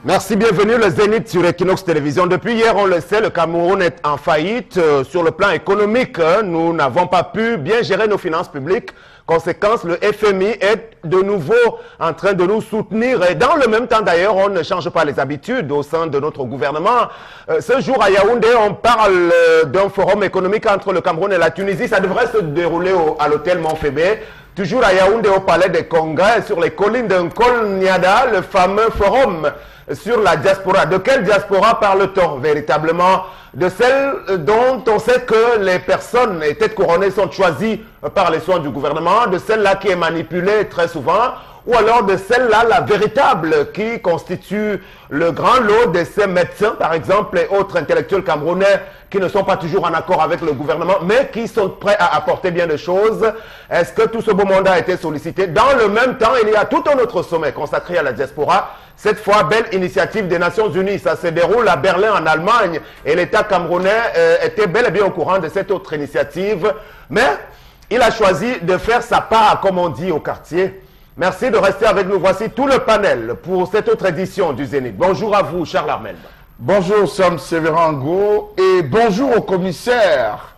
Merci, bienvenue le Zénith sur Equinox Télévision. Depuis hier, on le sait, le Cameroun est en faillite. Sur le plan économique, nous n'avons pas pu bien gérer nos finances publiques. Conséquence, le FMI est de nouveau en train de nous soutenir. Et dans le même temps, d'ailleurs, on ne change pas les habitudes au sein de notre gouvernement. Ce jour à Yaoundé, on parle d'un forum économique entre le Cameroun et la Tunisie. Ça devrait se dérouler à l'hôtel Montfébé. Toujours à Yaoundé, au palais des Congrès, sur les collines de Nkol-Niada, le fameux forum sur la diaspora. De quelle diaspora parle-t-on véritablement? De celle dont on sait que les personnes et têtes couronnées sont choisies par les soins du gouvernement, de celle-là qui est manipulée très souvent, ou alors de celle-là, la véritable, qui constitue le grand lot de ces médecins, par exemple, et autres intellectuels camerounais qui ne sont pas toujours en accord avec le gouvernement, mais qui sont prêts à apporter bien des choses. Est-ce que tout ce beau monde a été sollicité? Dans le même temps, il y a tout un autre sommet consacré à la diaspora. Cette fois, belle initiative des Nations Unies. Ça se déroule à Berlin, en Allemagne, et l'État camerounais était bel et bien au courant de cette autre initiative. Mais il a choisi de faire sa part, comme on dit au quartier. Merci de rester avec nous. Voici tout le panel pour cette autre édition du Zénith. Bonjour à vous, Charles Armel. Bonjour, Sam Sévérango, et bonjour au commissaire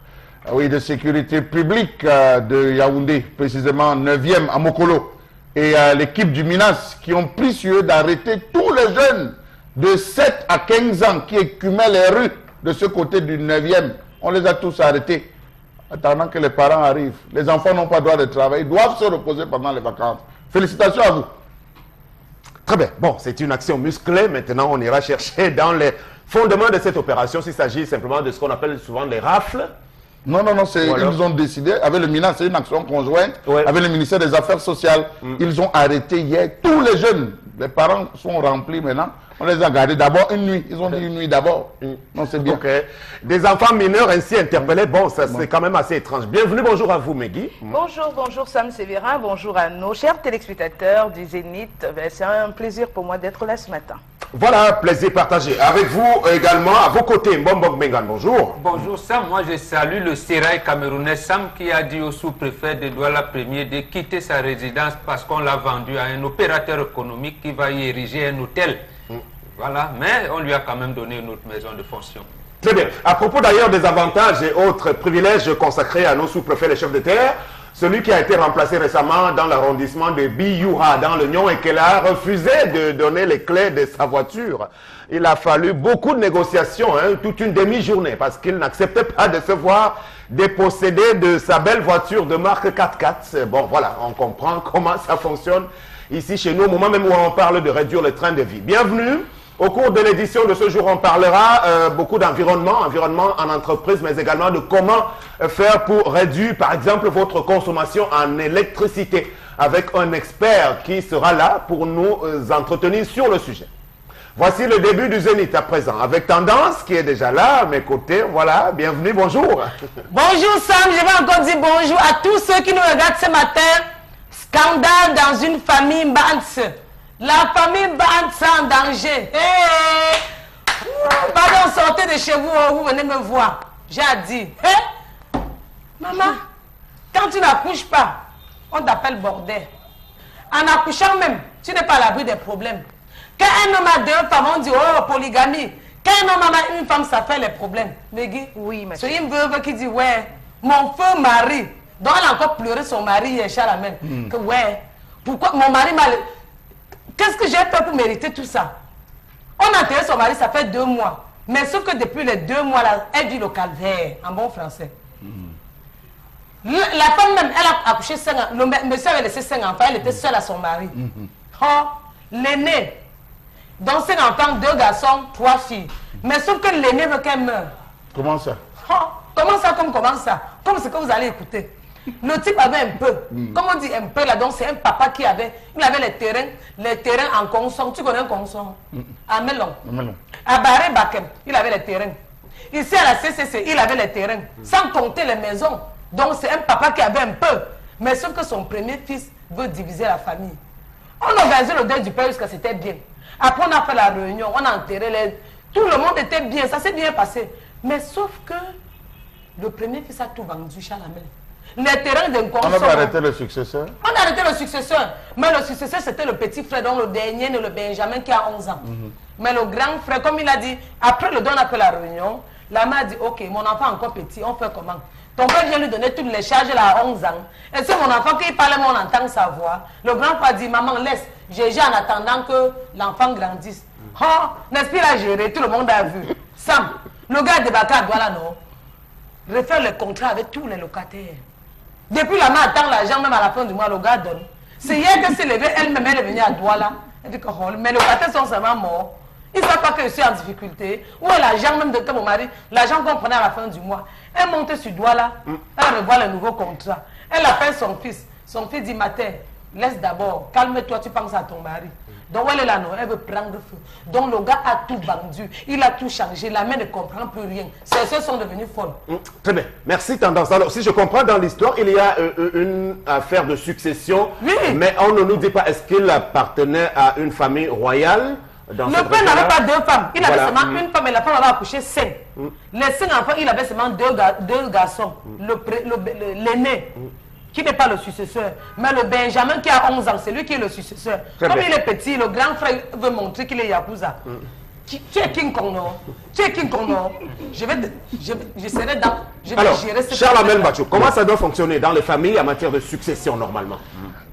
de sécurité publique de Yaoundé, précisément 9e à Mokolo, et l'équipe du MINAS qui ont pris sur eux d'arrêter tous les jeunes de 7 à 15 ans qui écumaient les rues de ce côté du 9e. On les a tous arrêtés, attendant que les parents arrivent. Les enfants n'ont pas droit de travailler, ils doivent se reposer pendant les vacances. Félicitations à vous. Très bien. Bon, c'est une action musclée. Maintenant, on ira chercher dans les fondements de cette opération s'il s'agit simplement de ce qu'on appelle souvent les rafles. Non, ils ont décidé, avec le MINAS, c'est une action conjointe, avec le ministère des Affaires sociales. Ils ont arrêté hier tous les jeunes. Les parents sont remplis maintenant. On les a gardés d'abord une nuit. Ils ont dit une nuit d'abord. Non, c'est bien. Okay. Des enfants mineurs ainsi interpellés, bon, ça c'est quand même assez étrange. Bienvenue, bonjour à vous, Megui. Bonjour, bonjour Sam Sévérin, bonjour à nos chers téléspectateurs du Zénith. C'est un plaisir pour moi d'être là ce matin. Voilà, plaisir partagé. Avec vous également, à vos côtés, Mbombok Bengan, bonjour. Bonjour Sam, moi je salue le sérail camerounais Sam qui a dit au sous-préfet de Douala Premier de quitter sa résidence parce qu'on l'a vendu à un opérateur économique qui va y ériger un hôtel. Voilà, mais on lui a quand même donné une autre maison de fonction. Très bien. À propos d'ailleurs des avantages et autres privilèges consacrés à nos sous-préfets, les chefs de terre, celui qui a été remplacé récemment dans l'arrondissement de Biyura, dans le Nyon, et qui a refusé de donner les clés de sa voiture. Il a fallu beaucoup de négociations, toute une demi-journée, parce qu'il n'acceptait pas de se voir dépossédé de sa belle voiture de marque 4x4. Bon, voilà, on comprend comment ça fonctionne ici chez nous, au moment même où on parle de réduire le train de vie. Bienvenue. Au cours de l'édition de ce jour, on parlera beaucoup d'environnement, environnement en entreprise, mais également de comment faire pour réduire, par exemple, votre consommation en électricité, avec un expert qui sera là pour nous entretenir sur le sujet. Voici le début du Zénith à présent, avec Tendance qui est déjà là, à mes côtés. Voilà, bienvenue, bonjour. Bonjour Sam, je vais encore dire bonjour à tous ceux qui nous regardent ce matin. Scandale dans une famille Mbantse. La famille Mbantse en danger. Pardon, sortez de chez vous, vous venez me voir. J'ai dit, maman, quand tu n'accouches pas, on t'appelle bordel. En accouchant même, tu n'es pas à l'abri des problèmes. Quand un homme a deux femmes, on dit, oh, polygamie. Quand un homme a une femme, ça fait les problèmes. Megui, oui, mais c'est une veuve qui dit, ouais, mon feu mari. Donc elle a encore pleuré son mari hier, Chalamel. Que ouais, pourquoi mon mari m'a... Qu'est-ce que j'ai fait pour mériter tout ça? On a enterré son mari, ça fait 2 mois. Mais sauf que depuis les 2 mois là, elle vit le calvaire, en bon français. La femme même, elle a accouché 5 ans. Le monsieur avait laissé 5 enfants, elle était seule à son mari. Oh, l'aîné. Donc 5 enfants, 2 garçons, 3 filles. Mais sauf que l'aîné veut qu'elle meure. Comment ça? Oh, comment ça, comment ça? Comme ce que vous allez écouter. Le type avait un peu, comme on dit un peu là, donc c'est un papa qui avait, il avait les terrains en Conson. Tu connais un Conson? À Melon. À Barré Bakem, il avait les terrains. Ici à la CCC, il avait les terrains, sans compter les maisons. Donc c'est un papa qui avait un peu. Mais sauf que son premier fils veut diviser la famille. On a organisé le deuil du père jusqu'à c'était bien. Après on a fait la réunion, on a enterré les... Tout le monde était bien, ça s'est bien passé. Mais sauf que le premier fils a tout vendu, Chalamel. Les terrains d'inconscience. On n'a pas arrêté le successeur. On a arrêté le successeur. Mais le successeur, c'était le petit frère, donc le dernier, le Benjamin, qui a 11 ans. Mais le grand frère, comme il a dit, après le don, après la réunion, la mère a dit, ok, mon enfant est encore petit, on fait comment? Ton père vient lui donner toutes les charges, là, à 11 ans. Et c'est mon enfant qui parlait, on entend sa voix. Le grand frère dit, maman, laisse, j'ai en attendant que l'enfant grandisse. Oh, n'est-ce pas, géré, tout le monde a vu. Sam, le gars débarqué à Douala, non? Refaire le contrat avec tous les locataires. Depuis la main attend l'argent, même à la fin du mois, le gars donne. C'est hier que s'est levé, elle-même, elle est venue à Douala. Elle dit que oh, mes locataires sont seulement morts. Ils ne savent pas que je suis en difficulté. Où est l'argent même de mon mari? L'argent qu'on prenait à la fin du mois. Elle monte sur Douala, elle revoit le nouveau contrat. Elle appelle son fils. Son fils dit, Matin, laisse d'abord, calme-toi, tu penses à ton mari. Donc elle est là, non, elle veut prendre feu. Donc le gars a tout vendu, il a tout changé, la mère ne comprend plus rien. Ces soeurs sont devenues folles. Très bien, merci Tendance. Alors si je comprends dans l'histoire, il y a une affaire de succession, oui. Mais on ne nous dit pas, est-ce qu'il appartenait à une famille royale? Le père n'avait pas 2 femmes, il avait seulement une femme et la femme avait accouché 5. Les 5 enfants, il avait seulement 2 garçons. L'aîné, qui n'est pas le successeur, mais le Benjamin qui a 11 ans, c'est lui qui est le successeur. Comme il est petit, le grand frère veut montrer qu'il est Yakuza. Tu es King Kong, non? Tu es King Kong, non? Je vais gérer cette... Charles Amel Bachou, comment ça doit fonctionner dans les familles en matière de succession normalement?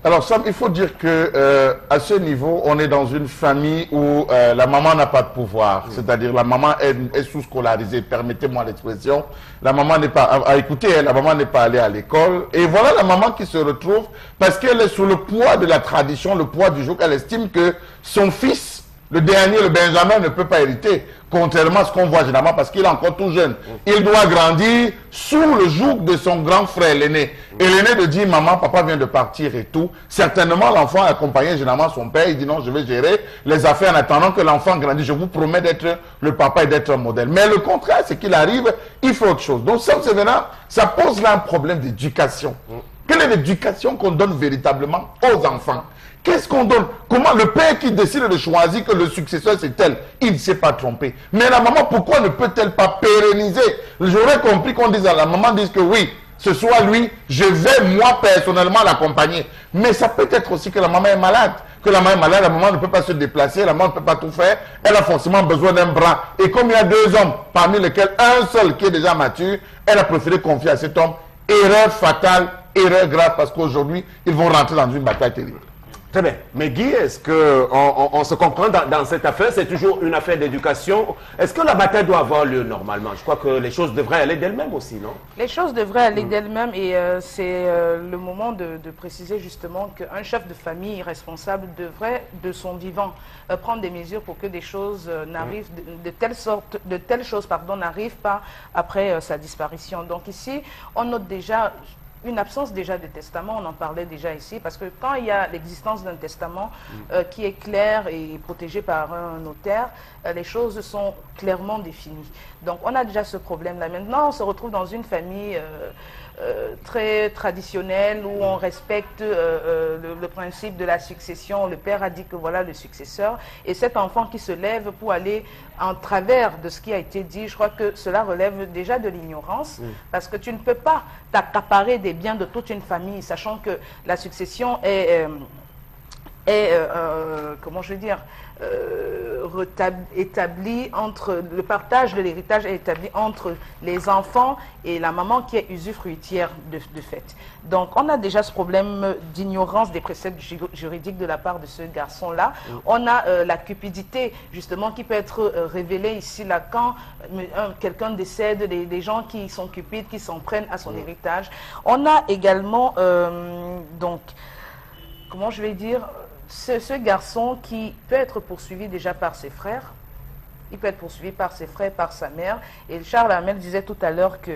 Alors, Sam, il faut dire que à ce niveau, on est dans une famille où la maman n'a pas de pouvoir. C'est-à-dire la maman est sous-scolarisée, permettez-moi l'expression. La maman n'est pas, à écouter, la maman n'est pas allée à l'école. Et voilà la maman qui se retrouve parce qu'elle est sous le poids de la tradition, le poids du joug. Elle estime que son fils, le dernier, le Benjamin, ne peut pas hériter. Contrairement à ce qu'on voit généralement parce qu'il est encore tout jeune. Il doit grandir sous le joug de son grand frère, l'aîné. Et l'aîné de dire, maman, papa vient de partir et tout. Certainement, l'enfant a accompagné généralement son père. Il dit, non, je vais gérer les affaires en attendant que l'enfant grandisse. Je vous promets d'être le papa et d'être un modèle. Mais le contraire, c'est qu'il arrive, il faut autre chose. Donc, ça pose là un problème d'éducation. Quelle est l'éducation qu'on donne véritablement aux enfants? Qu'est-ce qu'on donne? Comment le père qui décide de choisir que le successeur c'est tel, il ne s'est pas trompé. Mais la maman, pourquoi ne peut-elle pas pérenniser? J'aurais compris qu'on dise à la maman, dise que oui, ce soit lui, je vais moi personnellement l'accompagner. Mais ça peut être aussi que la maman est malade. Que la maman est malade, la maman ne peut pas se déplacer, la maman ne peut pas tout faire. Elle a forcément besoin d'un bras. Et comme il y a 2 hommes, parmi lesquels un seul qui est déjà mature, elle a préféré confier à cet homme. Erreur fatale, erreur grave, parce qu'aujourd'hui, ils vont rentrer dans une bataille terrible. Très bien. Mais Guy, est-ce qu'on se comprend dans cette affaire? C'est toujours une affaire d'éducation. Est-ce que la bataille doit avoir lieu normalement? Je crois que les choses devraient aller d'elles-mêmes aussi, non? Les choses devraient aller d'elles-mêmes et c'est le moment de préciser justement qu'un chef de famille responsable devrait, de son vivant, prendre des mesures pour que des choses n'arrivent, de telles choses n'arrivent pas après sa disparition. Donc ici, on note déjà une absence déjà de testament, on en parlait déjà ici, parce que quand il y a l'existence d'un testament qui est clair et protégé par un notaire, les choses sont clairement définies. Donc on a déjà ce problème-là. Maintenant, on se retrouve dans une famille très traditionnelle où on respecte le principe de la succession. Le père a dit que voilà le successeur, et cet enfant qui se lève pour aller en travers de ce qui a été dit, je crois que cela relève déjà de l'ignorance, parce que tu ne peux pas t'accaparer des biens de toute une famille, sachant que la succession est comment je veux dire, établi entre, le partage de l'héritage est établi entre les enfants et la maman qui est usufruitière de fait. Donc on a déjà ce problème d'ignorance des préceptes juridiques de la part de ce garçon-là. On a la cupidité justement qui peut être révélée ici là quand quelqu'un décède, des gens qui sont cupides, qui s'en prennent à son héritage. On a également donc, comment je vais dire, ce garçon qui peut être poursuivi déjà par ses frères, il peut être poursuivi par ses frères, par sa mère. Et Charles Amel disait tout à l'heure que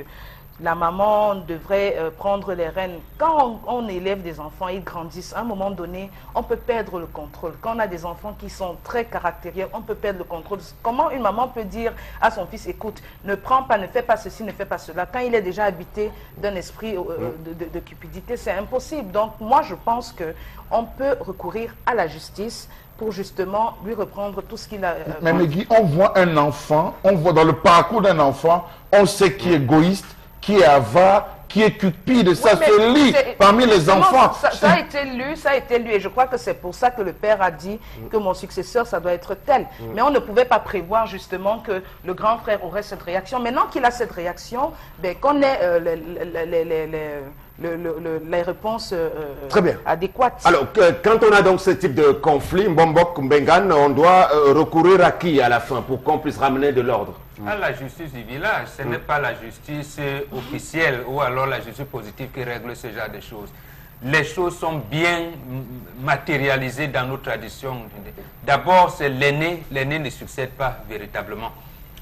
la maman devrait prendre les rênes. Quand on élève des enfants, ils grandissent, à un moment donné, on peut perdre le contrôle. Quand on a des enfants qui sont très caractériels, on peut perdre le contrôle. Comment une maman peut dire à son fils, écoute, ne prends pas, ne fais pas ceci, ne fais pas cela, quand il est déjà habité d'un esprit de cupidité, c'est impossible. Donc moi, je pense qu'on peut recourir à la justice pour justement lui reprendre tout ce qu'il a... Mais Guy, on voit un enfant, on voit dans le parcours d'un enfant, on sait qui est égoïste, qui est avare, qui est cupide, ça Oui, se lit parmi les enfants. Ça a été lu, et je crois que c'est pour ça que le père a dit que mon successeur, ça doit être tel. Mais on ne pouvait pas prévoir justement que le grand frère aurait cette réaction. Maintenant qu'il a cette réaction, ben, qu'on ait les réponses Très bien. adéquates. Alors, quand on a donc ce type de conflit, Mbombok, Mbengan, on doit recourir à qui à la fin pour qu'on puisse ramener de l'ordre? À la justice du village, ce n'est pas la justice officielle ou alors la justice positive qui règle ce genre de choses. Les choses sont bien matérialisées dans nos traditions. D'abord, c'est l'aîné. L'aîné ne succède pas véritablement.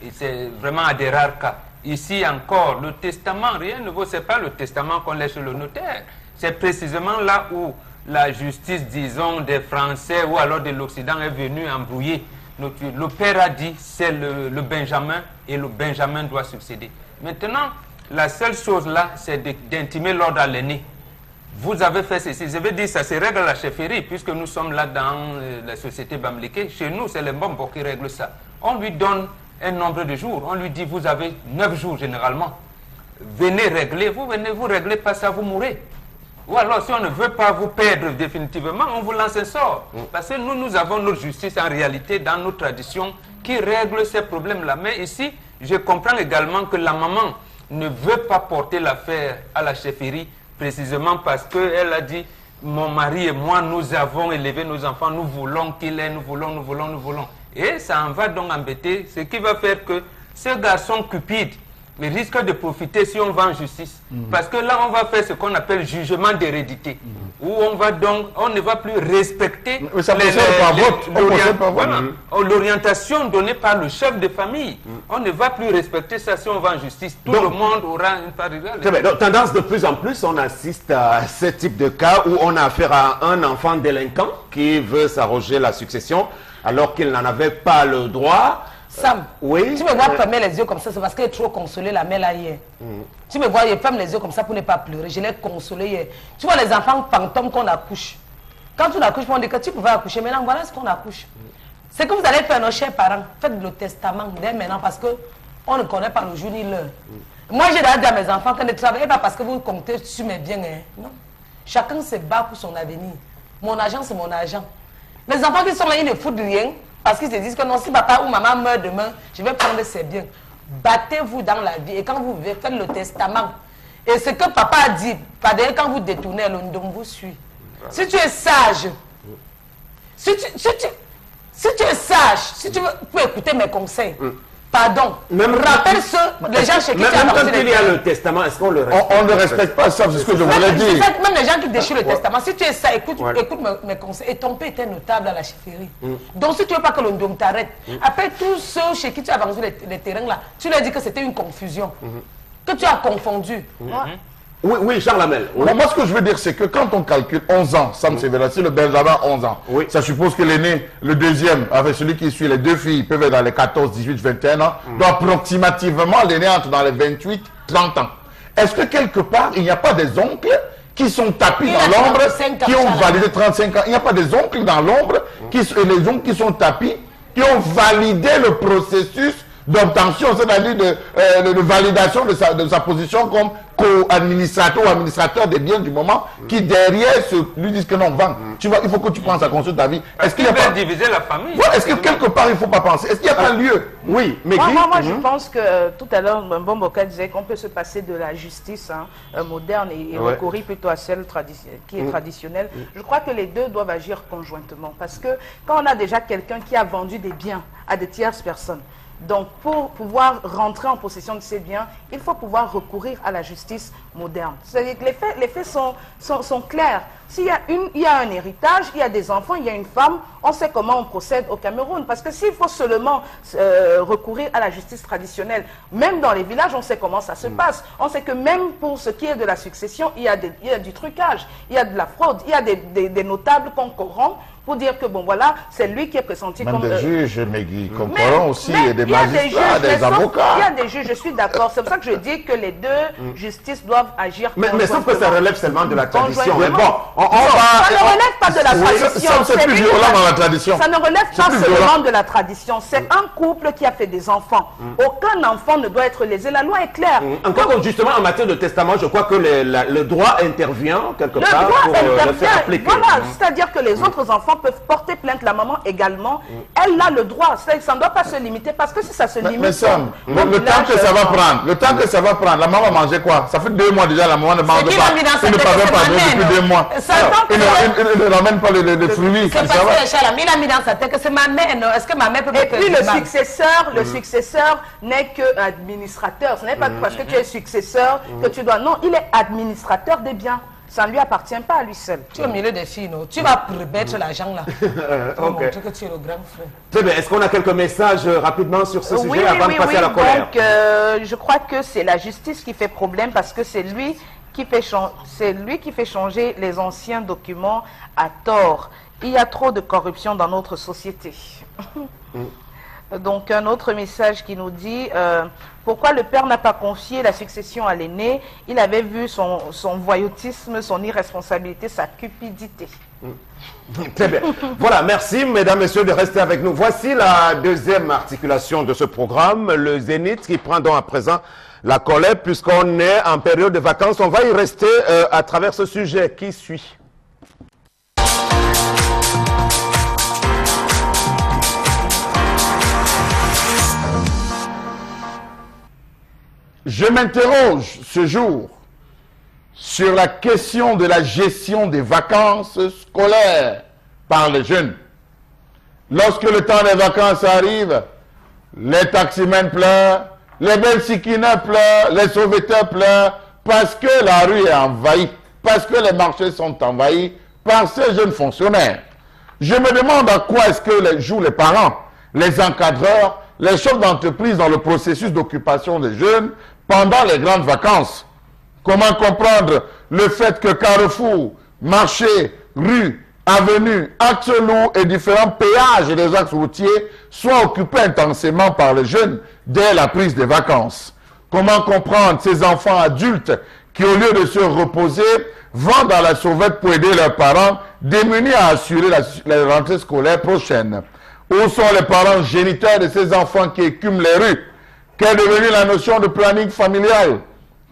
Et c'est vraiment à des rares cas. Ici encore, le testament, rien ne vaut. Ce n'est pas le testament qu'on laisse chez le notaire. C'est précisément là où la justice, disons, des Français ou alors de l'Occident est venue embrouiller. Le père a dit, c'est le Benjamin, et le Benjamin doit succéder. Maintenant, la seule chose là, c'est d'intimer l'ordre à l'aîné. Vous avez fait ceci. Je veux dire, ça se règle à la chefferie, puisque nous sommes là dans la société bamléké. Chez nous, c'est les Mbombo qui règlent ça. On lui donne un nombre de jours. On lui dit, vous avez 9 jours généralement. Venez régler. Vous venez, vous réglez pas ça, vous mourrez. Ou alors, si on ne veut pas vous perdre définitivement, on vous lance un sort. Parce que nous avons notre justice en réalité dans nos traditions qui règle ces problèmes-là. Mais ici, je comprends également que la maman ne veut pas porter l'affaire à la chefferie précisément parce qu'elle a dit, mon mari et moi, nous avons élevé nos enfants, nous voulons qu'il ait, nous voulons. Et ça en va donc embêter, ce qui va faire que ce garçon cupide, mais risque de profiter si on va en justice. Parce que là, on va faire ce qu'on appelle jugement d'hérédité. Où on va donc, on ne va plus respecter l'orientation donnée par le chef de famille. On ne va plus respecter ça si on va en justice. Tout le monde aura une part égale. Donc, tendance de plus en plus, on assiste à ce type de cas où on a affaire à un enfant délinquant qui veut s'arroger la succession alors qu'il n'en avait pas le droit. Sam, oui. Tu me vois fermer les yeux comme ça, c'est parce qu'elle est trop consolée la mère là hier. Tu me vois, je ferme les yeux comme ça pour ne pas pleurer. Je l'ai consolée hier. Tu vois les enfants fantômes qu'on accouche. Quand tu accouches, on dit que tu pouvais accoucher. Maintenant, voilà ce qu'on accouche. C'est que vous allez faire, nos chers parents, faites le testament dès maintenant parce qu'on ne connaît pas le jour ni l'heure. Moi, j'ai dit à mes enfants que ne travaillez pas parce que vous comptez sur mes biens. Hein. Non. Chacun se bat pour son avenir. Mon argent, c'est mon argent. Les enfants qui sont là, ils ne foutent rien. Parce qu'ils se disent que non, si papa ou maman meurt demain, je vais prendre ses biens. Battez-vous dans la vie et quand vous vivez, faites le testament. Et ce que papa a dit, quand vous détournez, l'ondom vous suit. Si tu es sage, si tu es sage, si tu peux écouter mes conseils, pardon, rappelle les gens chez qui tu as Même quand il y a le testament, est-ce qu'on le respecte? On ne respecte pas ça, c'est ce que je voulais dire. Même les gens qui déchirent le testament, si tu es ça, écoute mes conseils. Et ton père était notable à la chefferie. Donc si tu ne veux pas que l'ondom t'arrête, après tous ceux chez qui tu as vendu les terrains là, tu leur dis que c'était une confusion, que tu as confondu. Oui, Charles Hamel. Moi, ce que je veux dire, c'est que quand on calcule 11 ans, Sam Severa, si le Benjamin a 11 ans, ça suppose que l'aîné, le deuxième, avec celui qui suit, les deux filles peuvent être dans les 14, 18, 21 ans. Donc, approximativement, l'aîné entre dans les 28, 30 ans. Est-ce que quelque part, il n'y a pas des oncles qui sont tapis dans l'ombre, qui ont validé 35 ans? Il n'y a pas des oncles dans l'ombre, les oncles qui sont tapis, qui ont validé le processus d'obtention, c'est-à-dire de validation de sa position comme co-administrateur ou administrateur des biens du moment, qui derrière lui disent que non, vend. Tu vois, il faut que tu penses à construire ta vie. Est-ce qu'il y a pas diviser la famille? Est-ce que quelque part il ne faut pas penser? Est-ce qu'il n'y a pas lieu? Oui, mais moi je pense que tout à l'heure, Mbomboka disait qu'on peut se passer de la justice moderne et recourir plutôt à celle qui est traditionnelle. Je crois que les deux doivent agir conjointement parce que quand on a déjà quelqu'un qui a vendu des biens à des tierces personnes, donc, pour pouvoir rentrer en possession de ces biens, il faut pouvoir recourir à la justice moderne. C'est-à-dire que les faits sont clairs. S'il y a un héritage, il y a des enfants, il y a une femme, on sait comment on procède au Cameroun. Parce que s'il faut seulement recourir à la justice traditionnelle, même dans les villages, on sait comment ça se passe. On sait que même pour ce qui est de la succession, il y a du trucage, il y a de la fraude, il y a des notables qu'on corrompt pour dire que, bon, voilà, c'est lui qui est pressenti même comme... des juges, mais qui comprendront aussi, et des magistrats, des avocats. Il y a des juges, je suis d'accord. C'est pour ça que je dis que les deux justices doivent agir mais sauf que ça relève seulement de la tradition. Mais bon, ça ne relève pas de la tradition. C'est plus violent dans la tradition. Ça ne relève pas seulement de la tradition. C'est un couple qui a fait des enfants. Aucun enfant ne doit être lésé. La loi est claire. Encore justement, en matière de testament, je crois que le droit intervient quelque part pour le faire appliquer. Voilà, c'est-à-dire que les autres enfants peuvent porter plainte, la maman également. Elle a le droit. Ça ne doit pas se limiter parce que si ça se limite... Mais Sam, le temps que ça va prendre, la maman va manger quoi? Ça fait 2 mois déjà, la maman ne mange pas. Il ne parvient pas depuis 2 mois. Il ne ramène pas les fruits. C'est parce que il a mis dans sa tête que c'est ma mère. Est-ce que ma mère peut me faire du mal? Le successeur n'est que administrateur. Ce n'est pas parce que tu es successeur que tu dois... Non, il est administrateur des biens. Ça ne lui appartient pas à lui seul. Tu es au milieu des filles, non? Tu vas remettre l'argent là. Pour montrer que tu es le grand frère. Très bien. Est-ce qu'on a quelques messages rapidement sur ce sujet avant de passer à la colère? Donc, je crois que c'est la justice qui fait problème parce que c'est lui qui fait changer les anciens documents à tort. Il y a trop de corruption dans notre société. Donc, un autre message qui nous dit pourquoi le père n'a pas confié la succession à l'aîné? Il avait vu son voyoutisme, son irresponsabilité, sa cupidité. Très bien. Voilà, merci mesdames, messieurs de rester avec nous. Voici la deuxième articulation de ce programme, le Zénith qui prend donc à présent la colère puisqu'on est en période de vacances. On va y rester à travers ce sujet qui suit. Je m'interroge ce jour sur la question de la gestion des vacances scolaires par les jeunes. Lorsque le temps des vacances arrive, les taximens pleurent, les bensikina pleurent, les sauveteurs pleurent, parce que la rue est envahie, parce que les marchés sont envahis par ces jeunes fonctionnaires. Je me demande à quoi est-ce que jouent les parents, les encadreurs, les chefs d'entreprise dans le processus d'occupation des jeunes pendant les grandes vacances. Comment comprendre le fait que carrefour, marché, rue, avenue, axes lourds et différents péages des axes routiers soient occupés intensément par les jeunes dès la prise des vacances? Comment comprendre ces enfants adultes qui, au lieu de se reposer, vont dans la sauvette pour aider leurs parents démunis à assurer la rentrée scolaire prochaine? Où sont les parents géniteurs de ces enfants qui écument les rues? Quelle est devenue la notion de planning familial?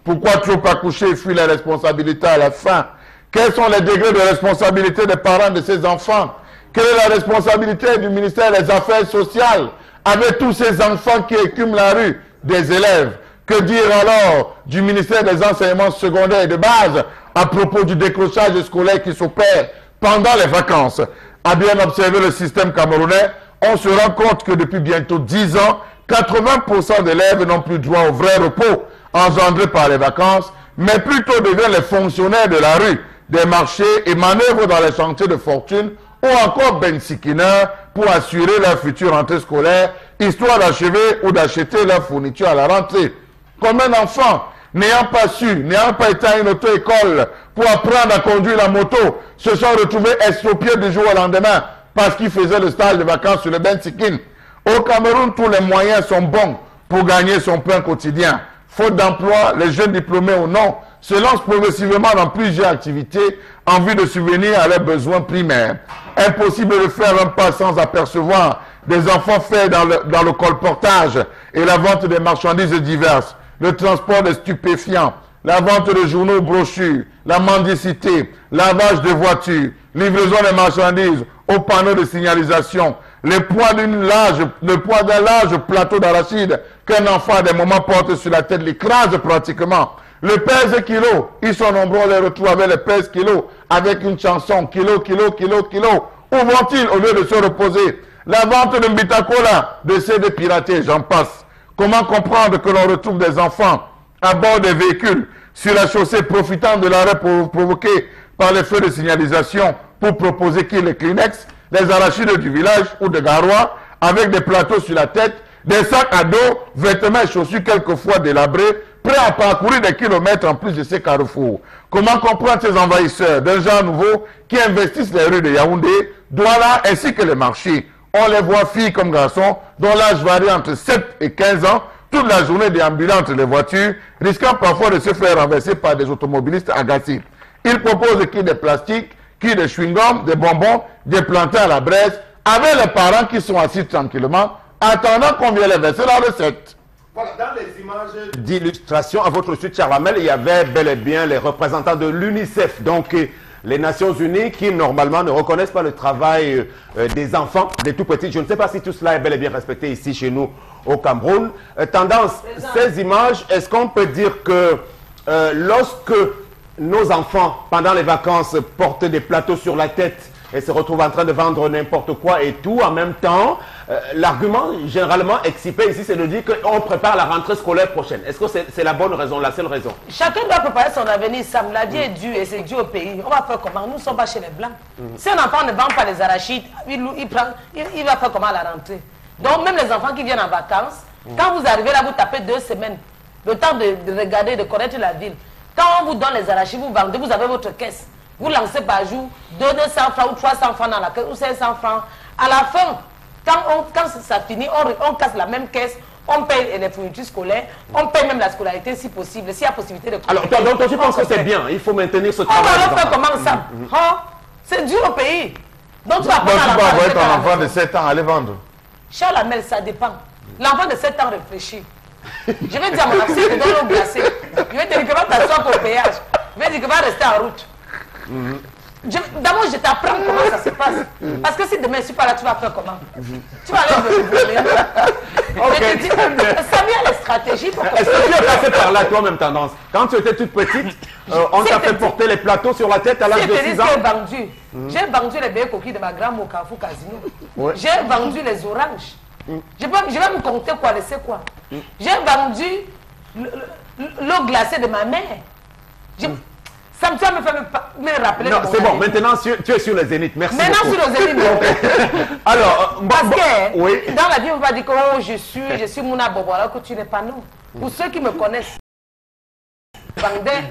Pourquoi trop accoucher et fuir les responsabilités à la fin? Quels sont les degrés de responsabilité des parents de ces enfants? Quelle est la responsabilité du ministère des Affaires sociales avec tous ces enfants qui écument la rue des élèves? Que dire alors du ministère des enseignements secondaires et de base à propos du décrochage scolaire qui s'opère pendant les vacances? À bien observer le système camerounais, on se rend compte que depuis bientôt 10 ans, 80% d'élèves n'ont plus droit au vrai repos engendré par les vacances, mais plutôt deviennent les fonctionnaires de la rue, des marchés et manœuvrent dans les chantiers de fortune ou encore bensikineurs pour assurer leur future rentrée scolaire, histoire d'achever ou d'acheter leur fourniture à la rentrée. Combien d'enfants, n'ayant pas su, n'ayant pas été à une auto-école pour apprendre à conduire la moto, se sont retrouvés estropiés du jour au lendemain parce qu'ils faisaient le stage de vacances sur le bensikin? Au Cameroun, tous les moyens sont bons pour gagner son pain quotidien. Faute d'emploi, les jeunes diplômés ou non se lancent progressivement dans plusieurs activités en vue de subvenir à leurs besoins primaires. Impossible de faire un pas sans apercevoir des enfants faits dans le colportage et la vente des marchandises diverses, le transport des stupéfiants, la vente de journaux brochures, la mendicité, lavage de voitures, livraison des marchandises aux panneaux de signalisation, le poids d'un large plateau d'arachide qu'un enfant à des moments porte sur la tête l'écrase pratiquement. Le pèse kilo, ils sont nombreux, on les retrouve avec le pèse kilo, avec une chanson, kilo, kilo, kilo, kilo. Où vont-ils au lieu de se reposer? La vente de Mbitakola, de CD piratés, j'en passe. Comment comprendre que l'on retrouve des enfants à bord des véhicules sur la chaussée profitant de l'arrêt provoqué par les feux de signalisation pour proposer qu'ils les Kleenex, les arachides du village ou de Garoua, avec des plateaux sur la tête, des sacs à dos, vêtements et chaussures quelquefois délabrés, prêts à parcourir des kilomètres en plus de ces carrefours. Comment comprendre ces envahisseurs d'un genre nouveau qui investissent les rues de Yaoundé, Douala ainsi que les marchés? On les voit filles comme garçons, dont l'âge varie entre 7 et 15 ans, toute la journée déambulant entre les voitures, risquant parfois de se faire renverser par des automobilistes agaciles. Ils proposent qui des plastiques, qui des chewing-gums, des bonbons, des plantains à la braise, avec les parents qui sont assis tranquillement, attendant qu'on vienne les verser la recette. Voilà, dans les images d'illustration à votre site, Charlamel, il y avait bel et bien les représentants de l'UNICEF, donc les Nations Unies, qui normalement ne reconnaissent pas le travail des enfants, des tout petits. Je ne sais pas si tout cela est bel et bien respecté ici chez nous au Cameroun. Tendance, ces images, est-ce qu'on peut dire que lorsque nos enfants, pendant les vacances, portent des plateaux sur la tête et se retrouvent en train de vendre n'importe quoi et tout, en même temps, l'argument généralement excipé ici, c'est de dire qu'on prépare la rentrée scolaire prochaine. Est-ce que c'est la bonne raison, la seule raison? Chacun doit préparer son avenir, Sam. La vie est due et c'est dû au pays. On va faire comment? Nous ne sommes pas chez les Blancs. Si un enfant ne vend pas les arachides, il va faire comment à la rentrée? Donc même les enfants qui viennent en vacances, quand vous arrivez là, vous tapez 2 semaines, le temps de regarder, de connaître la ville. Quand on vous donne les arachides, vous vendez, vous avez votre caisse. Vous lancez par jour 200 francs ou 300 francs dans la caisse, ou 500 francs. À la fin, quand ça finit, on casse la même caisse, on paye les fournitures scolaires, on paye même la scolarité si possible, s'il y a possibilité de... Alors, donc tu penses que c'est bien, il faut maintenir ce travail. On va faire comment ça? C'est dur au pays. Donc tu vas prendre ton enfant de 7 ans, aller vendre. Charles Amel, ça dépend. L'enfant de 7 ans réfléchit. Je vais dire à mon enfant, c'est de l'eau glacée. Je vais te dire que va t'asseoir pour le péage. Je vais dire que va rester en route. D'abord, je t'apprends comment ça se passe. Parce que si demain je ne suis pas là, tu vas faire comment? Tu vas aller me voler. Ok, Samuel, les stratégies pour... Est-ce que tu es passé par là, toi-même, Tendance? Quand tu étais toute petite, on t'a fait porter les plateaux sur la tête à l'âge de 6 ans? J'ai vendu les bébés coquilles de ma grand-mère au Carrefour Casino. J'ai vendu les oranges. Je vais me compter quoi, laisser quoi. J'ai vendu l'eau glacée de ma mère. Ça me fait me rappeler. Non, c'est bon, maintenant tu es sur les zéniths. Merci. Maintenant sur les zéniths. Alors, parce que oui. Dans la vie, on va dire que oh, je suis Mouna Bobo, alors que tu n'es pas non. Pour ceux qui me connaissent, je vendais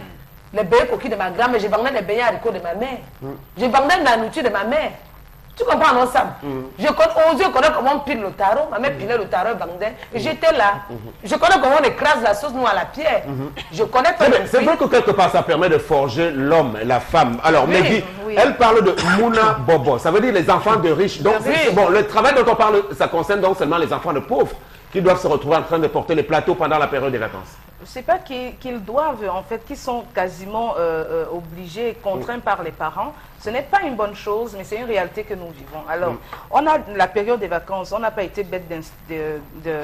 les beignets coquilles de ma grand-mère, je vendais les beignets haricots de ma mère. Je vendais la nourriture de ma mère. Tu comprends, non, Sam? Je connais comment on pile le tarot. Ma mère pilait le tarot et vendait. J'étais là. Je connais comment on écrase la sauce, nous, à la pierre. Je connais pas. C'est vrai que quelque part, ça permet de forger l'homme et la femme. Alors, Meggy, elle parle de Mouna Bobo. Ça veut dire les enfants de riches. Donc, bon, le travail dont on parle, ça concerne donc seulement les enfants de pauvres qui doivent se retrouver en train de porter les plateaux pendant la période des vacances. C'est pas qu'ils doivent, en fait, qu'ils sont quasiment obligés, contraints par les parents. Ce n'est pas une bonne chose, mais c'est une réalité que nous vivons. Alors, on a la période des vacances, on n'a pas été bête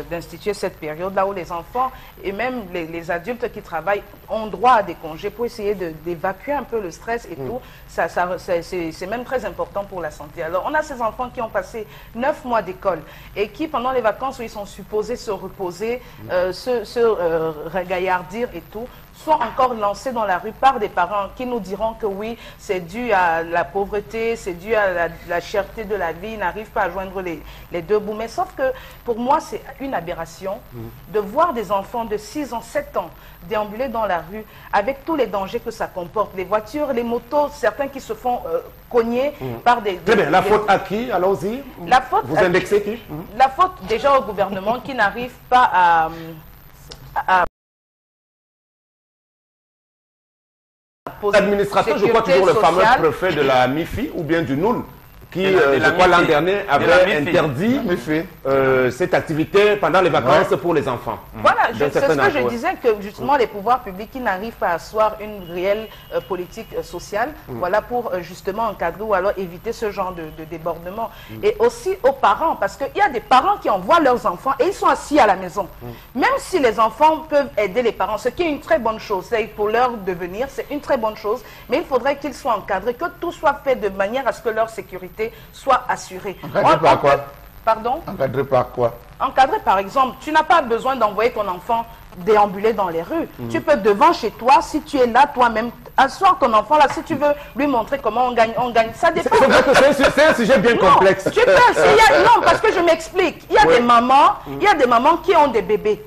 d'instituer cette période là où les enfants et même les adultes qui travaillent ont droit à des congés pour essayer d'évacuer un peu le stress et tout. C'est même très important pour la santé. Alors, on a ces enfants qui ont passé 9 mois d'école et qui, pendant les vacances où ils sont supposés se reposer, se regaillardir et tout, sont encore lancés dans la rue par des parents qui nous diront que oui, c'est dû à la pauvreté, c'est dû à la cherté de la vie, ils n'arrivent pas à joindre les deux bouts. Mais sauf que pour moi, c'est une aberration de voir des enfants de 6 ans, 7 ans déambuler dans la rue avec tous les dangers que ça comporte. Les voitures, les motos, certains qui se font cogner par des... Très bien, la faute à qui? Allons-y. Vous indexez qui? La faute déjà au gouvernement qui n'arrive pas à l'administration, je crois toujours le fameux préfet de la MIFI ou bien du NUN qui, je crois, l'an dernier avait interdit cette activité pendant les vacances pour les enfants. Voilà, c'est ce que je disais, que justement les pouvoirs publics qui n'arrivent pas à asseoir une réelle politique sociale, voilà, pour justement encadrer ou alors éviter ce genre de débordement. Et aussi aux parents, parce qu'il y a des parents qui envoient leurs enfants et ils sont assis à la maison. Même si les enfants peuvent aider les parents, ce qui est une très bonne chose, c'est pour leur devenir, c'est une très bonne chose, mais il faudrait qu'ils soient encadrés, que tout soit fait de manière à ce que leur sécurité soit assurée. Encadré par quoi? Pardon? Encadré par quoi? Encadré par exemple, tu n'as pas besoin d'envoyer ton enfant déambuler dans les rues. Tu peux devant chez toi, si tu es là toi-même, asseoir ton enfant là, si tu veux lui montrer comment on gagne. Ça dépend. C'est un sujet bien complexe. Tu peux, non, parce que je m'explique. Il y a des mamans qui ont des bébés.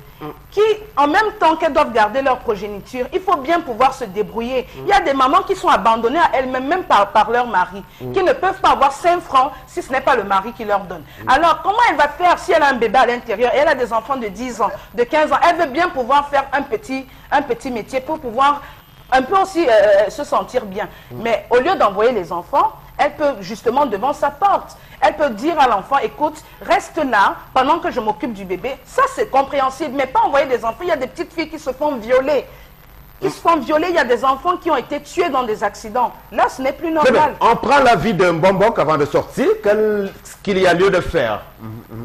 qui, en même temps qu'elles doivent garder leur progéniture, il faut bien pouvoir se débrouiller. Il y a des mamans qui sont abandonnées à elles-mêmes, même par leur mari, qui ne peuvent pas avoir 5 francs si ce n'est pas le mari qui leur donne. Alors, comment elle va faire si elle a un bébé à l'intérieur et elle a des enfants de 10 ans, de 15 ans? Elle veut bien pouvoir faire un petit métier pour pouvoir un peu aussi se sentir bien. Mais au lieu d'envoyer les enfants, elle peut justement devant sa porte, elle peut dire à l'enfant, écoute, reste là pendant que je m'occupe du bébé. Ça, c'est compréhensible, mais pas envoyer des enfants. Il y a des petites filles qui se font violer. Il y a des enfants qui ont été tués dans des accidents. Là, ce n'est plus normal. On prend l'avis d'un bonbon avant de sortir. Qu'est-ce qu'il y a lieu de faire?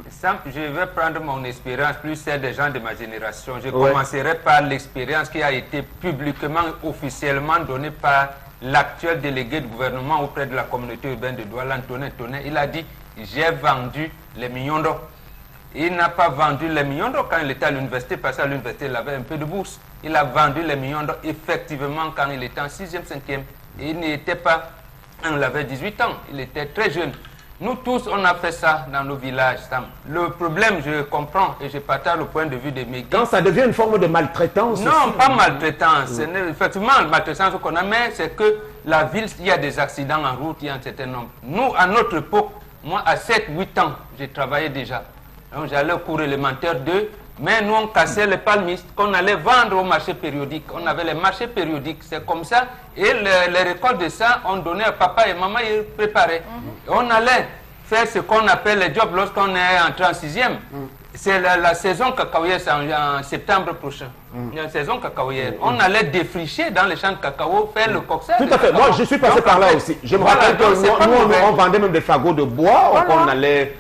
Sam, je vais prendre mon expérience, plus celle des gens de ma génération. Je commencerai par l'expérience qui a été publiquement, officiellement donnée par l'actuel délégué du gouvernement auprès de la communauté urbaine de Douala, Antonin Tonin. Il a dit, j'ai vendu les millions d'or. Il n'a pas vendu les millions d'or quand il était à l'université, parce qu'à l'université, il avait un peu de bourse. Il a vendu les millions d'or, effectivement, quand il était en 6e, 5e. Et il n'était pas, il avait 18 ans, il était très jeune. Nous tous, on a fait ça dans nos villages, Sam. Le problème, je comprends et je partage le point de vue de mes Quand ça devient une forme de maltraitance? Non, aussi, pas maltraitance. Effectivement, la maltraitance qu'on a, mais c'est que la ville, il y a des accidents en route, il y a un certain nombre. Nous, à notre époque, moi, à 7-8 ans, j'ai travaillé déjà. Donc, j'allais au cours élémentaire 2, mais nous, on cassait les palmistes qu'on allait vendre au marché périodique. On avait les marchés périodiques, c'est comme ça. Et les récoltes de ça, on donnait à papa et maman, ils préparaient. On allait faire ce qu'on appelle les jobs lorsqu'on est entré en 6e. C'est la saison cacaoyère, c'est en septembre prochain. Il y a une saison cacaoyère. On allait défricher dans les champs de cacao, faire le cocktail. Tout à fait. Moi, je suis passé par là aussi. Je me rappelle que nous, on vendait même des fagots de bois qu'on allait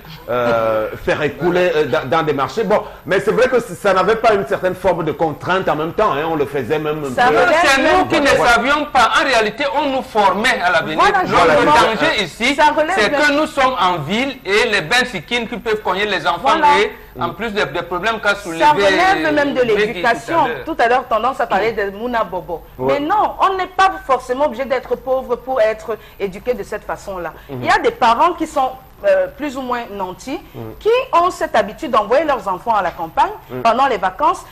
faire écouler dans des marchés. Bon, mais c'est vrai que ça n'avait pas une certaine forme de contrainte en même temps. Hein. On le faisait même un peu. C'est nous qui ne savions pas. En réalité, on nous formait à l'avenir. Le danger ici, c'est que nous sommes en ville et les bensikines qui peuvent cogner les enfants et en plus des problèmes qu'a soulevé. Ça relève même de l'éducation. Tout à l'heure, tendance à parler de Mouna Bobo. Mais non, on n'est pas forcément obligé d'être pauvre pour être éduqué de cette façon-là. Il y a des parents qui sont plus ou moins nantis, qui ont cette habitude d'envoyer leurs enfants à la campagne pendant les vacances.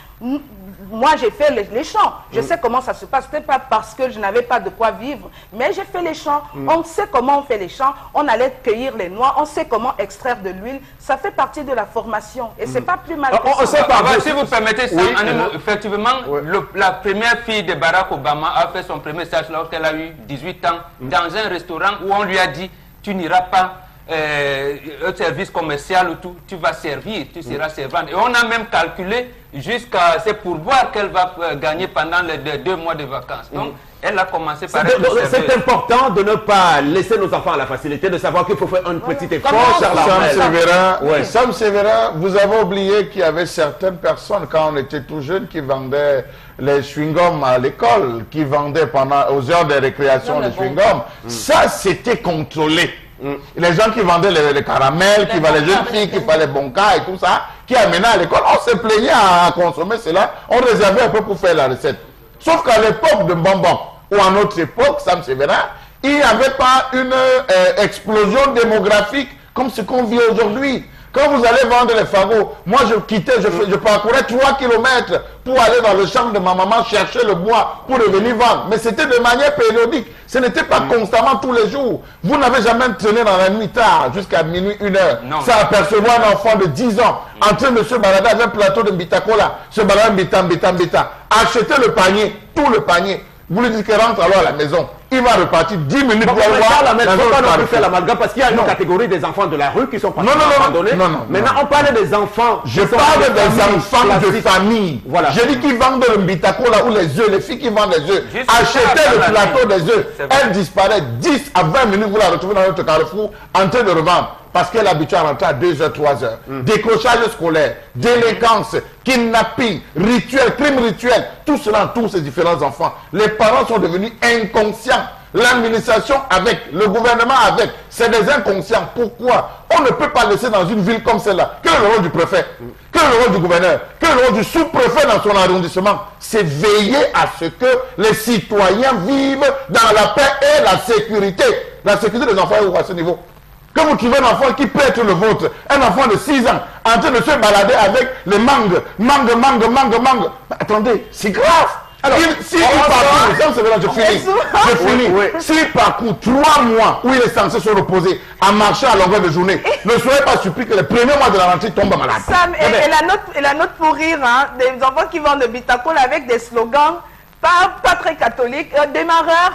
Moi, j'ai fait les champs. Je sais comment ça se passe. Ce n'est pas parce que je n'avais pas de quoi vivre, mais j'ai fait les champs. On sait comment on fait les champs. On allait cueillir les noix. On sait comment extraire de l'huile. Ça fait partie de la formation. Et c'est pas plus mal que ça. Si vous permettez ça, effectivement, la première fille de Barack Obama a fait son premier stage lorsqu'elle a eu 18 ans dans un restaurant où on lui a dit, tu n'iras pas un service commercial ou tout, tu vas servir, tu seras servante. Et on a même calculé jusqu'à ces pourboires qu'elle va gagner pendant les 2 mois de vacances. Donc, elle a commencé par... C'est important de ne pas laisser nos enfants à la facilité, de savoir qu'il faut faire un petit effort. Sam Sévérin, vous avez oublié qu'il y avait certaines personnes, quand on était tout jeune, qui vendaient les chewing-gums à l'école, qui vendaient aux heures de récréation les chewing-gums. Ça, c'était contrôlé. Les gens qui vendaient les caramels, qui vendaient les jeunes filles, qui faisaient les bonkas et tout ça, qui amenaient à l'école, on se plaignait à consommer cela, on réservait un peu pour faire la recette. Sauf qu'à l'époque de Bonbon, ou à notre époque, Sam Sévérin, il n'y avait pas une explosion démographique comme ce qu'on vit aujourd'hui. Quand vous allez vendre les fagots, moi je quittais, je parcourais 3 km pour aller dans le champ de ma maman chercher le bois pour revenir vendre. Mais c'était de manière périodique. Ce n'était pas constamment tous les jours. Vous n'avez jamais traîné dans la nuit tard, jusqu'à minuit, 1 heure. Ça apercevoir un enfant de 10 ans en train de se balader avec un plateau de mbitakola, se balader mbita. Acheter le panier, tout le panier. Vous lui dites qu'il rentre alors à la maison. Il va repartir 10 minutes pour aller voir. Il ne faut pas non plus faire l'amalgame parce qu'il y a une catégorie des enfants de la rue qui sont pas abandonnés. Maintenant, on parle des enfants. Je parle des enfants de famille. Voilà. Je dis qu'ils vendent le mbitakola ou les œufs, les filles qui vendent les œufs. Achetez le plateau des œufs. Elle disparaît 10 à 20 minutes. Vous la retrouvez dans notre carrefour en train de revendre. Parce qu'elle est habituée à rentrer à 2h, 3h. Décrochage scolaire, délinquance, kidnapping, rituel, crime rituel. Tout cela entoure ces différents enfants. Les parents sont devenus inconscients. L'administration avec, le gouvernement avec. C'est des inconscients. Pourquoi? On ne peut pas laisser dans une ville comme celle-là. Quel est le rôle du préfet? Quel est le rôle du gouverneur? Quel est le rôle du sous-préfet dans son arrondissement? C'est veiller à ce que les citoyens vivent dans la paix et la sécurité. La sécurité des enfants est où à ce niveau? que vous trouvez un enfant qui peut être le vôtre, un enfant de 6 ans, en train de se balader avec les mangues. Mais attendez, c'est grave. Alors, s'il parcourt 3 mois où il est censé se reposer à marcher à longueur de journée, ne soyez pas surpris que les premiers mois de la rentrée tombent malade. Sam, et la note pour rire, hein, des enfants qui vont de Bitakol avec des slogans pas très catholiques, démarreur.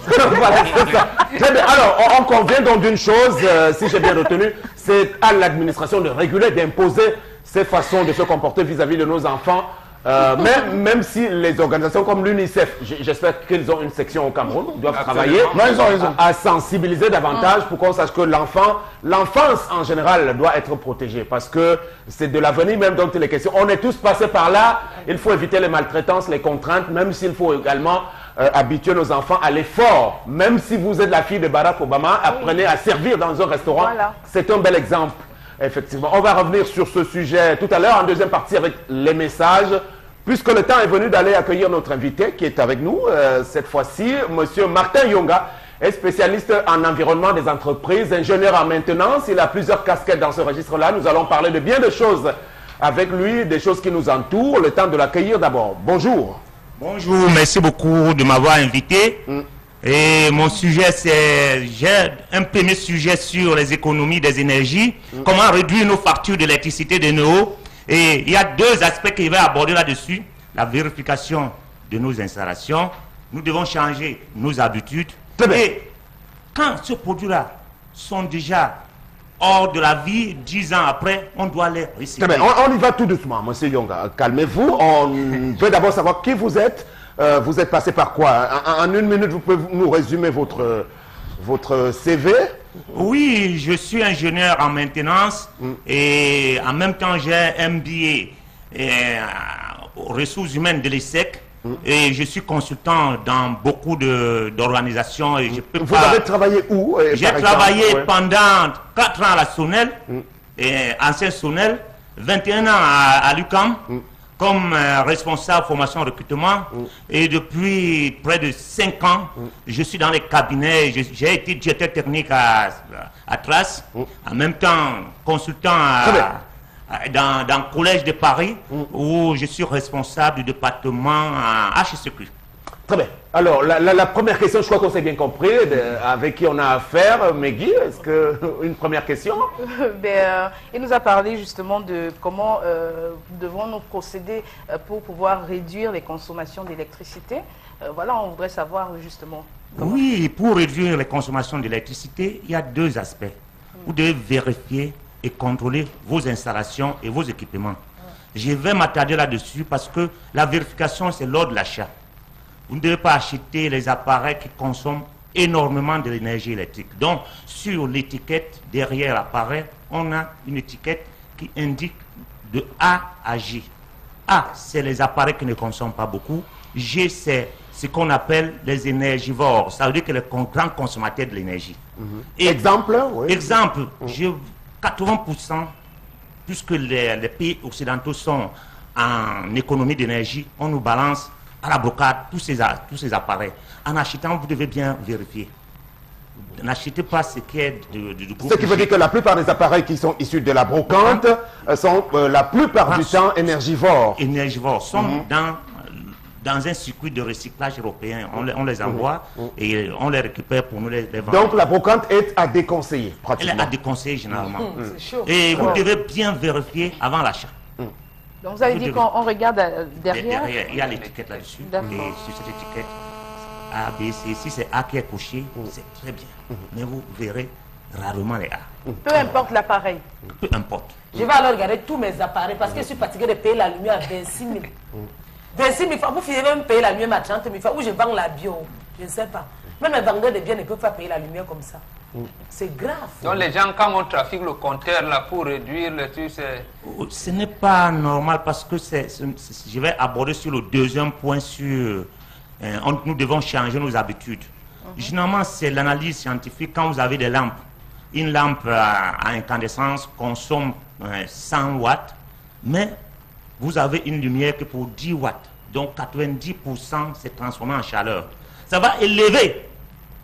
Voilà, c'est ça. Très bien. Alors, on convient donc d'une chose, si j'ai bien retenu, c'est à l'administration de réguler, d'imposer ces façons de se comporter vis-à-vis de nos enfants. Même si les organisations comme l'UNICEF, j'espère qu'ils ont une section au Cameroun, doivent travailler à sensibiliser davantage pour qu'on sache que l'enfance en général doit être protégée parce que c'est de l'avenir même dont il est question. On est tous passés par là, il faut éviter les maltraitances, les contraintes, même s'il faut également habituer nos enfants à l'effort. Même si vous êtes la fille de Barack Obama, apprenez à servir dans un restaurant. Voilà. C'est un bel exemple. Effectivement, on va revenir sur ce sujet tout à l'heure en deuxième partie avec les messages, puisque le temps est venu d'aller accueillir notre invité qui est avec nous cette fois-ci, monsieur Martin Yonga, est spécialiste en environnement des entreprises, ingénieur en maintenance, il a plusieurs casquettes dans ce registre-là. Nous allons parler de bien de choses avec lui, des choses qui nous entourent, le temps de l'accueillir d'abord. Bonjour. Bonjour, merci beaucoup de m'avoir invité. Et mon sujet, j'ai un premier sujet sur les économies des énergies, comment réduire nos factures d'électricité de nos. Et il y a 2 aspects que je vais aborder là-dessus. La vérification de nos installations. Nous devons changer nos habitudes. Et quand ces produits-là sont déjà hors de la vie, 10 ans après, on doit les recycler. Très bien, on y va tout doucement, monsieur Yonga. Calmez-vous. On veut d'abord savoir qui vous êtes. Vous êtes passé par quoi? En 1 minute, vous pouvez nous résumer votre CV? Oui, je suis ingénieur en maintenance et en même temps j'ai un MBA aux ressources humaines de l'ESSEC et je suis consultant dans beaucoup d'organisations. Vous avez travaillé où? J'ai travaillé pendant 4 ans à la Sonel, ancien Sonel, 21 ans à l'UQAM. Comme responsable formation recrutement et depuis près de 5 ans, je suis dans les cabinets, j'ai été directeur technique à Trace, en même temps consultant dans le collège de Paris où je suis responsable du département HSEQ. Très bien. Alors, la première question, je crois qu'on s'est bien compris, avec qui on a affaire. Meggy, est-ce que une première question? Il nous a parlé justement de comment devons-nous procéder pour pouvoir réduire les consommations d'électricité. Voilà, on voudrait savoir justement. Oui, pour réduire les consommations d'électricité, il y a 2 aspects. Vous devez vérifier et contrôler vos installations et vos équipements. Je vais m'attarder là-dessus parce que la vérification, c'est lors de l'achat. Vous ne devez pas acheter les appareils qui consomment énormément de l'énergie électrique. Donc, sur l'étiquette, derrière l'appareil, on a une étiquette qui indique de A à G. A, c'est les appareils qui ne consomment pas beaucoup. G, c'est ce qu'on appelle les énergivores. Ça veut dire que les grands consommateurs de l'énergie. Exemple, oui. Exemple, 80%, puisque les pays occidentaux sont en économie d'énergie, on nous balance à la brocade tous ces appareils. En achetant, vous devez bien vérifier. N'achetez pas ce qui est du groupe. Ce qui veut dire que la plupart des appareils qui sont issus de la brocante sont la plupart du temps énergivores. Énergivores sont dans un circuit de recyclage européen. On les envoie et on les récupère pour nous les vendre. Donc la brocante est à déconseiller, pratiquement. Elle est à déconseiller généralement. C'est chaud. Et vous devez bien vérifier avant l'achat. Donc vous avez dit qu'on regarde derrière. Il y a l'étiquette là-dessus. Et sur cette étiquette, A, B, C, si c'est A qui est coché, c'est très bien. Mais vous verrez rarement les A. Peu importe l'appareil. Peu importe. Je vais alors regarder tous mes appareils parce que je suis fatigué de payer la lumière à 26 000. 26 000 francs, vous finirez même payer la lumière à 30 000 francs. Ou je vends la bio, je ne sais pas. Même les vendeurs de biens ne peuvent pas payer la lumière comme ça. C'est grave. Donc les gens, quand on trafique le compteur là pour réduire le truc, c'est... Ce n'est pas normal parce que je vais aborder sur le deuxième point sur... nous devons changer nos habitudes. Généralement, c'est l'analyse scientifique. Quand vous avez des lampes, une lampe à incandescence consomme 100 watts, mais vous avez une lumière que pour 10 watts. Donc 90% s'est transformé en chaleur. Ça va élever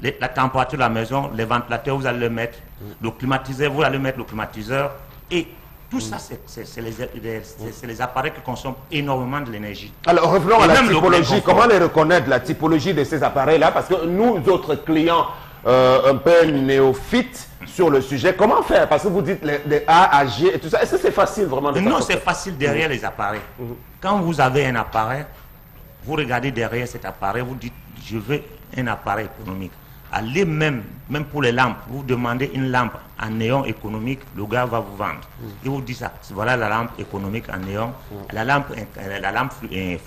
la température de la maison, les ventilateurs, vous allez le mettre, le climatiseur, vous allez mettre le climatiseur. Et tout ça, c'est les appareils qui consomment énormément de l'énergie. Alors revenons à la même typologie. Comment les reconnaître, la typologie de ces appareils-là? Parce que nous, autres clients un peu néophytes sur le sujet, comment faire? Parce que vous dites les A, AG et tout ça. Est-ce que c'est facile vraiment de faire? Non, c'est facile derrière les appareils. Quand vous avez un appareil, vous regardez derrière cet appareil, vous dites, je veux un appareil économique. Allez même pour les lampes, vous demandez une lampe en néon économique, le gars va vous vendre. Il vous dit ça, voilà la lampe économique en néon, la lampe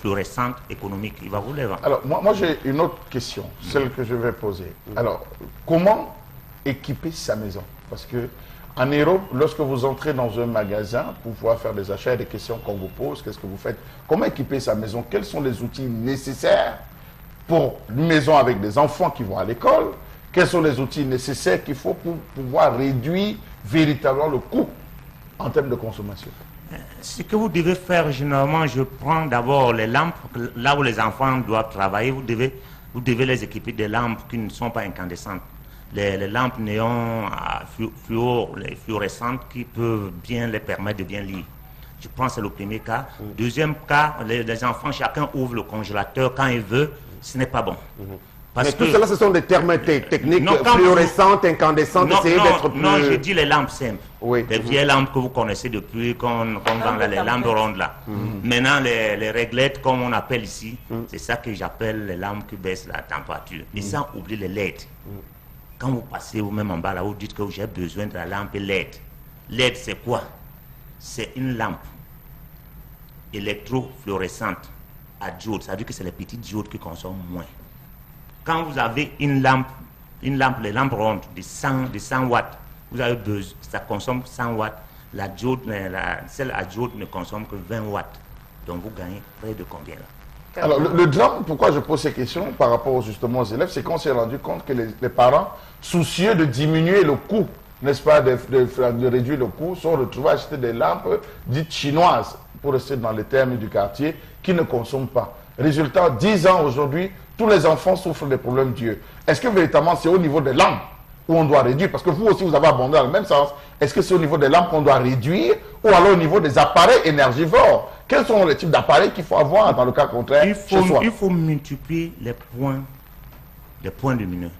fluorescente économique, il va vous les vendre. Alors, moi j'ai une autre question, celle que je vais poser. Alors, comment équiper sa maison? Parce que en Europe, lorsque vous entrez dans un magasin pour pouvoir faire des achats, des questions qu'on vous pose, qu'est-ce que vous faites? Comment équiper sa maison? Quels sont les outils nécessaires pour une maison avec des enfants qui vont à l'école? Quels sont les outils nécessaires qu'il faut pour pouvoir réduire véritablement le coût en termes de consommation? Ce que vous devez faire, généralement, je prends d'abord les lampes, là où les enfants doivent travailler, vous devez les équiper des lampes qui ne sont pas incandescentes. Les lampes néon les fluorescentes qui peuvent bien les permettre de bien lire. Je pense que c'est le premier cas. Deuxième cas, les enfants, chacun ouvre le congélateur quand il veut, ce n'est pas bon. Parce mais tout cela, ce sont des termes techniques fluorescentes, incandescentes, essayez d'être plus... Non, je dis les lampes simples. Oui. Les vieilles lampes que vous connaissez depuis qu'on vend là, les lampes rondes là. Maintenant, les réglettes, comme on appelle ici, c'est ça que j'appelle les lampes qui baissent la température. Et sans oublier les LED. Quand vous passez vous-même en bas là, vous dites que j'ai besoin de la lampe LED. LED, c'est quoi? C'est une lampe électrofluorescente à diode. Ça veut dire que c'est les petites diodes qui consomment moins. Quand vous avez une lampe, les lampes rondes de 100 watts, vous avez besoin, ça consomme 100 watts. La diode, celle à diode ne consomme que 20 watts. Donc vous gagnez près de combien là? Alors le drame, pourquoi je pose ces questions par rapport justement aux élèves, c'est qu'on s'est rendu compte que les parents, soucieux de diminuer le coût, n'est-ce pas, de réduire le coût, sont retrouvés à acheter des lampes dites chinoises, pour rester dans les termes du quartier, qui ne consomment pas. Résultat, 10 ans aujourd'hui, tous les enfants souffrent des problèmes d'yeux. Est-ce que véritablement c'est au niveau des lampes où on doit réduire? Parce que vous aussi, vous avez abondé dans le même sens. Est-ce que c'est au niveau des lampes qu'on doit réduire ou alors au niveau des appareils énergivores? Quels sont les types d'appareils qu'il faut avoir dans le cas contraire il faut multiplier les points lumineux.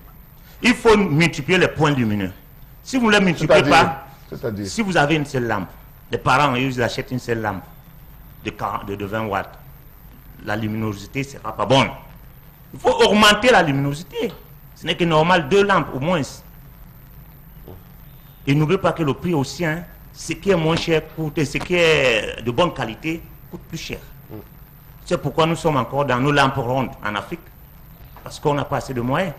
Il faut multiplier les points lumineux. Si vous ne les multipliez pas, si vous avez une seule lampe, les parents, ils achètent une seule lampe de 20 watts, la luminosité ne sera pas bonne. Il faut augmenter la luminosité. Ce n'est que normal, 2 lampes au moins. Et n'oubliez pas que le prix aussi, hein, ce qui est moins cher coûte, et ce qui est de bonne qualité coûte plus cher. C'est pourquoi nous sommes encore dans nos lampes rondes en Afrique. Parce qu'on n'a pas assez de moyens.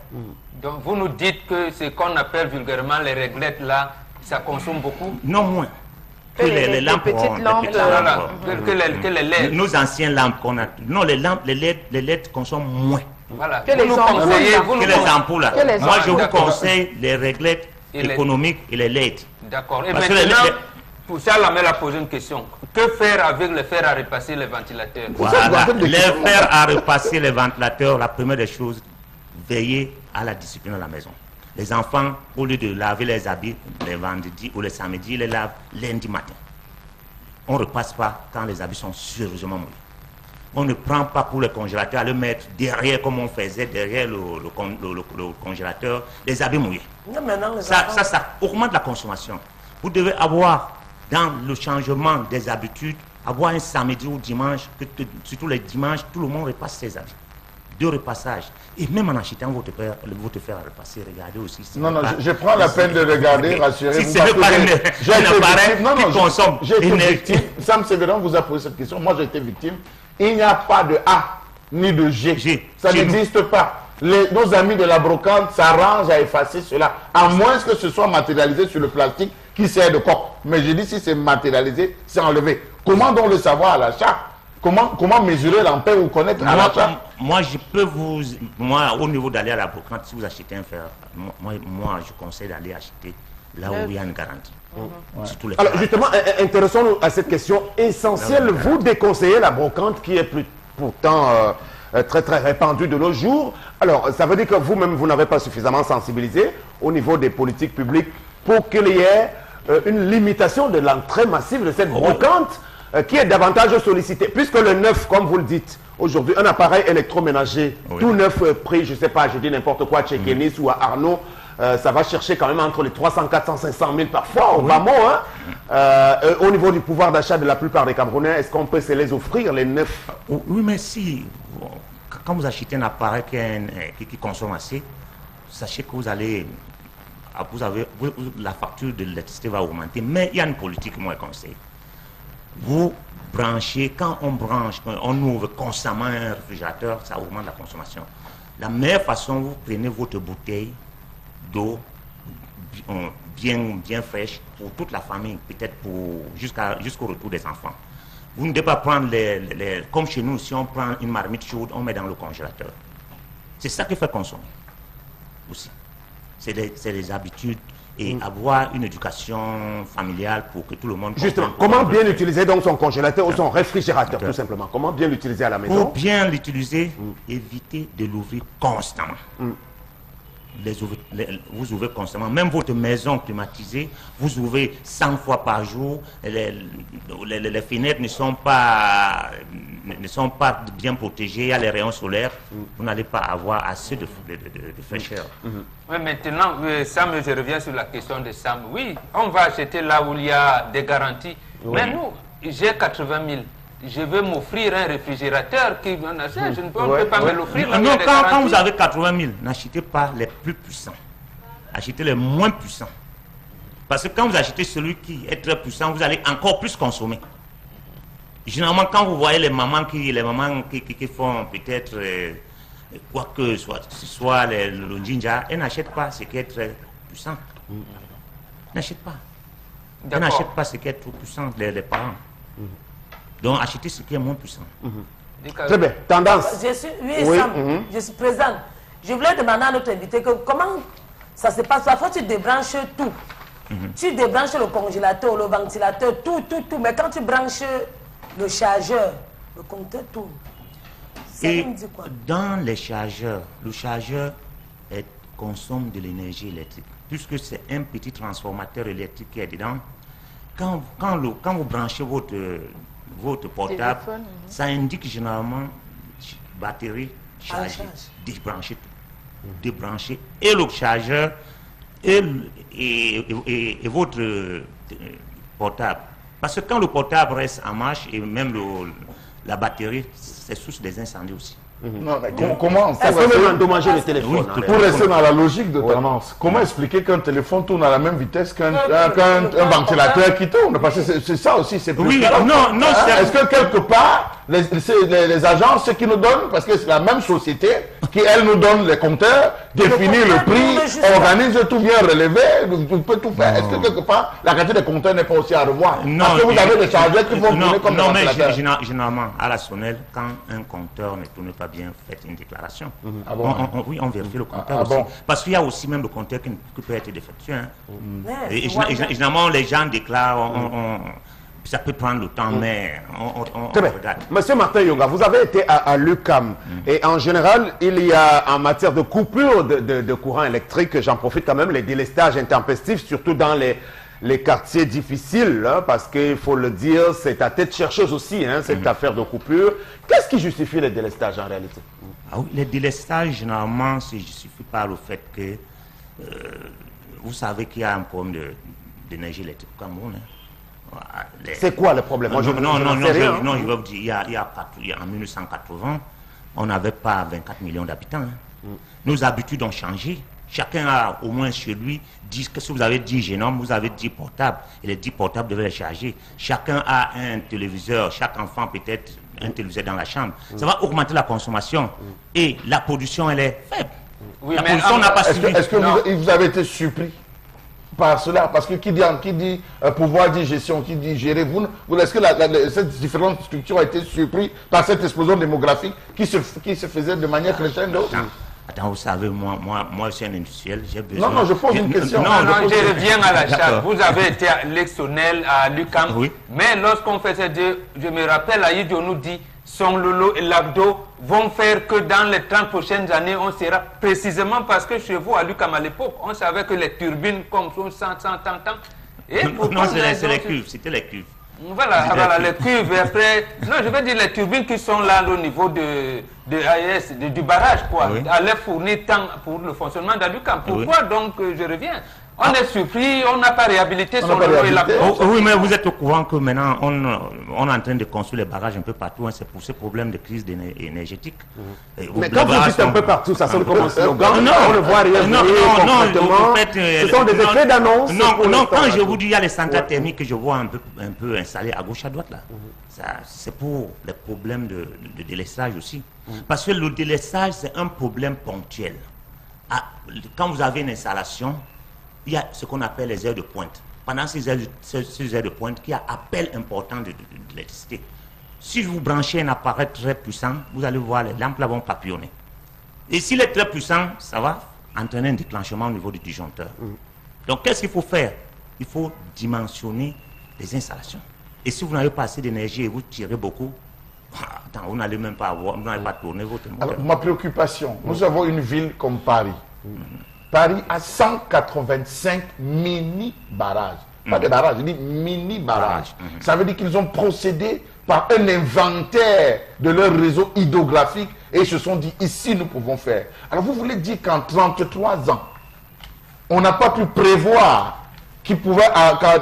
Donc vous nous dites que ce qu'on appelle vulgairement les réglettes là, ça consomme beaucoup? Non, moins. Que les lampes rondes. Que les LED. Nos anciennes lampes qu'on a. Non, les LED consomment moins. Voilà. Que les ampoules là. Moi, je vous conseille les réglettes économiques et les LED. D'accord. Et maintenant, pour ça, la mère a posé une question. Que faire avec les fers à repasser les ventilateurs? Voilà. Les fers à repasser les ventilateurs, la première des choses, veillez à la discipline dans la maison. Les enfants, au lieu de laver les habits les vendredis ou les samedis, ils les lavent lundi matin. On ne repasse pas quand les habits sont sérieusement mouillés. On ne prend pas pour le congélateur à le mettre derrière, comme on faisait derrière le congélateur, les habits mouillés. Ça augmente la consommation. Vous devez avoir, dans le changement des habitudes, avoir un samedi ou dimanche, surtout les dimanches, tout le monde repasse ses habits. 2 repassages. Et même en achetant votre fer à repasser, regardez aussi. Non, je prends la peine de regarder, rassurez-vous. Si ce n'est pas un appareil qui consomme. J'ai été victime. Sam Sévérin vous a posé cette question. Moi, j'ai été victime. Il n'y a pas de A ni de G. Ça n'existe pas. Nos amis de la brocante s'arrangent à effacer cela, à moins que ce soit matérialisé sur le plastique qui sert de coque. Mais je dis, si c'est matérialisé, c'est enlevé. Comment donc le savoir à l'achat? Comment mesurer l'ampère ou connaître à l'achat? Moi, au niveau d'aller à la brocante, si vous achetez un fer, moi, je conseille d'aller acheter là où il y a une garantie. Alors justement, intéressons-nous à cette question essentielle. Vous déconseillez la brocante qui est pourtant très très répandu de nos jours. Alors, ça veut dire que vous-même, vous n'avez pas suffisamment sensibilisé au niveau des politiques publiques pour qu'il y ait une limitation de l'entrée massive de cette brocante qui est davantage sollicitée. Puisque le neuf, comme vous le dites, aujourd'hui, un appareil électroménager, tout neuf prix, je ne sais pas, je dis n'importe quoi, chez Kenis ou à Arnaud, ça va chercher quand même entre les 300, 400, 500 000 parfois, au bas mot. Hein. Au niveau du pouvoir d'achat de la plupart des Camerounais, est-ce qu'on peut se les offrir, les neufs? Oui, mais si, quand vous achetez un appareil qui consomme assez, sachez que vous allez, la facture de l'électricité va augmenter. Mais il y a une politique, moi, je conseille. Vous branchez, quand on ouvre constamment un réfrigérateur, ça augmente la consommation. La meilleure façon, vous prenez votre bouteille d'eau bien fraîche pour toute la famille, peut-être jusqu'au retour des enfants. Vous ne devez pas prendre comme chez nous, si on prend une marmite chaude, on met dans le congélateur. C'est ça qui fait consommer aussi. C'est les habitudes et avoir une éducation familiale pour que tout le monde... Justement, comment bien utiliser donc son congélateur ou son réfrigérateur, tout simplement? Comment bien l'utiliser à la maison? Pour bien l'utiliser, évitez de l'ouvrir constamment. Vous ouvrez constamment, même votre maison climatisée, vous ouvrez 100 fois par jour, les fenêtres ne sont pas bien protégées, il y a les rayons solaires, vous n'allez pas avoir assez de fraîcheur. Oui, maintenant, Sam, je reviens sur la question de Sam. Oui, on va acheter là où il y a des garanties, mais nous, j'ai 80 000. Je veux m'offrir un réfrigérateur qui on ne peut pas me l'offrir. Non, quand vous avez 80 000, n'achetez pas les plus puissants. Achetez les moins puissants. Parce que quand vous achetez celui qui est très puissant, vous allez encore plus consommer. Généralement, quand vous voyez les mamans qui font peut-être quoi que soit le ginger, elles n'achètent pas ce qui est très puissant. N'achètent pas. Elles n'achètent pas ce qui est trop puissant, les parents. Donc, achetez ce qui est moins puissant. Très bien. Tendance. Je suis présente. Je voulais demander à notre invité comment ça se passe. Parfois, tu débranches tout. Tu débranches le congélateur, le ventilateur, tout. Mais quand tu branches le chargeur, le compteur tourne. Ça me dit quoi? Dans les chargeurs, le chargeur consomme de l'énergie électrique. Puisque c'est un petit transformateur électrique qui est dedans. Quand vous branchez votre portable, ça indique généralement batterie chargée, débrancher tout. Débrancher et le chargeur et votre portable. Parce que quand le portable reste en marche et même la batterie, c'est source des incendies aussi. Non, mais comment ça peut même endommager le téléphone. Pour rester dans la logique de tendance, comment expliquer qu'un téléphone tourne à la même vitesse qu'un ventilateur qui tourne? Parce que c'est ça aussi, c'est plus. Oui, non, est-ce que quelque part, les agences, ceux qui nous donnent, parce que c'est la même société qui, elle, nous donne les compteurs, définit le prix, organise tout bien relevé, on peut tout faire. Est-ce que quelque part, la quantité des compteurs n'est pas aussi à revoir? Parce que vous avez des chargeurs qui vont tourner comme des ventilateurs. Non, mais généralement, à la sonnelle, quand un compteur ne tourne pas bien, faites une déclaration. Oui, on vérifie le compteur aussi. Parce qu'il y a aussi même le compteur qui peut être défectueux. Et généralement, les gens déclarent, ça peut prendre le temps, mais on regarde. Monsieur Martin Yonga, vous avez été à l'UQAM et en général, il y a en matière de coupure de courant électrique, j'en profite quand même, les délestages intempestifs, surtout dans les quartiers difficiles, hein, parce qu'il faut le dire, c'est à tête chercheuse aussi, hein, cette affaire de coupure. Qu'est-ce qui justifie les délestages en réalité? Les délestages, généralement, se justifient par le fait que vous savez qu'il y a un problème d'énergie électrique au Cameroun. C'est quoi le problème? Non, je vais vous dire, en 1980, on n'avait pas 24 millions d'habitants. Hein. Nos habitudes ont changé. Chacun a au moins chez lui 10, que si vous avez 10 génomes, vous avez 10 portables, et les 10 portables devaient les charger. Chacun a un téléviseur, chaque enfant peut-être un téléviseur dans la chambre. Ça va augmenter la consommation, et la production, elle est faible. Oui, la production n'a pas suivi. Est-ce que vous avez été surpris par cela? Parce que qui dit pouvoir dit gestion, qui dit gérer, est-ce que cette différente structure a été surprise par cette explosion démographique qui se faisait de manière crescendo? Attends, vous savez, moi, je suis un industriel, j'ai besoin... Non, je pose une question. Je reviens à la charge. Vous avez été électionnel à l'UQAM, mais lorsqu'on faisait je me rappelle, Aïdjo nous dit, son Lolo et l'Abdo vont faire que dans les 30 prochaines années, on sera précisément parce que chez vous, à Lucam à l'époque, on savait que les turbines comme sont 100 ans. Et non, c'est les cuves, c'était les cuves. Voilà, les cuves. Et après, non, je veux dire les turbines qui sont là au niveau de AES, du barrage, quoi, Oui. allaient fournir tant pour le fonctionnement d'Alucam. Pourquoi donc, je reviens, on est surpris, on n'a pas réhabilité son Lolo et l'Abdo. Oui, mais vous êtes au courant que maintenant, on est en train de construire les barrages un peu partout. Hein, c'est pour ce problème de crise énergétique. Mais quand vous dites un peu partout, ça sonne comme un slogan. Non, on ne voit rien venir concrètement. Ce sont des effets d'annonce. Non, quand je vous dis il y a les centrales thermiques que je vois un peu installées à gauche, à droite, là, c'est pour les problèmes de délaissage aussi. Parce que le délaissage, c'est un problème ponctuel. Quand vous avez une installation, il y a ce qu'on appelle les heures de pointe. Pendant ces heures de pointe, il y a appel important de l'électricité. Si vous branchez un appareil très puissant, vous allez voir les lampes là vont papillonner. Et s'il est très puissant, ça va entraîner un déclenchement au niveau du disjoncteur. Donc qu'est-ce qu'il faut faire? Il faut dimensionner les installations. Et si vous n'avez pas assez d'énergie et vous tirez beaucoup, vous n'allez même pas avoir, vous n'allez pas tourner votre moteur. Alors, ma préoccupation, nous avons une ville comme Paris. Paris a 185 mini-barrages. Pas de barrages, je dis mini-barrages. Ça veut dire qu'ils ont procédé par un inventaire de leur réseau hydrographique et ils se sont dit, ici nous pouvons faire. Alors vous voulez dire qu'en 33 ans, on n'a pas pu prévoir qu'il pouvait,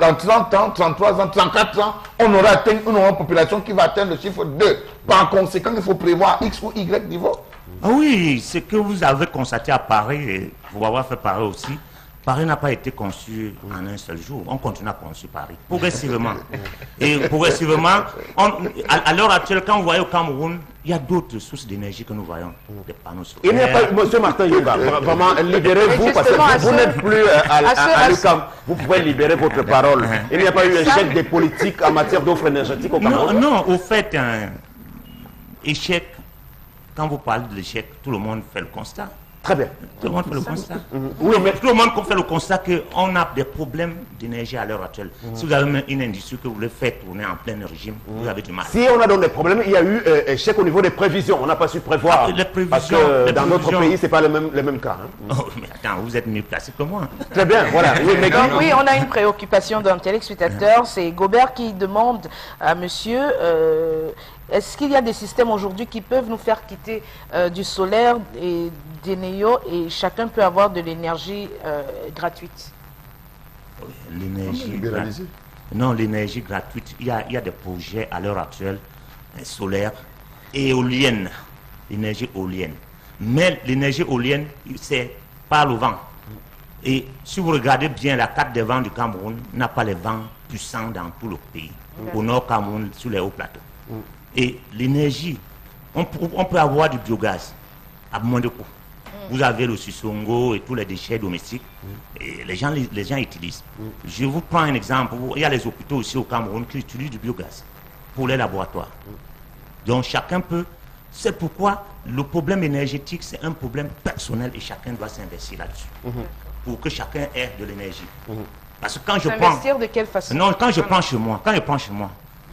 dans 30 ans, 33 ans, 34 ans, on aura atteint une population qui va atteindre le chiffre 2. Par conséquent, il faut prévoir X ou Y niveau. Ah oui, ce que vous avez constaté à Paris, et pour avoir fait Paris aussi, Paris n'a pas été conçu en un seul jour. On continue à construire Paris, progressivement. Et progressivement, à l'heure actuelle, quand vous voyez au Cameroun, il y a d'autres sources d'énergie que nous voyons, des panneaux solaires. Il n'y a pas, monsieur Martin Yonga, vraiment, libérez-vous parce que vous n'êtes plus à l'UQAM. Vous pouvez libérer votre parole. Il n'y a pas eu un échec des politiques en matière d'offres énergétiques au Cameroun? Non, au fait, un échec, quand vous parlez de l'échec, tout le monde fait le constat. Très bien. Tout le monde fait le constat. Oui, mais tout le monde fait le constat qu'on a des problèmes d'énergie à l'heure actuelle. Si vous avez une industrie que vous voulez faire tourner en plein régime, vous avez du mal. si on a donc des problèmes, il y a eu échec au niveau des prévisions. On n'a pas su prévoir. Les prévisions, parce que dans notre pays, ce n'est pas le même cas. Hein. Oh, mais attends, vous êtes mieux placé que moi. Très bien, voilà. Oui, mais Donc, oui, on a une préoccupation d'un téléspectateur. C'est Gobert qui demande à monsieur... est-ce qu'il y a des systèmes aujourd'hui qui peuvent nous faire quitter du solaire et des néos et chacun peut avoir de l'énergie gratuite? L'énergie gratuite. Non, l'énergie gratuite, il y a des projets à l'heure actuelle solaires et éoliennes. L'énergie éolienne. Mais l'énergie éolienne, c'est par le vent. Et si vous regardez bien, la carte des vents du Cameroun n'a pas les vents puissants dans tout le pays. Au nord Cameroun, sur les hauts plateaux. Et l'énergie, on peut avoir du biogaz à moins de coût. Vous avez le sissongo et tous les déchets domestiques. Et les gens utilisent. Je vous prends un exemple. Il y a les hôpitaux aussi au Cameroun qui utilisent du biogaz pour les laboratoires. Donc chacun peut. C'est pourquoi le problème énergétique, c'est un problème personnel et chacun doit s'investir là-dessus. Pour que chacun ait de l'énergie. Parce que quand je prends... S'investir de quelle façon? Non, quand je prends chez moi,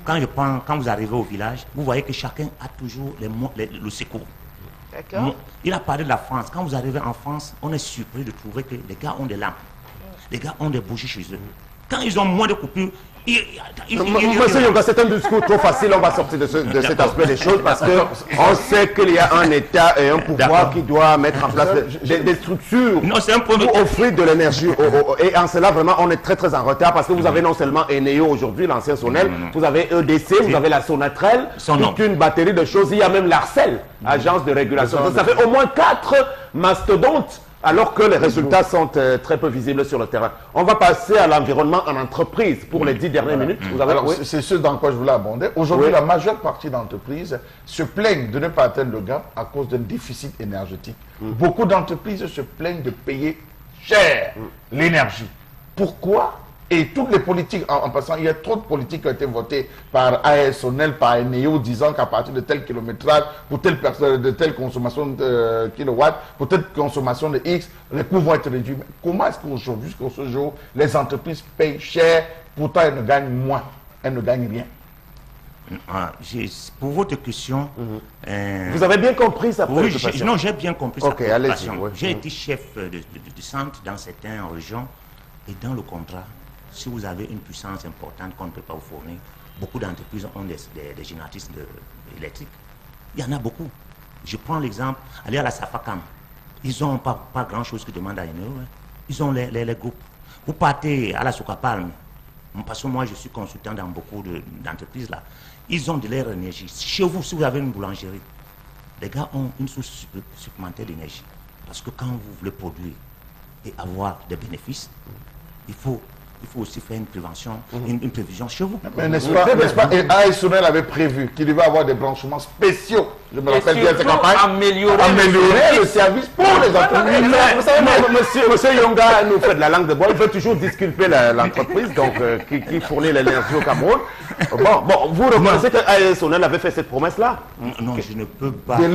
quand vous arrivez au village, vous voyez que chacun a toujours le secours. D'accord. Il a parlé de la France. Quand vous arrivez en France, on est surpris de trouver que les gars ont des lampes. Les gars ont des bougies chez eux. Quand ils ont moins de coupures, monsieur Yonga, c'est un discours trop facile. On va sortir de cet aspect des choses parce qu'on sait qu'il y a un État et un pouvoir qui doit mettre en place des structures pour offrir de l'énergie. Et en cela, vraiment, on est très très en retard parce que vous avez non seulement Eneo aujourd'hui, l'ancien Sonel, vous avez EDC, vous avez la Sonatrel, toute une batterie de choses. Il y a même l'Arcel, agence de régulation. Donc ça fait au moins 4 mastodontes. Alors que les résultats sont très peu visibles sur le terrain. On va passer à l'environnement en entreprise pour les 10 dernières minutes. C'est ce dans quoi je voulais abonder. Aujourd'hui, la majeure partie d'entreprises se plaignent de ne pas atteindre le gap à cause d'un déficit énergétique. Beaucoup d'entreprises se plaignent de payer cher l'énergie. Pourquoi? Et toutes les politiques, en passant, il y a trop de politiques qui ont été votées par ASONEL, par Eneo, disant qu'à partir de tel kilométrage, pour telle personne, de telle consommation de kilowatts, pour telle consommation de X, les coûts vont être réduits. Mais comment est-ce qu'aujourd'hui, jusqu'à ce jour, les entreprises payent cher, pourtant elles ne gagnent moins, elles ne gagnent rien? Pour votre question... Vous avez bien compris sa Oui, préoccupation? non, j'ai bien compris sa préoccupation. Ouais. J'ai été chef de centre dans certaines régions et dans le contrat, si vous avez une puissance importante qu'on ne peut pas vous fournir, beaucoup d'entreprises ont des génératrices électriques. Il y en a beaucoup. Je prends l'exemple, allez à la Safacam. Ils n'ont pas grand-chose qui demande à une euro. Ils ont les groupes. Vous partez à la Sokapalme, parce que moi je suis consultant dans beaucoup d'entreprises là. Ils ont de leur énergie. Chez vous, si vous avez une boulangerie, les gars ont une source supplémentaire d'énergie. Parce que quand vous voulez produire et avoir des bénéfices, il faut aussi faire une prévention, une prévision chez vous. Mais n'est-ce pas, et AS Sonel avait prévu qu'il devait avoir des branchements spéciaux. Je me rappelle bien cette campagne. Améliorer le service pour les entreprises. Vous savez, monsieur Yonga nous fait de la langue de bois. Il veut toujours disculper l'entreprise qui fournit l'énergie au Cameroun. Bon, vous reconnaissez que AS Sonel avait fait cette promesse-là? Non, je ne peux pas. Je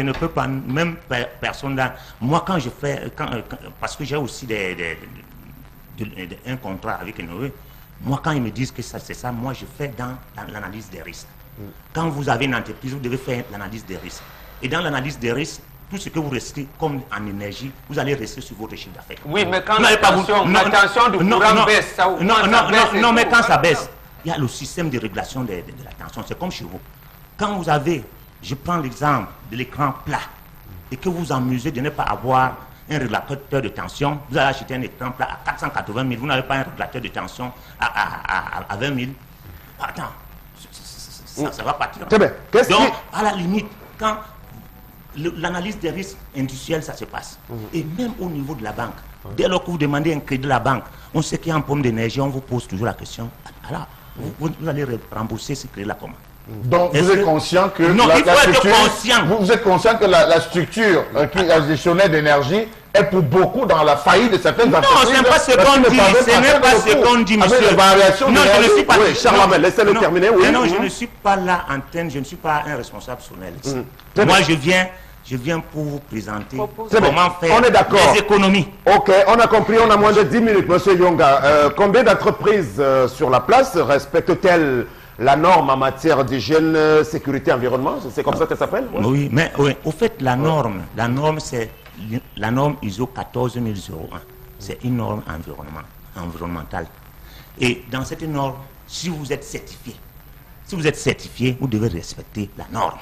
ne peux pas, même personne là. Moi, quand je fais, parce que j'ai aussi un contrat avec Noé, moi quand ils me disent que c'est ça, moi je fais dans l'analyse des risques. Quand vous avez une entreprise, vous devez faire l'analyse des risques. Et dans l'analyse des risques, tout ce que vous restez comme en énergie, vous allez rester sur votre chiffre d'affaires. Oui, mais quand la tension du courant baisse, ça augmente. Non, mais quand ça baisse, il y a le système de régulation de la tension. C'est comme chez vous. Quand vous avez, je prends l'exemple de l'écran plat, et que vous amusez de ne pas avoir un régulateur de tension, vous allez acheter un écran plat à 480 000, vous n'avez pas un régulateur de tension à 20 000. Attends, ça va partir. Très bien. Donc, à la limite, quand l'analyse des risques industriels, ça se passe. Et même au niveau de la banque, dès lors que vous demandez un crédit de la banque, on sait qu'il y a un problème d'énergie, on vous pose toujours la question, alors, vous allez rembourser ce crédit-là comment? Donc vous êtes conscient que vous êtes conscient que la structure gestionnaire d'énergie est pour beaucoup dans la faillite de certaines entreprises. Non, ce n'est pas ce qu'on dit. Ce n'est pas ce qu'on dit, monsieur. Non, je ne suis pas. Oui, Charles, laissez-le terminer. Oui. Non, je ne suis pas là en antenne, je ne suis pas un responsable Sonel. Moi, je viens pour vous présenter comment faire les économies. Ok, on a compris, on a moins de 10 minutes, monsieur Yonga. Combien d'entreprises sur la place respectent-elles la norme en matière d'hygiène, sécurité, environnement? C'est comme ça que ça s'appelle? Oui, mais au fait, la norme c'est la norme ISO 14001. C'est une norme environnementale. Et dans cette norme, si vous êtes certifié, vous devez respecter la norme.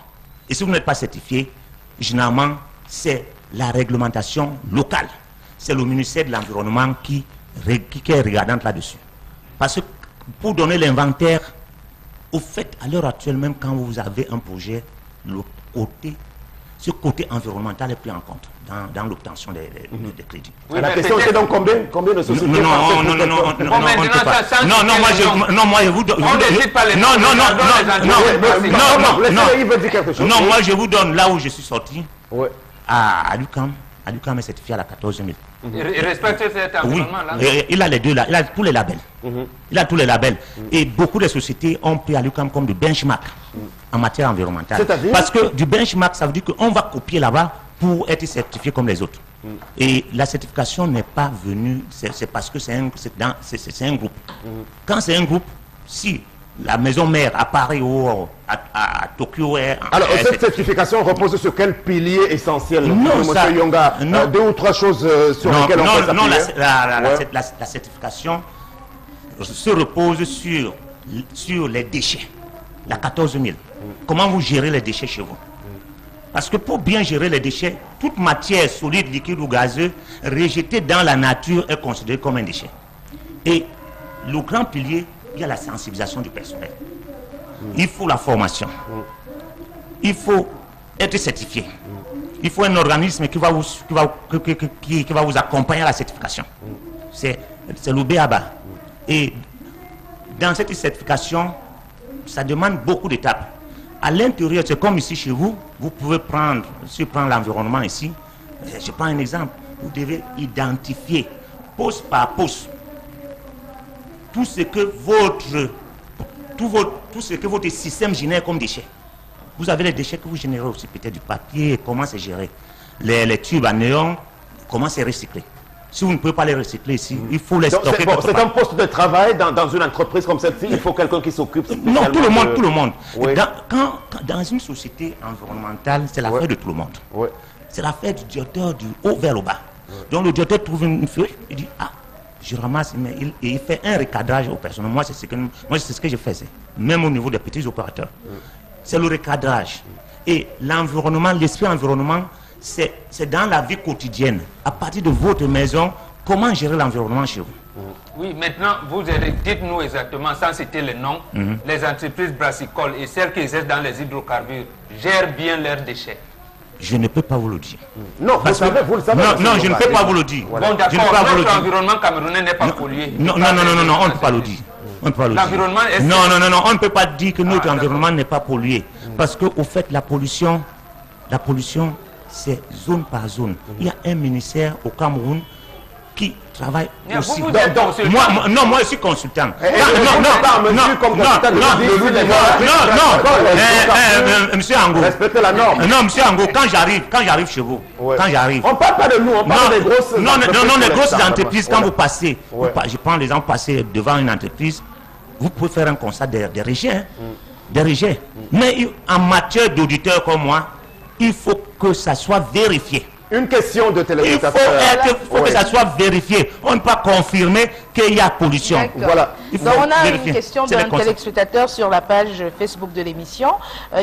Et si vous n'êtes pas certifié, généralement, c'est la réglementation locale. C'est le ministère de l'Environnement qui est regardant là-dessus. Parce que pour donner l'inventaire, au fait, à l'heure actuelle, même quand vous avez un projet, ce côté environnemental est pris en compte dans l'obtention des crédits. Oui, la question c'est donc combien de sociétés? Non, moi je vous donne. Non, moi je vous donne là où je suis sorti. À l'UQAM. L'UQAM est certifié à la 14 000. Il respecte cet environnement-là. Oui, il a les deux là, il a tous les labels. Il a tous les labels. Et beaucoup de sociétés ont pris à l'UQAM comme du benchmark en matière environnementale. Parce que du benchmark, ça veut dire qu'on va copier là-bas pour être certifié comme les autres. Et la certification n'est pas venue, c'est parce que c'est un groupe. Quand c'est un groupe, si la maison mère à Paris ou à Tokyo est... Alors, cette certification repose sur quel pilier essentiel? Monsieur Yonga, deux ou trois choses sur lesquelles on peut s'appuyer? La certification se repose sur les déchets. La 14 000. Comment vous gérez les déchets chez vous? Parce que pour bien gérer les déchets, toute matière solide, liquide ou gazeuse rejetée dans la nature est considérée comme un déchet. Et le grand pilier, il y a la sensibilisation du personnel. Il faut la formation. Il faut être certifié. Il faut un organisme qui va vous accompagner à la certification. C'est le B.A.B.A. Et dans cette certification, ça demande beaucoup d'étapes. À l'intérieur, c'est comme ici chez vous, vous pouvez prendre, si je prends l'environnement ici, je prends un exemple, vous devez identifier, poste par poste, tout ce que votre système génère comme déchets. Vous avez les déchets que vous générez aussi, peut-être du papier, comment c'est géré. Les tubes à néon, comment c'est recyclé. Si vous ne pouvez pas les recycler ici, il faut les stocker. C'est un poste de travail dans une entreprise comme celle-ci. Il faut quelqu'un qui s'occupe. Non, tout le monde, tout le monde. Oui. Dans une société environnementale, c'est l'affaire de tout le monde. Oui. C'est l'affaire du directeur du haut vers le bas. Donc le directeur trouve une feuille, il dit ah, je ramasse, mais il fait un recadrage aux personnes. Moi, c'est ce que je faisais, même au niveau des petits opérateurs. C'est le recadrage. Et l'environnement, l'esprit environnement, c'est dans la vie quotidienne. À partir de votre maison, comment gérer l'environnement chez vous? Oui, maintenant, dites-nous exactement, sans citer les noms, les entreprises brassicoles et celles qui exercent dans les hydrocarbures gèrent bien leurs déchets. Je ne peux pas vous le dire. Non, vous le savez. Non, je ne peux pas vous le dire. Bon, d'accord, notre environnement camerounais n'est pas pollué. Non, on ne peut pas le dire. L'environnement est... Non, on ne peut pas dire que notre environnement n'est pas pollué. Parce qu'au fait, la pollution, c'est zone par zone. Il y a un ministère au Cameroun qui travaille aussi. Moi je suis consultant. Monsieur Ango. Respectez la norme. Non, monsieur Ango, quand j'arrive chez vous, quand j'arrive. On parle pas de nous, on parle des grosses entreprises. Non, les grosses entreprises, quand vous passez, je prends les gens passer devant une entreprise, vous pouvez faire un constat des rejets. Des rejets. Mais en matière d'auditeurs comme moi, il faut que ça soit vérifié. Une question de téléspectateur. Il faut que ça soit vérifié. On ne peut pas confirmer qu'il y a pollution. Voilà. Donc on a une question d'un téléspectateur sur la page Facebook de l'émission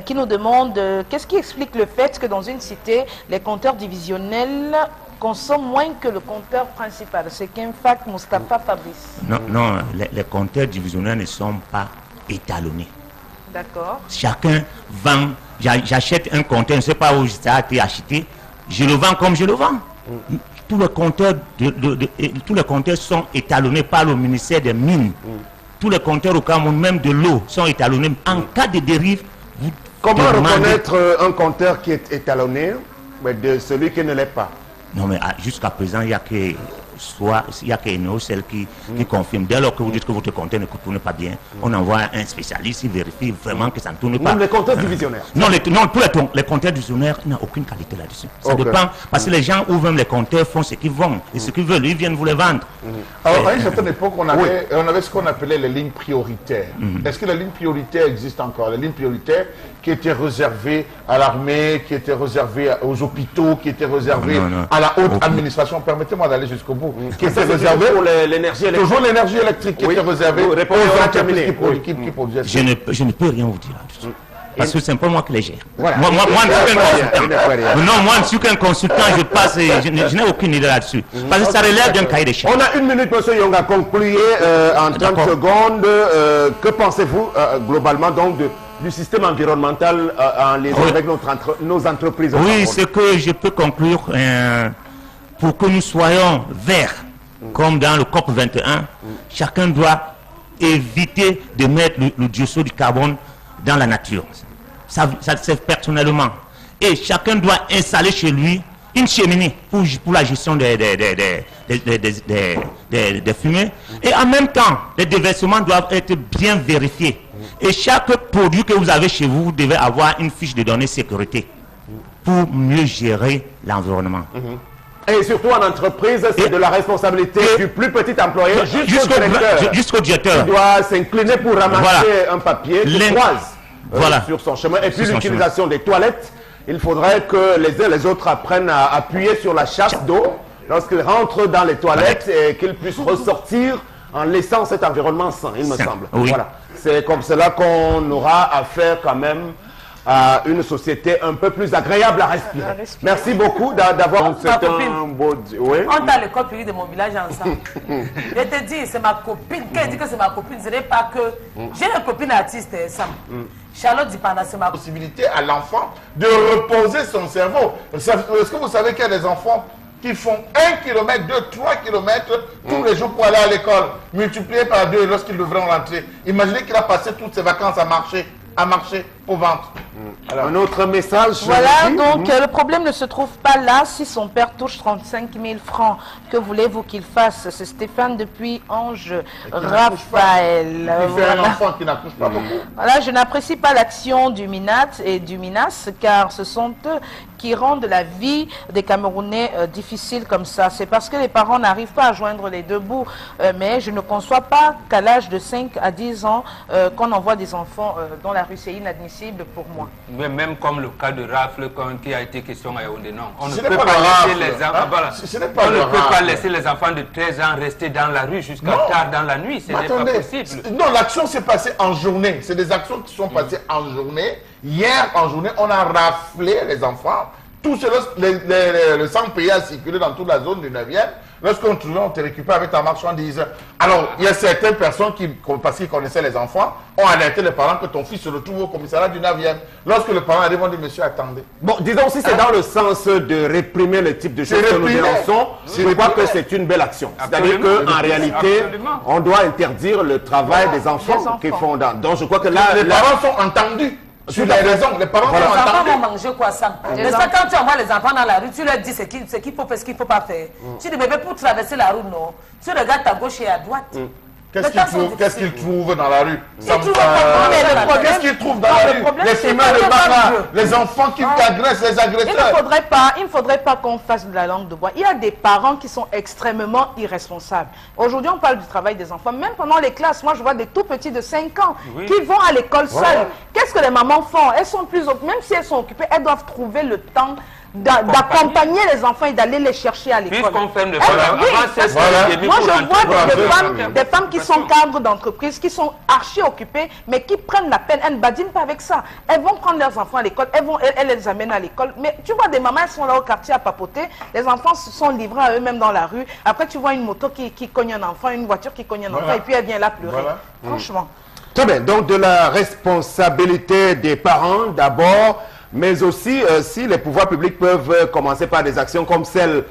qui nous demande qu'est-ce qui explique le fait que dans une cité, les compteurs divisionnels consomment moins que le compteur principal. C'est qu'Infact Moustapha Fabrice. Non, les compteurs divisionnels ne sont pas étalonnés. D'accord. Chacun vend. J'achète un compteur, je ne sais pas où ça a été acheté. Je le vends comme je le vends. Tous les compteurs sont étalonnés par le ministère des Mines. Tous les compteurs au Cameroun, même de l'eau, sont étalonnés. En cas de dérive, comment reconnaître un compteur qui est étalonné de celui qui ne l'est pas? Non, mais jusqu'à présent, il n'y a que celle qui confirme. Dès lors que vous dites que votre compteur ne tourne pas bien, on envoie un spécialiste, il vérifie vraiment que ça ne tourne pas. Même les compteurs divisionnaires. Non, tous les compteurs divisionnaires n'ont aucune qualité là-dessus. Ça dépend, parce que les gens où même les compteurs font ce qu'ils vendent et ce qu'ils veulent, ils viennent vous les vendre. Alors, à une certaine époque, on avait ce qu'on appelait les lignes prioritaires. Est-ce que les lignes prioritaires existent encore? Les lignes prioritaires qui étaient réservées à l'armée, qui étaient réservées aux hôpitaux, qui étaient réservées à la haute administration. Permettez-moi d'aller jusqu'au bout. Qui était réservé pour l'énergie électrique. Toujours l'énergie électrique qui était réservée aux entreprises qui produisaient. Je ne peux rien vous dire là-dessus. Parce que c'est pas moi qui les gère. Voilà. Moi, je suis qu'un consultant. Je n'ai aucune idée là-dessus. Parce que ça relève d'un cahier des charges. On a une minute, monsieur Yonga. Concluez en 30 secondes. Que pensez-vous globalement donc du système environnemental en liaison avec nos entreprises? Oui, ce que je peux conclure, pour que nous soyons verts, comme dans le COP 21, chacun doit éviter de mettre le dioxyde du carbone dans la nature. Ça c'est personnellement. Et chacun doit installer chez lui une cheminée pour la gestion des fumées. Et en même temps, les déversements doivent être bien vérifiés. Et chaque produit que vous avez chez vous, vous devez avoir une fiche de données sécurité pour mieux gérer l'environnement. Et surtout en entreprise, c'est de la responsabilité du plus petit employé jusqu'au directeur. Il doit s'incliner pour ramasser un papier qui croise sur son chemin. Et puis l'utilisation des toilettes, il faudrait que les uns et les autres apprennent à appuyer sur la chasse d'eau lorsqu'ils rentrent dans les toilettes et qu'ils puissent ressortir en laissant cet environnement sain, il me semble. Voilà. C'est comme cela qu'on aura affaire quand même à une société un peu plus agréable à respirer. Merci beaucoup d'avoir fait un beau... Oui. On a l'école publique de mon village ensemble. Je te dis, c'est ma copine. Quand elle dit que c'est ma copine, ce n'est pas que... J'ai une copine artiste, Sam. Charlotte Dipanda, c'est ma possibilité à l'enfant de reposer son cerveau. Est-ce que vous savez qu'il y a des enfants qui font 1 km, 2, 3 km tous les jours pour aller à l'école, multiplié par 2 lorsqu'ils devront rentrer? Imaginez qu'il a passé toutes ses vacances à marcher. au ventre. Alors, Un autre message. Voilà, ici. donc le problème ne se trouve pas là. Si son père touche 35 000 francs, que voulez-vous qu'il fasse? C'est Stéphane depuis Ange Raphaël. il fait un enfant qui n'accouche pas beaucoup. Voilà, je n'apprécie pas l'action du MINAT et du MINAS, car ce sont eux qui rendent la vie des Camerounais difficile comme ça. C'est parce que les parents n'arrivent pas à joindre les deux bouts. Mais je ne conçois pas qu'à l'âge de 5 à 10 ans, qu'on envoie des enfants dans la rue. C'est inadmissible pour moi. Mais même comme le cas de Rafle qui a été question à Yaoundé, non. On ne Ce peut n'est pas pas le laisser rafle, les enfants. hein. Voilà. Ce n'est pas On le ne peut pas rafle. laisser les enfants de 13 ans rester dans la rue jusqu'à tard dans la nuit. Ce n'est pas Attendez, possible. non, l'action s'est passée en journée. C'est des actions qui sont passées en journée. Hier, en journée, on a raflé les enfants. Tout cela, le sang payé a circulé dans toute la zone du 9e. Lorsqu'on trouvait, on te récupère avec ta marchandise. Alors, il y a certaines personnes qui, parce qu'ils connaissaient les enfants, ont alerté les parents que ton fils se retrouve au commissariat du 9e. Lorsque le parent arrive, on dit, monsieur, attendez. Bon, disons, si c'est dans le sens de réprimer le type de choses que nous réprimer. dénonçons, je crois que c'est une belle action. C'est-à-dire qu'en réalité, Absolument. on doit interdire le travail des enfants qui font dans... Donc, je crois que là... Les parents sont entendus sur les raisons. Les parents Les sont enfants entendus. vont manger quoi ça? Mais ça, quand tu envoies les enfants dans la rue, tu leur dis ce qu'il faut faire, ce qu'il ne faut pas faire. Tu dis, bébé, pour traverser la rue, non. Tu regardes à gauche et à droite. Qu'est-ce qu'ils trouvent dans la rue? Ils trouvent pas. Mais le problème- Qu'est-ce qu'ils trouvent dans Non, la le rue? problème, Les c'est fumeurs pas de le baraque, jeu. les enfants qui agressent, les Il agresseurs. ne faudrait pas qu'on fasse de la langue de bois. Il y a des parents qui sont extrêmement irresponsables. Aujourd'hui, on parle du travail des enfants. Même pendant les classes, moi, je vois des tout petits de 5 ans qui vont à l'école seuls. Qu'est-ce que les mamans font? Elles sont même si elles sont occupées, elles doivent trouver le temps d'accompagner les enfants et d'aller les chercher à l'école. Puisqu'on ferme les Eh, écoles, oui, avant, c'est ce Voilà. qui est mis moi, pour je entrer. vois des femmes qui sont cadres d'entreprise, qui sont archi occupées, mais qui prennent la peine. Elles ne badinent pas avec ça. Elles vont prendre leurs enfants à l'école, elles les amènent à l'école. Mais tu vois des mamans, elles sont là au quartier à papoter. Les enfants se sont livrés à eux-mêmes dans la rue. Après, tu vois une moto qui cogne un enfant, une voiture qui cogne un enfant, Voilà. et puis elle vient là pleurer. Voilà. Franchement. Très bien, donc de la responsabilité des parents d'abord, mais aussi si les pouvoirs publics peuvent commencer par des actions comme celle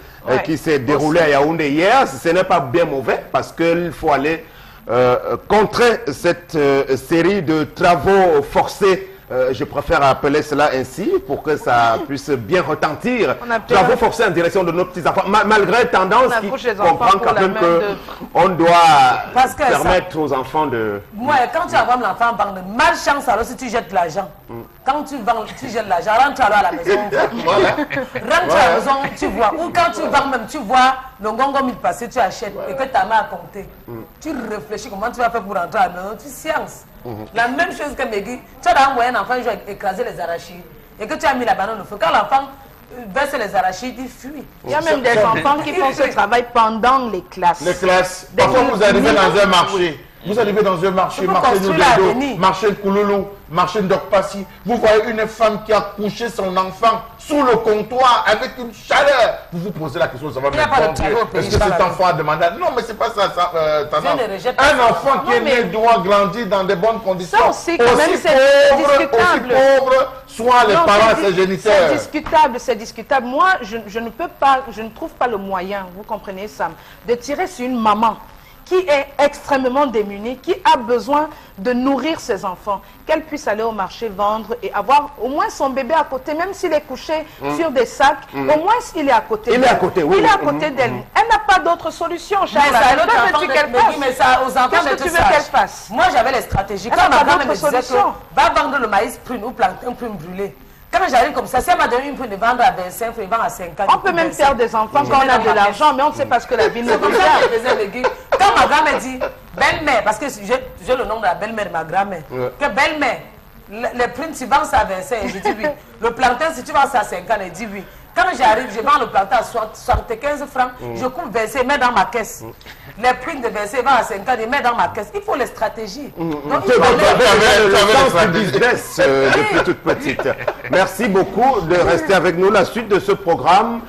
qui s'est déroulée à Yaoundé hier, ce n'est pas bien mauvais parce qu'il faut aller contrer cette série de travaux forcés. Je préfère appeler cela ainsi pour que ça puisse bien retentir. On a Travaux forcés en direction de nos petits-enfants, malgré tendance On qui accouche les enfants comprend pour quand la même main qu'on doit Parce que permettre aux enfants de... Moi, quand tu envoies l'enfant vendre, malchance alors si tu jettes l'argent. Quand tu vends, tu jettes l'argent, rentre alors à la maison. Voilà. Rentre à la maison, tu vois. Ou quand tu vends même, tu vois le gongo mille passé, tu achètes et que ta main a compté. Tu réfléchis comment tu vas faire pour rentrer à la maison, tu sciences. La même chose que Megui, tu as envoyé un enfant jouer écraser les arachides et que tu as mis la banane au feu. Quand l'enfant verse les arachides, il fuit. Il y a même des enfants qui font ce travail pendant les classes. Les classes. Parfois, vous arrivez dans un marché. Vous arrivez dans un marché, Il faut marché construire Noudedo, l'avenir. marché Kouloulou, marché Ndokpassi. Vous voyez une femme qui a couché son enfant sous le comptoir avec une chaleur. Vous vous posez la question, ça va Il n'y a me pas de bon Dieu, chaleur au pays, est-ce que ça, cet là. enfant a demandé? Non, mais c'est pas ça, Tana. Je ne rejette pas Un ça. enfant qui Non, est né mais- doit grandir dans de bonnes conditions. Ça aussi, quand même, c'est discutable. Aussi pauvre soit les Non, parents, c'est ses géniteurs. C'est discutable, c'est discutable. Moi, je ne peux pas, je ne trouve pas le moyen, vous comprenez, Sam, de tirer sur une maman qui est extrêmement démunie, qui a besoin de nourrir ses enfants, qu'elle puisse aller au marché vendre et avoir au moins son bébé à côté, même s'il est couché sur des sacs, au moins il est à côté Il est d'elle. à côté, oui, Il est à oui. côté d'elle. Elle n'a pas d'autre solution, Mais Charles. ça, l'autre Que enfant veux-tu de- qu'elle mais fasse? oui, mais ça, aux enfants Qu'est-ce que d'être tu veux sages. qu'elle fasse? Moi, j'avais les stratégies. Elle Quand n'a ma pas grand-mère me d'autre disait que solution. va vendre le maïs prune ou plantain prune brûlé. Quand j'arrive comme ça, si elle m'a donné une prune de vendre à 25 francs, il vend à 50. On peut même faire des enfants quand on a de l'argent, mais on ne sait pas ce que la vie nous C'est comme ça regarde. que je faisais les gars. Quand ma grand-mère dit, belle-mère, parce que j'ai le nom de la belle-mère de ma grand-mère, que belle-mère, les prunes, tu vends ça à 25, je dis oui. Le plantain, si tu vends ça à 50, elle dit oui. Quand j'arrive, je vends le plantain à 75 francs, je coupe 25, je mets dans ma caisse. Les prunes de 25 vend à 50, je mets dans ma caisse. Il faut les stratégies. Donc, il Tu faut les- avais le tu avais sens les du business depuis toute petite. Merci beaucoup de rester avec nous. La suite de ce programme,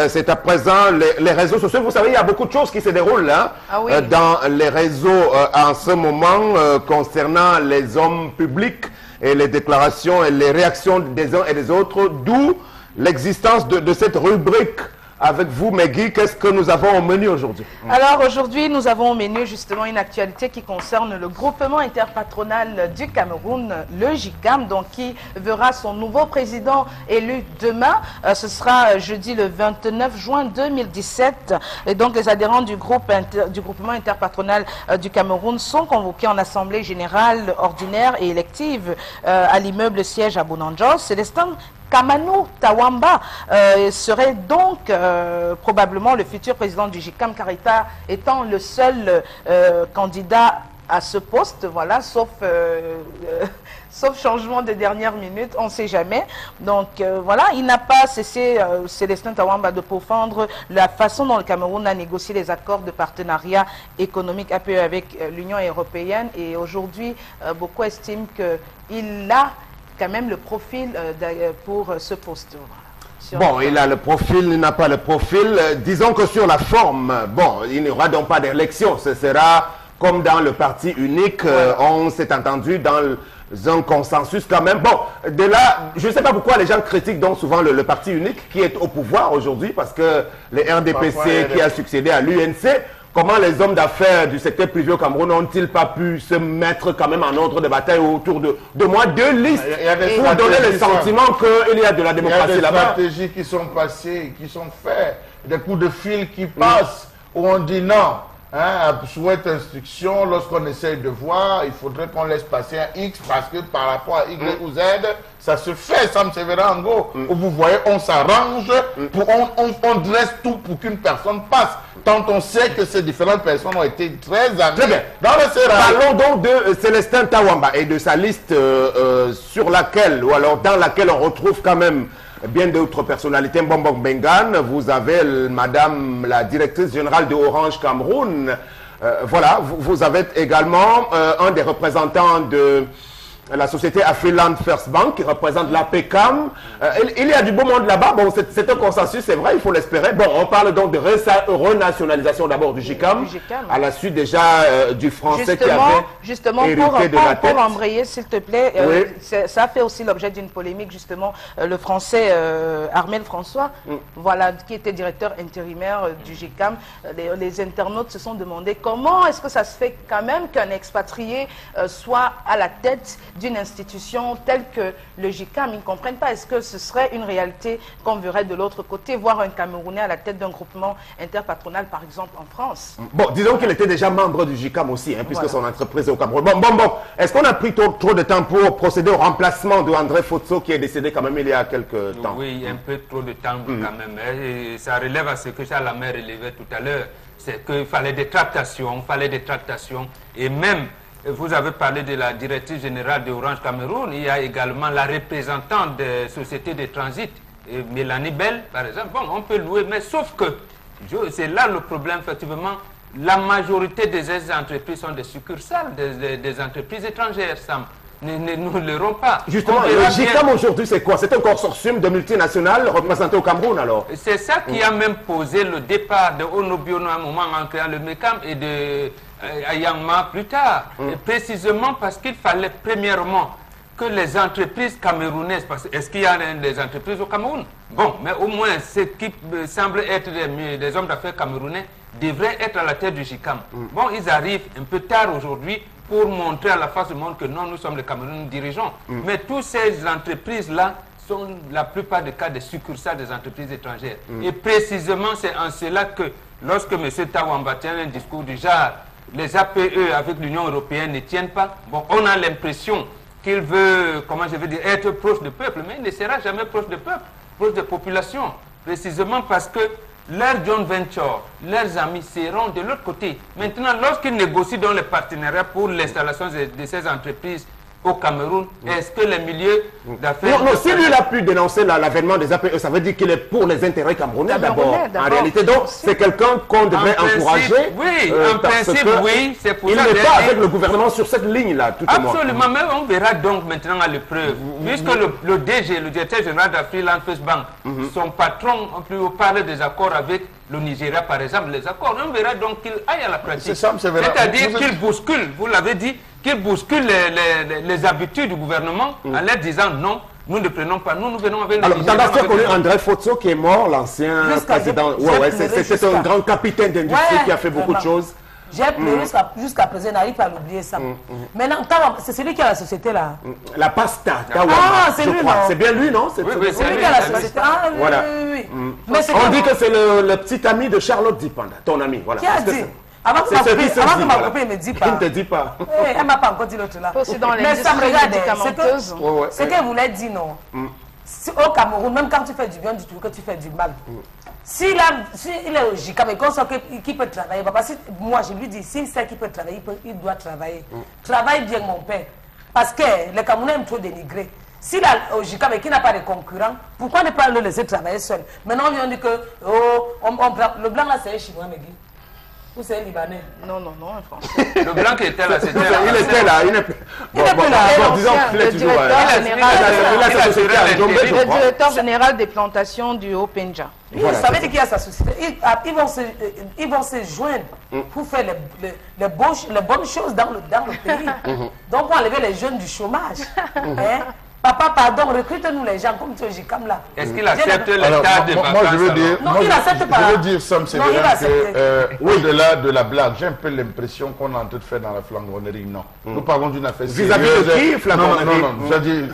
c'est à présent les réseaux sociaux. Vous savez, il y a beaucoup de choses qui se déroulent hein, Ah oui. dans les réseaux en ce moment concernant les hommes publics et les déclarations et les réactions des uns et des autres, d'où l'existence de cette rubrique avec vous, Megui. Qu'est-ce que nous avons au menu aujourd'hui? Alors aujourd'hui, nous avons au menu justement une actualité qui concerne le groupement interpatronal du Cameroun, le GICAM, donc qui verra son nouveau président élu demain. Ce sera jeudi le 29 juin 2017. Et donc les adhérents du groupement interpatronal du Cameroun sont convoqués en assemblée générale ordinaire et élective à l'immeuble siège à Bonanjo. Célestin Kamanou Tawamba serait donc probablement le futur président du GICAM, Carita étant le seul candidat à ce poste, voilà, sauf changement de dernière minute, on ne sait jamais. Donc voilà, il n'a pas cessé, Célestin Tawamba, de pourfendre la façon dont le Cameroun a négocié les accords de partenariat économique APE avec l'Union européenne. Et aujourd'hui, beaucoup estiment qu'il a quand même le profil pour ce poste. Bon, il a le profil, il n'a pas le profil. Disons que sur la forme, bon, il n'y aura donc pas d'élection. Ce sera comme dans le parti unique. On s'est entendu dans un consensus quand même. Bon, de là, je ne sais pas pourquoi les gens critiquent donc souvent le parti unique qui est au pouvoir aujourd'hui, parce que le RDPC qui a succédé à l'UNC, comment les hommes d'affaires du secteur privé au Cameroun n'ont-ils pas pu se mettre quand même en ordre de bataille autour de moins deux listes pour donner le sentiment qu'il y a de la démocratie là-bas? Il y a des stratégies qui sont passées, qui sont faites, des coups de fil qui passent, où on dit non. Hein, souhaite instruction, lorsqu'on essaye de voir, il faudrait qu'on laisse passer un X parce que par rapport à Y ou Z, ça se fait, Sam Severango. Où vous voyez, on s'arrange, on dresse tout pour qu'une personne passe. Tant on sait que ces différentes personnes ont été très amies. Très bien. Parlons donc de Célestin Tawamba et de sa liste sur laquelle, ou alors dans laquelle on retrouve quand même bien d'autres personnalités. Mbombong Bengan, vous avez madame la directrice générale de Orange Cameroun. Voilà, vous avez également un des représentants de la société Afriland First Bank qui représente l'APCAM. Il y a du beau monde là-bas. Bon, c'est un consensus, c'est vrai, il faut l'espérer. Bon, on parle donc de renationalisation d'abord du GICAM, à la suite déjà du français qui avait hérité de la tête. Pour embrayer, s'il te plaît, oui. Ça fait aussi l'objet d'une polémique, justement. Le français Armel François, voilà, qui était directeur intérimaire du GICAM. Les internautes se sont demandé comment est-ce que ça se fait quand même qu'un expatrié soit à la tête d'une institution telle que le GICAM. Ils ne comprennent pas. Est-ce que ce serait une réalité qu'on verrait de l'autre côté, voir un Camerounais à la tête d'un groupement interpatronal, par exemple, en France? Bon, disons qu'il était déjà membre du GICAM aussi, hein, puisque son entreprise est au Cameroun. Bon. Est-ce qu'on a pris trop de temps pour procéder au remplacement de André Fotso, qui est décédé quand même il y a quelques temps? Oui, un peu trop de temps quand même. Et ça relève à ce que Charles Lamère relevait tout à l'heure. C'est qu'il fallait des tractations, et même vous avez parlé de la directrice générale de Orange Cameroun. Il y a également la représentante des sociétés de transit, Mélanie Bell, par exemple. Bon, on peut louer, mais sauf que, c'est là le problème, effectivement, la majorité des entreprises sont des succursales des entreprises étrangères, Sam. Nous ne l'aurons pas. Justement, le GICAM aujourd'hui, c'est quoi? C'est un consortium de multinationales représenté au Cameroun, alors? C'est ça qui a même posé le départ de Onobiono à un moment en créant le MECAM et de Ayangma plus tard. Et précisément parce qu'il fallait premièrement que les entreprises camerounaises, parce que est-ce qu'il y a des entreprises au Cameroun? Bon, mais au moins ce qui semble être des hommes d'affaires camerounais devraient être à la tête du GICAM. Bon, ils arrivent un peu tard aujourd'hui pour montrer à la face du monde que non, nous sommes les Camerounais, nous dirigeons. Mais toutes ces entreprises-là sont la plupart des cas des succursales des entreprises étrangères. Et précisément, c'est en cela que lorsque M. Tawamba tient un discours du genre, les APE avec l'Union européenne ne tiennent pas, bon, on a l'impression qu'il veut, être proche du peuple, mais il ne sera jamais proche du peuple, proche des populations, précisément parce que leurs joint venture, leurs amis seront de l'autre côté. Maintenant, lorsqu'ils négocient dans les partenariats pour l'installation de ces entreprises au Cameroun, est-ce que les milieux d'affaires... Non, si lui a pu dénoncer l'avènement des APE, ça veut dire qu'il est pour les intérêts camerounais d'abord. En réalité, donc, c'est quelqu'un qu'on devrait encourager. Oui, en principe, oui, c'est pour ça. Il n'est pas avec le gouvernement sur cette ligne-là, tout au moins. Absolument, mais on verra donc maintenant à l'épreuve. Puisque le DG, le directeur général d'Afriland First Bank, son patron, on peut parler des accords avec le Nigeria, par exemple, les accords, on verra donc qu'il aille à la pratique. C'est-à-dire qu'il bouscule, vous l'avez dit, qu'il bouscule les habitudes du gouvernement en leur disant non, Nous ne prenons pas, nous venons avec le Alors, Niger. Tendance, tu as connu André Fotso qui est mort, l'ancien président. C'était un grand capitaine d'industrie qui a fait beaucoup de choses. J'ai pleuré jusqu'à présent, n'arrive pas à l'oublier ça. Maintenant, c'est celui qui a la société là. La pasta, c'est lui, non? C'est bien lui, non? Oui, c'est lui qui a la société. Ah, voilà. oui. On dit que c'est le petit ami de Charlotte Dipanda, ton ami. Voilà. Qui a dit? Avant que ma copine me dise pas. Il ne te dit pas. Elle ne m'a pas encore dit l'autre là. Aussi dans Mais ça me regarde. médicamenteuse. Ce qu'elle voulait dire, non. Au Cameroun, même quand tu fais du bien, du tout, que tu fais du mal. S'il est au JICAM et qu'on sait qu'il peut travailler, parce que moi je lui dis, s'il sait qu'il peut travailler, il doit travailler. Travaille bien, mon père. Parce que les Camerounais aiment trop dénigrer. S'il est au JICAM et qu'il n'a pas de concurrent, pourquoi ne pas le laisser travailler seul? Maintenant, on vient dire que le blanc là, c'est un Chinois, Megui. Ou c'est un Libanais? Non, un Français. Le blanc qui était là, c'était là. Il était là. Il n'est plus là. Disons qu'il est toujours le directeur général des plantations du Haut-Pendja. Vous savez qu'il y a sa société. Ils vont se joindre pour faire les bonnes choses dans le pays. Donc, pour enlever les jeunes du chômage. Papa, pardon, recrute-nous les gens comme tu es JICAM là. Est-ce qu'il accepte l'état de vacances? Moi, je veux dire, non, il n'accepte pas. Je veux dire, Sam Sévérin, au-delà de la blague, j'ai un peu l'impression qu'on est en train de faire dans la flangonnerie. Non. Nous parlons d'une affaire sérieuse. Vis-à-vis de qui, flangonnerie? Non. C'est-à-dire,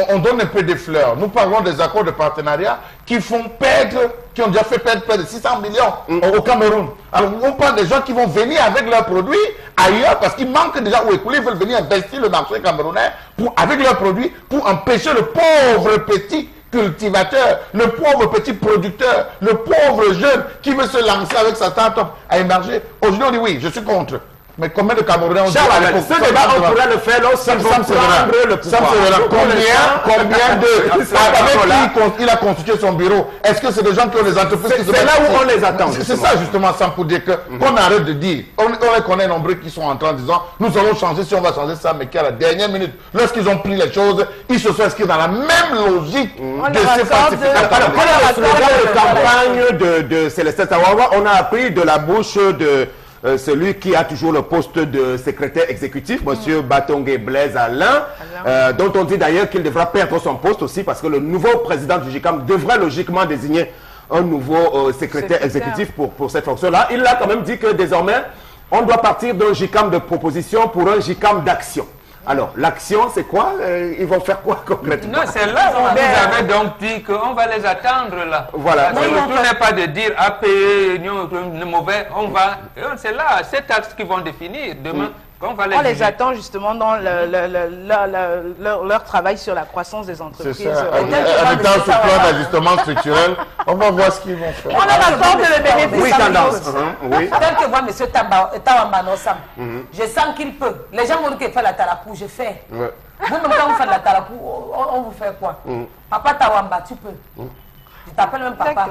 on donne un peu des fleurs. Nous parlons des accords de partenariat qui font perdre, qui ont déjà fait perdre près de 600 millions au Cameroun. Alors, on parle des gens qui vont venir avec leurs produits ailleurs parce qu'ils manquent déjà où écouler, ils veulent venir investir le marché camerounais avec leurs produits pour empêcher le pauvre petit cultivateur, le pauvre petit producteur, le pauvre jeune qui veut se lancer avec sa start-up à émerger. Aujourd'hui, on dit oui, je suis contre. Mais combien de Camerounais ont dit ce débat, on pourrait le faire lorsqu'ils vont prendre le pouvoir. Combien de... Avec qui il a constitué son bureau? Est-ce que c'est des gens qui ont des entreprises qui se C'est là où on les attend. C'est ça justement, Sam, pour dire qu'on arrête de dire. On les connaît nombreux qui sont entrés en disant nous allons changer si on va changer ça, mais qu'à la dernière minute, lorsqu'ils ont pris les choses, ils se sont inscrits dans la même logique de ces falsificateurs. Alors, quand le slogan de campagne de Célestin Tawawa, on a appris de la bouche de celui qui a toujours le poste de secrétaire exécutif, M. Batongue Blaise Alain, dont on dit d'ailleurs qu'il devra perdre son poste aussi parce que le nouveau président du JICAM devrait logiquement désigner un nouveau secrétaire exécutif pour cette fonction-là. Il a quand même dit que désormais, on doit partir d'un JICAM de proposition pour un JICAM d'action. Alors, l'action, c'est quoi? Ils vont faire quoi concrètement? Non, c'est là où vous avez donc dit qu'on va les attendre là. Voilà. Le tout n'est pas de dire APE, mauvais, on va. C'est là, cet axe qu'ils vont définir demain. On les attend justement dans leur travail sur la croissance des entreprises. C'est ça. Habitant sous plan d'ajustement structurel, on va voir ce qu'ils vont faire. On a d'accord de le bénéfice. Oui, tendance. Oui. Tel que moi, M. Tawamba Sam, je sens qu'il peut. Les gens m'ont dit qu'il fait la tarapou, je fais. Vous-même, quand vous faites la tarapou, on vous fait quoi? Papa Tawamba, tu peux. Je t'appelle même papa.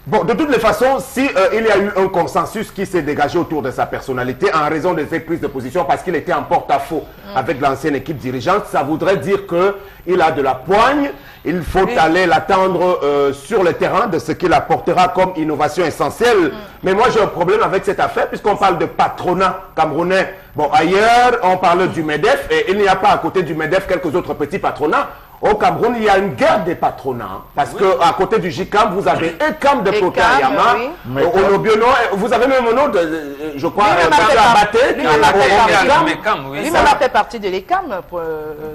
Bon, de toutes les façons, si il y a eu un consensus qui s'est dégagé autour de sa personnalité en raison de ses prises de position parce qu'il était en porte-à-faux avec l'ancienne équipe dirigeante, ça voudrait dire qu'il a de la poigne, il faut aller l'attendre sur le terrain de ce qu'il apportera comme innovation essentielle. Mais moi, j'ai un problème avec cette affaire puisqu'on parle de patronat camerounais. Bon, ailleurs, on parle du MEDEF et il n'y a pas à côté du MEDEF quelques autres petits patronats. Au Cameroun, il y a une guerre des patronats. Parce qu'à côté du JICAM, vous avez ECAM de Potayama, Onobiono, vous avez même un nom de, je crois, Abaté. Lui-même a fait partie de l'ECAM.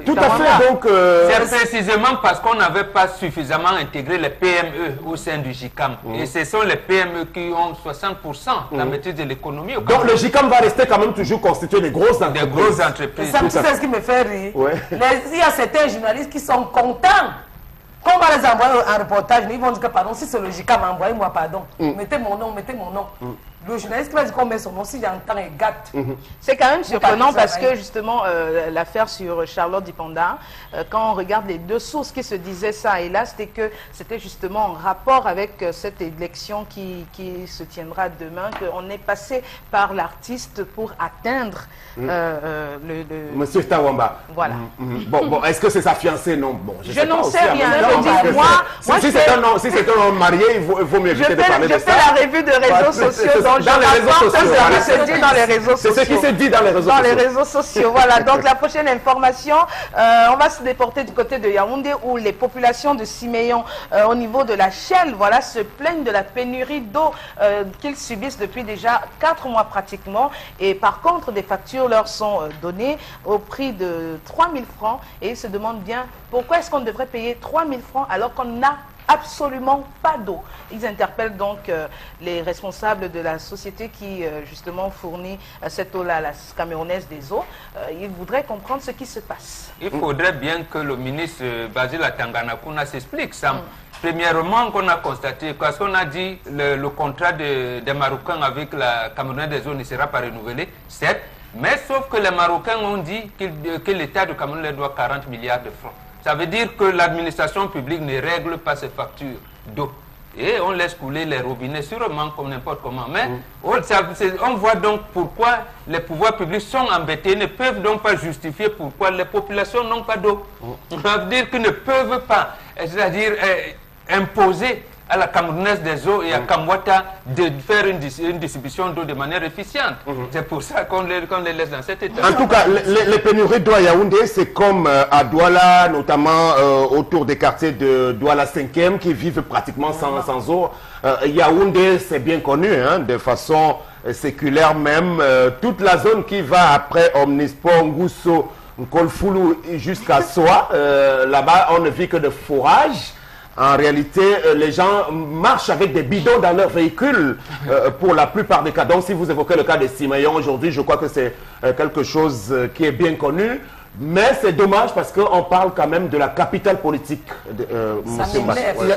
Tout à fait, donc... C'est précisément parce qu'on n'avait pas suffisamment intégré les PME au sein du JICAM. Et ce sont les PME qui ont 60% de la maîtrise de l'économie. Donc le JICAM va rester quand même toujours constitué des grosses entreprises. Des grosses entreprises. Ça, c'est ce qui me fait rire. Il y a certains journalistes qui sont contents. Quand on va les envoyer un reportage, ils vont dire que pardon, si c'est le JICAM, envoyez-moi pardon. Mettez mon nom, mettez mon nom. Le journaliste qui va dire qu'on met son nom, si j'entends, il gâte. C'est quand même surprenant parce que justement, l'affaire sur Charlotte Dipanda, quand on regarde les deux sources qui se disaient ça et là, c'était que c'était justement en rapport avec cette élection qui se tiendra demain, qu'on est passé par l'artiste pour atteindre Monsieur Tawamba. Voilà. Bon, est-ce que c'est sa fiancée? Non. Bon, je n'en sais rien. Si c'est un homme marié, il vaut mieux éviter de parler de ça. Je fais la revue de réseaux sociaux. dans les réseaux sociaux. Ça se dit dans les réseaux sociaux. C'est ce qui se dit dans les réseaux sociaux. Dans les réseaux sociaux, voilà. Donc la prochaine information, on va se déporter du côté de Yaoundé où les populations de Siméon au niveau de la Chelle, voilà, se plaignent de la pénurie d'eau qu'ils subissent depuis déjà 4 mois pratiquement. Et par contre, des factures leur sont données au prix de 3 000 francs et ils se demandent bien pourquoi est-ce qu'on devrait payer 3 000 francs alors qu'on n'a absolument pas d'eau. Ils interpellent donc les responsables de la société qui justement fournit cette eau-là, la Camerounaise des eaux. Ils voudraient comprendre ce qui se passe. Il faudrait bien que le ministre Basile Tanganakuna s'explique ça. Premièrement, qu'on a constaté, parce qu'on a dit le contrat des Marocains avec la Camerounaise des eaux ne sera pas renouvelé, certes, mais sauf que les Marocains ont dit que l'État de Cameroun leur doit 40 milliards de francs. Ça veut dire que l'administration publique ne règle pas ses factures d'eau. Et on laisse couler les robinets sûrement comme n'importe comment. Mais on voit donc pourquoi les pouvoirs publics sont embêtés, ne peuvent donc pas justifier pourquoi les populations n'ont pas d'eau. Ça veut dire qu'ils ne peuvent pas, c'est-à-dire imposer à la Camerounaise des eaux et à Kamwata de faire une distribution d'eau de manière efficiente. C'est pour ça qu'on les laisse dans cet état. En tout cas, les pénuries d'eau à Yaoundé, c'est comme à Douala, notamment autour des quartiers de Douala 5e qui vivent pratiquement sans eau. Yaoundé, c'est bien connu, hein, de façon séculaire même. Toute la zone qui va après Omnisport, Ngousso, Nkolfoulou jusqu'à Soa, là-bas, on ne vit que de fourrage. En réalité, les gens marchent avec des bidons dans leurs véhicules pour la plupart des cas. Donc, si vous évoquez le cas de Siméon aujourd'hui, je crois que c'est quelque chose qui est bien connu. Mais c'est dommage parce qu'on parle quand même de la capitale politique.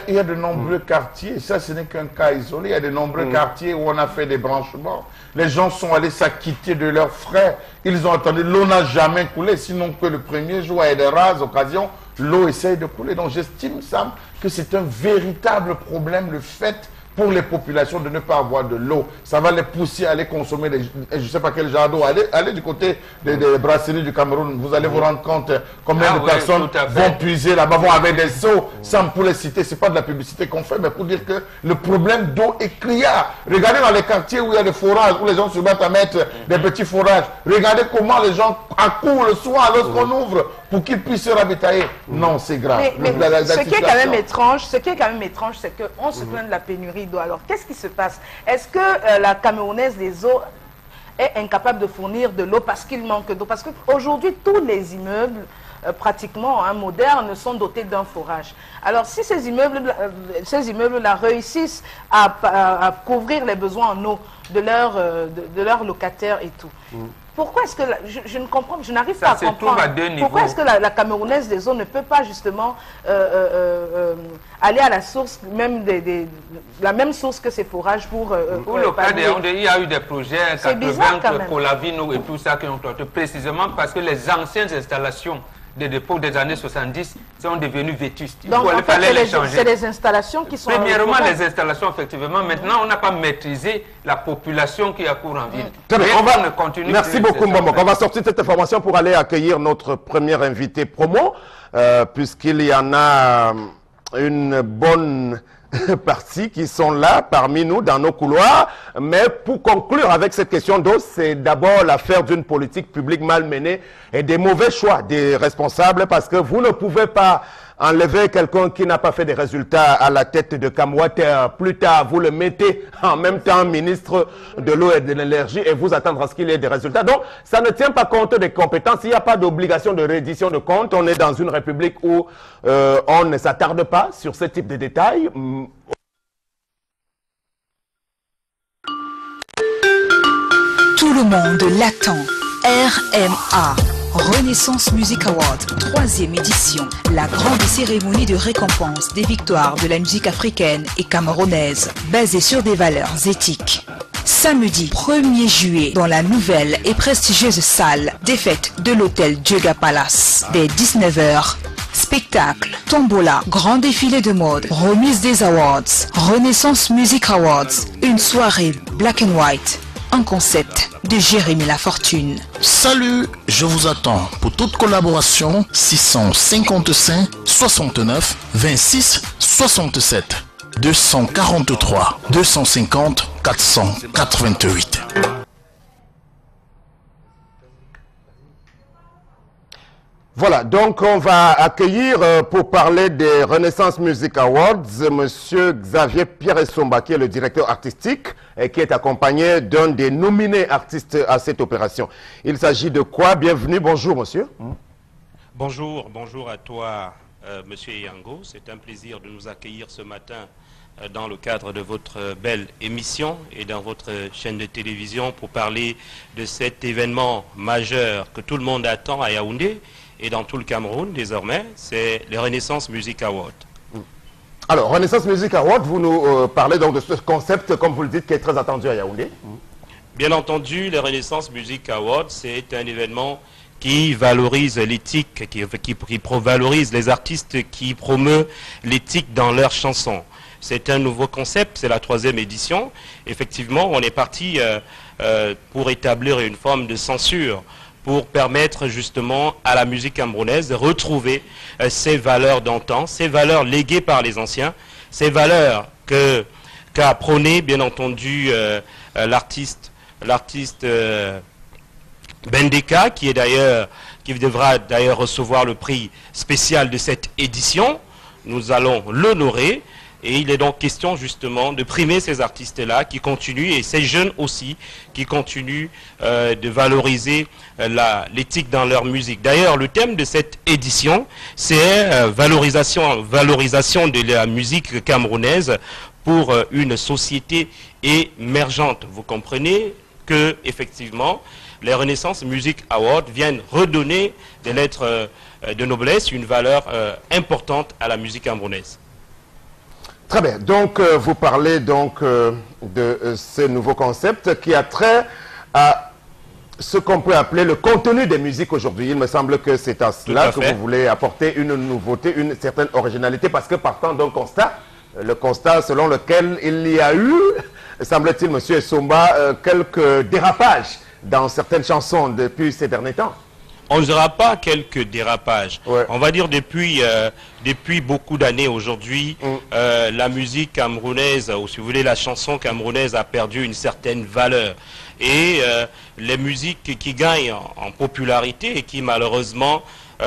Il y a de nombreux quartiers, ça ce n'est qu'un cas isolé, il y a de nombreux quartiers où on a fait des branchements. Les gens sont allés s'acquitter de leurs frais. Ils ont attendu, l'eau n'a jamais coulé, sinon que le premier jour, il y a des rares occasions, l'eau essaye de couler. Donc j'estime, Sam, que c'est un véritable problème, le fait pour les populations de ne pas avoir de l'eau. Ça va les pousser à aller consommer, je ne sais pas quel genre d'eau. Allez du côté des brasseries du Cameroun, vous allez vous rendre compte combien de personnes vont puiser là-bas, vont avec des seaux, sans pour les citer. Ce n'est pas de la publicité qu'on fait, mais pour dire que le problème d'eau est criard. Regardez dans les quartiers où il y a des forages, où les gens se battent à mettre des petits forages. Regardez comment les gens accourent le soir lorsqu'on ouvre pour qu'ils puissent se ravitailler. Non, c'est grave. Mais ce qui est quand même étrange, c'est qu'on se plaint de la pénurie d'eau. Alors, qu'est-ce qui se passe? Est-ce que la Camerounaise des eaux est incapable de fournir de l'eau parce qu'il manque d'eau? Parce qu'aujourd'hui, tous les immeubles pratiquement modernes sont dotés d'un forage. Alors, si ces immeubles-là réussissent à couvrir les besoins en eau de leurs locataires et tout, pourquoi est-ce que, je ne comprends, je n'arrive pas à comprendre, pourquoi est-ce que la Camerounaise des eaux ne peut pas justement aller à la source, même la même source que ces forages pour le cas il y a eu des projets, 80 Colavino et tout ça qui ont été précisément parce que les anciennes installations des dépôts des années 70 sont devenus vétustes. Donc, en fait, c'est les installations qui sont... Premièrement, les installations, effectivement. Maintenant, on n'a pas maîtrisé la population qui accourt en ville. Merci beaucoup, Mbomok. On va sortir cette information pour aller accueillir notre premier invité promo, puisqu'il y en a une bonne partie qui sont là parmi nous dans nos couloirs. Mais pour conclure avec cette question d'eau, c'est d'abord l'affaire d'une politique publique mal menée et des mauvais choix des responsables, parce que vous ne pouvez pas enlever quelqu'un qui n'a pas fait des résultats à la tête de Kamwata. Plus tard, vous le mettez en même temps ministre de l'eau et de l'énergie et vous attendre à ce qu'il y ait des résultats. Donc, ça ne tient pas compte des compétences. Il n'y a pas d'obligation de reddition de comptes. On est dans une république où on ne s'attarde pas sur ce type de détails. Tout le monde l'attend. RMA. Renaissance Music Award, 3e édition, la grande cérémonie de récompense des victoires de la musique africaine et camerounaise, basée sur des valeurs éthiques. Samedi 1er juillet, dans la nouvelle et prestigieuse salle des fêtes de l'hôtel Djega Palace, dès 19h. Spectacle, tombola, grand défilé de mode, remise des awards, Renaissance Music Awards, une soirée black and white. Un concept de Jérémy Lafortune. Salut, je vous attends pour toute collaboration 655 69 26 67. 243 250 488. Voilà, donc on va accueillir pour parler des Renaissance Music Awards, Monsieur Xavier Pierre-Essomba, qui est le directeur artistique et qui est accompagné d'un des nominés artistes à cette opération. Il s'agit de quoi? Bienvenue, bonjour monsieur. Bonjour, bonjour à toi Monsieur Yango. C'est un plaisir de nous accueillir ce matin dans le cadre de votre belle émission et dans votre chaîne de télévision pour parler de cet événement majeur que tout le monde attend à Yaoundé et dans tout le Cameroun désormais, c'est les Renaissance Music Awards. Alors, Renaissance Music Awards, vous nous parlez donc de ce concept, comme vous le dites, qui est très attendu à Yaoundé. Bien entendu, les Renaissance Music Awards, c'est un événement qui valorise l'éthique, qui valorise les artistes, qui promeut l'éthique dans leurs chansons. C'est un nouveau concept, c'est la 3e édition. Effectivement, on est parti pour établir une forme de censure, pour permettre justement à la musique camerounaise de retrouver ses valeurs d'antan, ses valeurs léguées par les anciens, ces valeurs qu'a prôné bien entendu l'artiste Bendeka, qui devra d'ailleurs recevoir le prix spécial de cette édition. Nous allons l'honorer. Et il est donc question justement de primer ces artistes-là qui continuent, et ces jeunes aussi, qui continuent de valoriser l'éthique dans leur musique. D'ailleurs, le thème de cette édition, c'est valorisation de la musique camerounaise pour une société émergente. Vous comprenez que, effectivement, les Renaissance Music Awards viennent redonner des lettres de noblesse, une valeur importante à la musique camerounaise. Très bien, donc vous parlez donc de ce nouveau concept qui a trait à ce qu'on peut appeler le contenu des musiques aujourd'hui. Il me semble que c'est à cela que vous voulez apporter une nouveauté, une certaine originalité, parce que partant d'un constat, le constat selon lequel il y a eu, semble-t-il, monsieur Essomba, quelques dérapages dans certaines chansons depuis ces derniers temps. On ne dira pas quelques dérapages. Ouais. On va dire depuis beaucoup d'années aujourd'hui, la musique camerounaise, ou si vous voulez la chanson camerounaise a perdu une certaine valeur. Et les musiques qui gagnent en popularité et qui malheureusement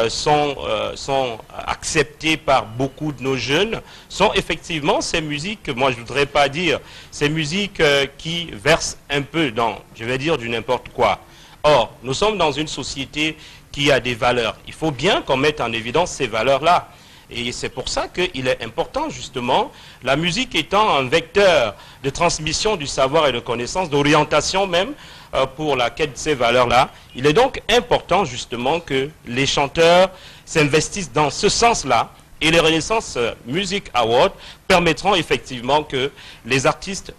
sont acceptées par beaucoup de nos jeunes sont effectivement ces musiques, moi je ne voudrais pas dire, ces musiques qui versent un peu dans, je vais dire, du n'importe quoi. Or, nous sommes dans une société qui a des valeurs. Il faut bien qu'on mette en évidence ces valeurs-là. Et c'est pour ça qu'il est important, justement, la musique étant un vecteur de transmission du savoir et de connaissance, d'orientation même, pour la quête de ces valeurs-là. Il est donc important, justement, que les chanteurs s'investissent dans ce sens-là. Et les Renaissance Music Awards permettront effectivement que les artistes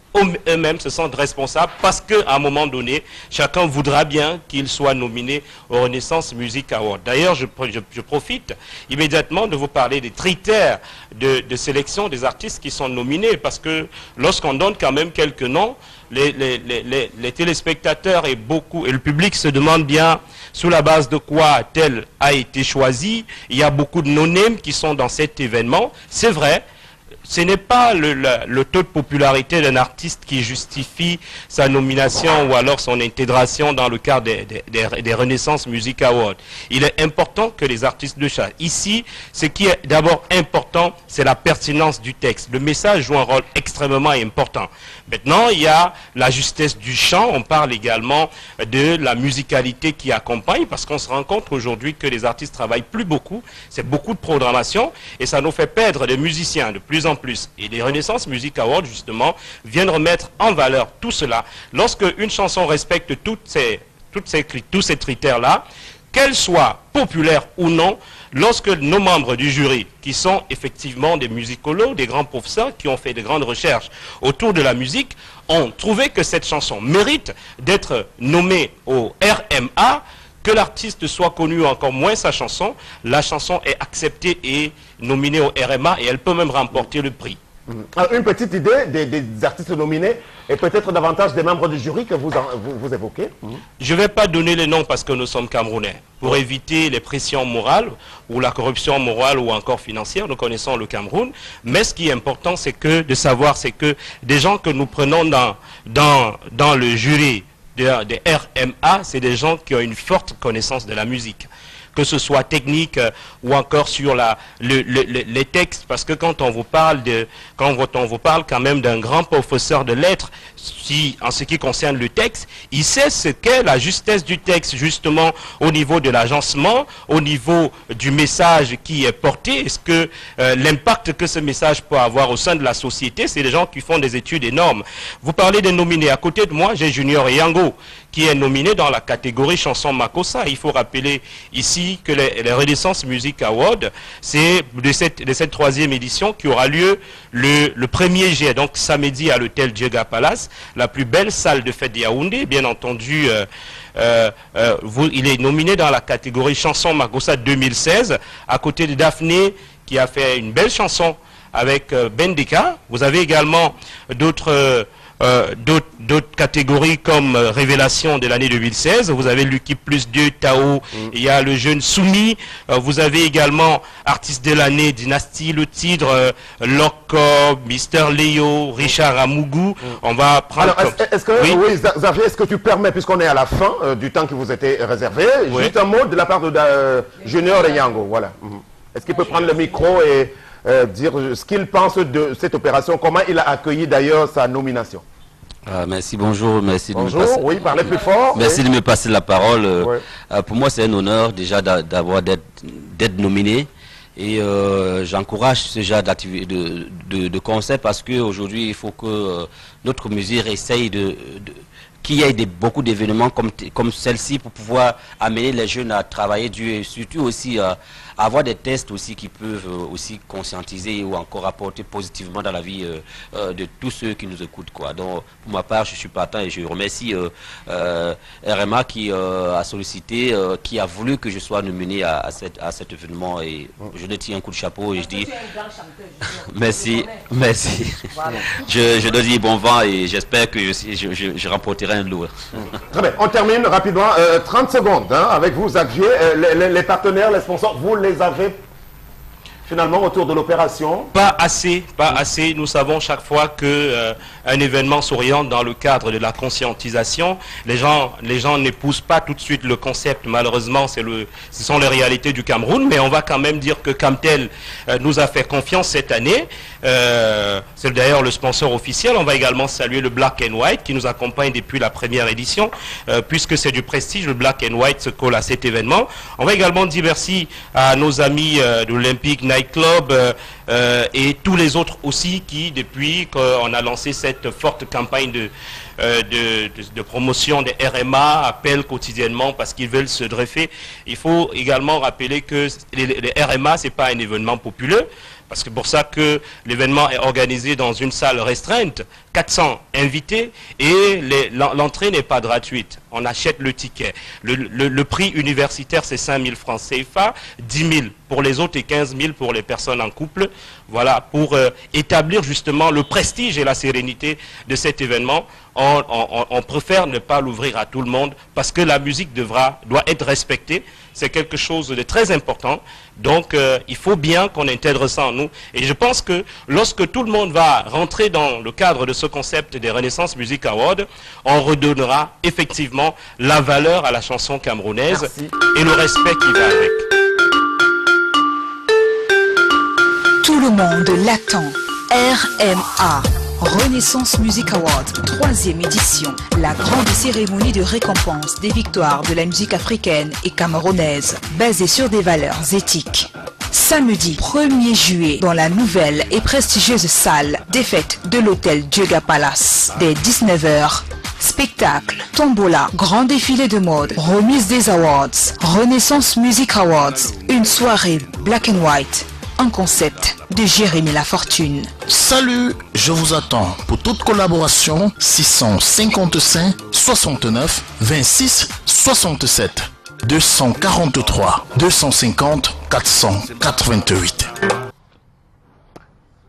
eux-mêmes se sentent responsables, parce qu'à un moment donné, chacun voudra bien qu'il soit nominé aux Renaissance Music Awards. D'ailleurs, je profite immédiatement de vous parler des critères de sélection des artistes qui sont nominés, parce que lorsqu'on donne quand même quelques noms, les téléspectateurs et le public se demandent bien sous la base de quoi tel a été choisi. Il y a beaucoup de no-names qui sont dans cet événement. C'est vrai, ce n'est pas le taux de popularité d'un artiste qui justifie sa nomination ou alors son intégration dans le cadre des Renaissance Music Awards. Il est important que les artistes le sachent. Ici, ce qui est d'abord important, c'est la pertinence du texte. Le message joue un rôle extrêmement important. Maintenant, il y a la justesse du chant. On parle également de la musicalité qui accompagne, parce qu'on se rend compte aujourd'hui que les artistes travaillent plus beaucoup. C'est beaucoup de programmation et ça nous fait perdre des musiciens de plus en plus. Et les Renaissance Music Awards, justement, viennent remettre en valeur tout cela. Lorsque une chanson respecte tous ces critères-là, qu'elle soit populaire ou non, lorsque nos membres du jury, qui sont effectivement des musicologues, des grands professeurs qui ont fait de grandes recherches autour de la musique, ont trouvé que cette chanson mérite d'être nommée au RMA, que l'artiste soit connu ou encore moins sa chanson, la chanson est acceptée et nominée au RMA et elle peut même remporter le prix. Alors, une petite idée des artistes nominés et peut-être davantage des membres du jury que vous évoquez. Je ne vais pas donner les noms parce que nous sommes Camerounais. Pour éviter les pressions morales ou la corruption morale ou encore financière, nous connaissons le Cameroun. Mais ce qui est important, c'est que de savoir, c'est que des gens que nous prenons dans le jury des RMA, c'est des gens qui ont une forte connaissance de la musique, que ce soit technique ou encore sur les textes, parce que quand on vous parle quand même d'un grand professeur de lettres, en ce qui concerne le texte, il sait ce qu'est la justesse du texte, justement au niveau de l'agencement, au niveau du message qui est porté, est-ce que l'impact que ce message peut avoir au sein de la société, c'est des gens qui font des études énormes. Vous parlez des nominés. À côté de moi, j'ai Junior Yango, qui est nominé dans la catégorie chanson Makossa. Il faut rappeler ici que les Renaissance Music Awards, c'est de cette troisième édition qui aura lieu le 1er juillet, donc samedi à l'hôtel Djega Palace, la plus belle salle de fête de Yaoundé. Bien entendu, il est nominé dans la catégorie chanson Makossa 2016, à côté de Daphné, qui a fait une belle chanson avec Bendeka. Vous avez également d'autres catégories comme Révélation de l'année 2016. Vous avez Lucky Plus 2, Tao, il y a le jeune Soumi, vous avez également Artiste de l'année, Dynastie, le Tigre, Loco, Mister Léo, Richard Amougou. On va prendre... Alors, Xavier, est-ce que tu permets, puisqu'on est à la fin du temps qui vous était réservé, juste un mot de la part de Junior Yango, voilà. Est-ce qu'il peut prendre le micro et dire ce qu'il pense de cette opération, comment il a accueilli d'ailleurs sa nomination? Merci, bonjour. Merci bonjour, de me passer, oui, parlez plus fort. Merci de me passer la parole. Pour moi, c'est un honneur déjà d'être nominé. Et j'encourage ce genre de concept parce qu'aujourd'hui, il faut que notre musique essaye qu'il y ait beaucoup d'événements comme celle-ci pour pouvoir amener les jeunes à travailler dur et surtout aussi avoir des tests aussi qui peuvent aussi conscientiser ou encore apporter positivement dans la vie de tous ceux qui nous écoutent, quoi. Donc pour ma part, je suis partant et je remercie RMA qui a sollicité, qui a voulu que je sois nominé à cet événement et je le tiens un coup de chapeau et je dis merci. Voilà. Je dois dire bon vent et j'espère que je remporterai un lot. Très bien, on termine rapidement, 30 secondes avec vous Xavier, les partenaires, les sponsors, vous les avez finalement autour de l'opération? Pas assez. Nous savons chaque fois que un événement s'oriente dans le cadre de la conscientisation. Les gens n'épousent pas tout de suite le concept. Malheureusement, ce sont les réalités du Cameroun. Mais on va quand même dire que Camtel nous a fait confiance cette année. C'est d'ailleurs le sponsor officiel. On va également saluer le Black and White qui nous accompagne depuis la première édition. Puisque c'est du prestige, le Black and White se colle à cet événement. On va également dire merci à nos amis de l'Olympique Nightclub et tous les autres aussi qui, depuis qu'on a lancé cette forte campagne de promotion des RMA, appellent quotidiennement parce qu'ils veulent se greffer. Il faut également rappeler que les RMA, ce n'est pas un événement populaire. Parce que pour ça que l'événement est organisé dans une salle restreinte, 400 invités et l'entrée n'est pas gratuite. On achète le ticket. Le prix universitaire c'est 5 000 francs CFA, 10 000 pour les autres et 15 000 pour les personnes en couple. Voilà, pour établir justement le prestige et la sérénité de cet événement. On préfère ne pas l'ouvrir à tout le monde parce que la musique doit être respectée. C'est quelque chose de très important. Donc, il faut bien qu'on intègre ça en nous. Et je pense que lorsque tout le monde va rentrer dans le cadre de ce concept des Renaissance Music Awards, on redonnera effectivement la valeur à la chanson camerounaise. Merci. Et le respect qui va avec. Tout le monde l'attend. RMA. Renaissance Music Award, 3e édition, la grande cérémonie de récompense des victoires de la musique africaine et camerounaise, basée sur des valeurs éthiques. Samedi 1er juillet, dans la nouvelle et prestigieuse salle des fêtes de l'hôtel Djega Palace, dès 19h. Spectacle, tombola, grand défilé de mode, remise des awards, Renaissance Music Awards, une soirée black and white. Un concept de Jérémy Lafortune. Salut, je vous attends pour toute collaboration 655 69 26 67 243 250 488.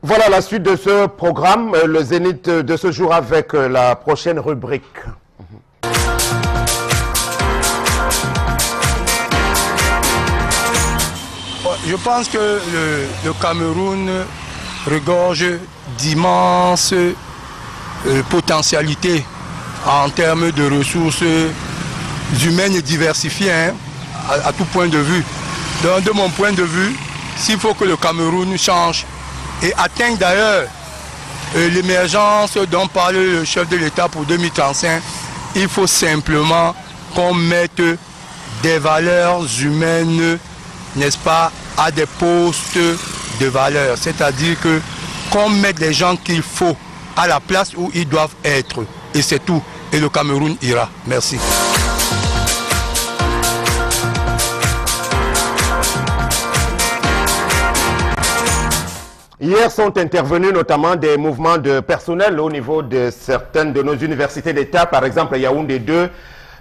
Voilà la suite de ce programme, le Zénith de ce jour avec la prochaine rubrique. Je pense que le Cameroun regorge d'immenses potentialités en termes de ressources humaines et diversifiées, hein, à tout point de vue. Donc, de mon point de vue, s'il faut que le Cameroun change et atteigne d'ailleurs l'émergence dont parle le chef de l'État pour 2035, il faut simplement qu'on mette des valeurs humaines, n'est-ce pas, à des postes de valeur. C'est-à-dire que qu'on mette les gens qu'il faut à la place où ils doivent être. Et c'est tout. Et le Cameroun ira. Merci. Hier sont intervenus notamment des mouvements de personnel au niveau de certaines de nos universités d'État, par exemple Yaoundé 2,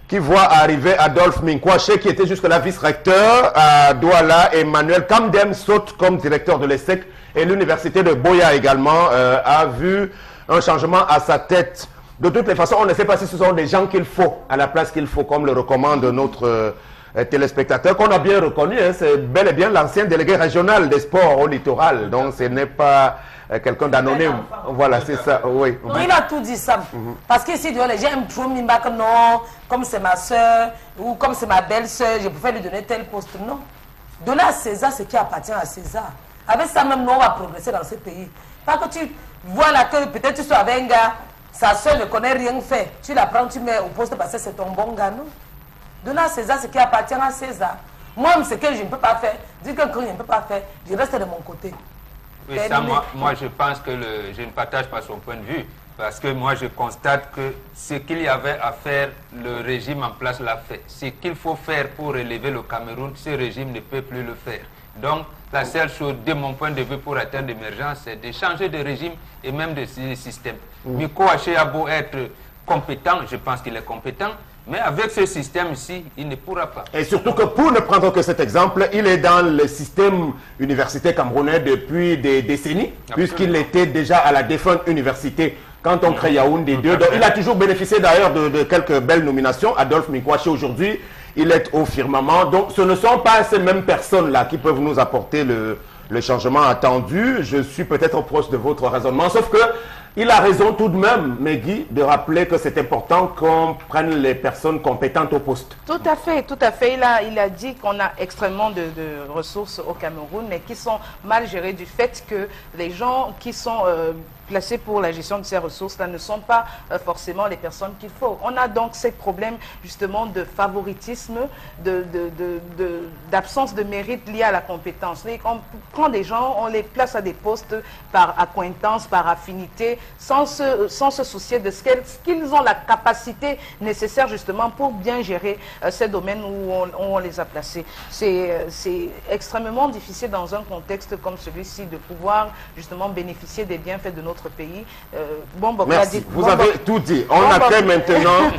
qui voit arriver Adolphe Minkwache, qui était jusque-là vice-recteur à Douala. Emmanuel Kamdem saute comme directeur de l'ESSEC, et l'université de Boya également a vu un changement à sa tête. De toutes les façons, on ne sait pas si ce sont des gens qu'il faut, à la place qu'il faut, comme le recommande notre téléspectateur, qu'on a bien reconnu, hein, c'est bel et bien l'ancien délégué régional des sports au littoral, donc ce n'est pas quelqu'un d'anonyme. Voilà, c'est ça, oui. Non, il a tout dit ça. Parce qu'ici, les gens aiment trop Mimba que non, comme c'est ma soeur, ou comme c'est ma belle-soeur, je pouvais lui donner tel poste. Non. Donner à César ce qui appartient à César. Avec ça même, nous, on va progresser dans ce pays. Pas que tu vois là que peut-être tu sois avec un gars, sa soeur ne connaît rien fait. Tu la prends, tu mets au poste parce que c'est ton bon gars, non. Donner à César ce qui appartient à César. Moi, ce que je ne peux pas faire, dire que je ne peux pas faire, je reste de mon côté. Oui, ça, moi, je pense que je ne partage pas son point de vue. Parce que moi, je constate que ce qu'il y avait à faire, le régime en place l'a fait. Ce qu'il faut faire pour élever le Cameroun, ce régime ne peut plus le faire. Donc, la seule chose, de mon point de vue, pour atteindre l'émergence, c'est de changer de régime et même de système. Minkwache a beau être compétent, je pense qu'il est compétent, mais avec ce système-ci, il ne pourra pas. Et surtout que pour ne prendre que cet exemple, il est dans le système universitaire camerounais depuis des décennies, puisqu'il était déjà à la défunte université quand on crée Yaoundé 2. Donc il a toujours bénéficié d'ailleurs de quelques belles nominations. Adolphe Minkwache aujourd'hui, il est au firmament. Donc ce ne sont pas ces mêmes personnes-là qui peuvent nous apporter le changement attendu. Je suis peut-être proche de votre raisonnement, sauf que il a raison tout de même, Megui, de rappeler que c'est important qu'on prenne les personnes compétentes au poste. Tout à fait, tout à fait. Il a dit qu'on a extrêmement de ressources au Cameroun, mais qui sont mal gérées du fait que les gens qui sont placés pour la gestion de ces ressources-là ne sont pas forcément les personnes qu'il faut. On a donc ces problèmes justement de favoritisme, d'absence de mérite lié à la compétence. On prend des gens, on les place à des postes par accointance, par affinité, sans se soucier de ce qu'ils ont la capacité nécessaire justement pour bien gérer ces domaines où on les a placés. C'est extrêmement difficile dans un contexte comme celui-ci de pouvoir justement bénéficier des bienfaits de notre pays. Merci, vous avez tout dit. On accueille maintenant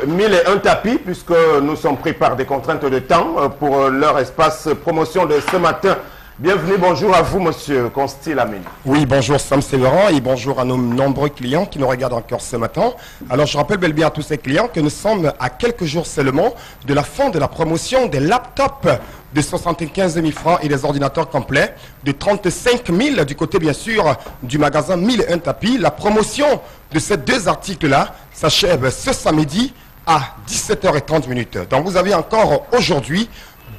1001 tapis, puisque nous sommes pris par des contraintes de temps pour leur espace promotion de ce matin. Bienvenue, bonjour à vous, monsieur Constil Amin. Oui, bonjour Sam Sévéran et bonjour à nos nombreux clients qui nous regardent encore ce matin. Alors, je rappelle bel bien à tous ces clients que nous sommes à quelques jours seulement de la fin de la promotion des laptops de 75 000 francs et des ordinateurs complets de 35 000 du côté, bien sûr, du magasin 1001 tapis. La promotion de ces deux articles-là s'achève ce samedi à 17h30. Donc, vous avez encore aujourd'hui,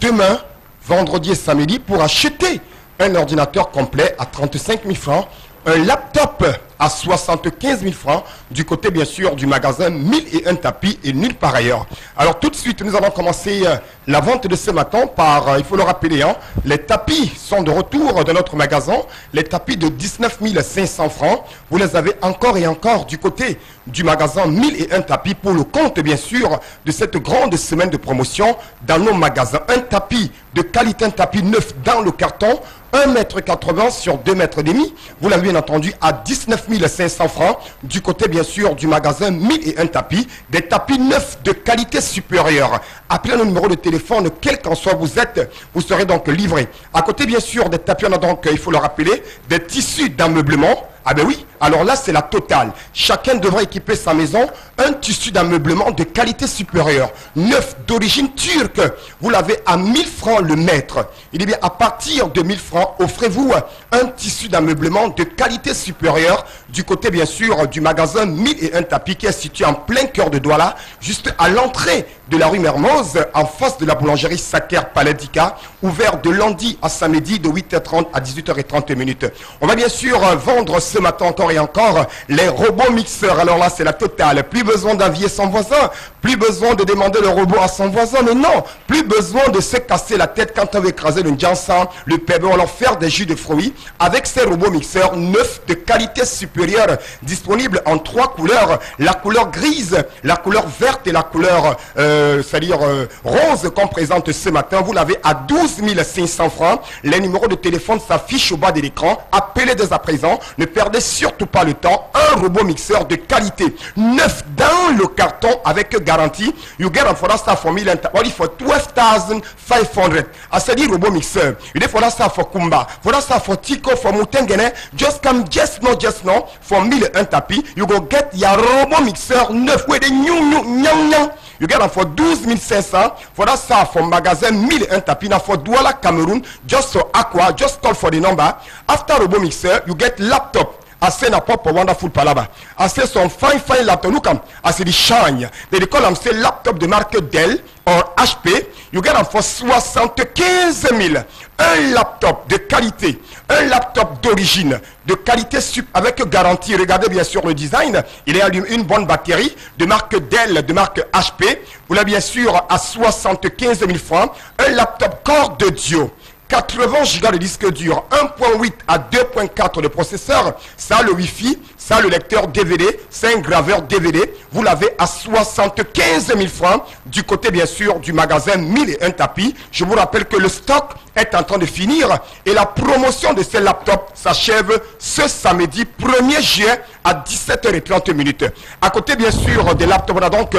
demain, vendredi et samedi pour acheter un ordinateur complet à 35 000 francs, un laptop à 75 000 francs du côté bien sûr du magasin 1001 tapis et nulle part ailleurs. Alors tout de suite nous allons commencer la vente de ce matin par, il faut le rappeler, hein, les tapis sont de retour dans notre magasin, les tapis de 19 500 francs, vous les avez encore et encore du côté du magasin 1001 tapis pour le compte bien sûr de cette grande semaine de promotion dans nos magasins. Un tapis de qualité, un tapis neuf dans le carton 1,80 m sur 2,5 m. Vous l'avez bien entendu à 19 500 francs. Du côté bien sûr du magasin 1001 tapis. Des tapis neufs de qualité supérieure. Appelez le numéro de téléphone, quel qu'en soit vous êtes, vous serez donc livré. À côté bien sûr des tapis, on a donc, il faut le rappeler, des tissus d'ameublement. Ah ben oui, alors là c'est la totale. Chacun devra équiper sa maison un tissu d'ameublement de qualité supérieure, neuf, d'origine turque. Vous l'avez à 1000 francs le mètre. Il est bien à partir de 1000 francs, offrez-vous un tissu d'ameublement de qualité supérieure du côté bien sûr du magasin 1001 tapis qui est situé en plein cœur de Douala, juste à l'entrée de la rue Mermoz, en face de la boulangerie Saker Paladika, ouvert de lundi à samedi de 8h30 à 18h30. On va bien sûr vendre ce matin encore et encore les robots mixeurs. Alors là c'est la totale, plus besoin d'avier son voisin, plus besoin de demander le robot à son voisin, mais non, plus besoin de se casser la tête quand on veut écraser le jansan, le pebble, alors faire des jus de fruits avec ces robots mixeurs neufs de qualité supérieure, disponibles en 3 couleurs, la couleur grise, la couleur verte et la couleur c'est-à-dire rose qu'on présente ce matin. Vous l'avez à 12 500 francs. Les numéros de téléphone s'affichent au bas de l'écran. Appelez dès à présent. Ne perdez surtout pas le temps. Un robot mixeur de qualité, neuf dans le carton avec garantie. You get for that for me only for 12,500. I said robot mixer. You get for that for Kumba. For that for Tico, for Mutengene. Just come, just no. For 1001 tapis. You go get your robot mixer neuf with the new. You get them for 12 500. For that stuff from magasin 1001 tapis. Now for Douala, Cameroon, just so Aqua, just call for the number. After robot mixer, you get laptop. I say na pop wonderful palaba. I say some fine laptop. Look I say the shine. They call them say laptop de marque Dell or HP. You get them for 75 000. Un laptop de qualité, un laptop d'origine, de qualité avec garantie. Regardez bien sûr le design. Il est une bonne batterie de marque Dell, de marque HP. Vous l'avez bien sûr à 75 000 francs. Un laptop Core de Dio. 80 Go de disque dur, 1.8 à 2.4 de processeur, ça le Wi-Fi, ça le lecteur DVD, c'est un graveur DVD. Vous l'avez à 75 000 francs du côté bien sûr du magasin 1001 tapis. Je vous rappelle que le stock est en train de finir et la promotion de ces laptops s'achève ce samedi 1er juillet à 17h30. À côté bien sûr des laptops, on a donc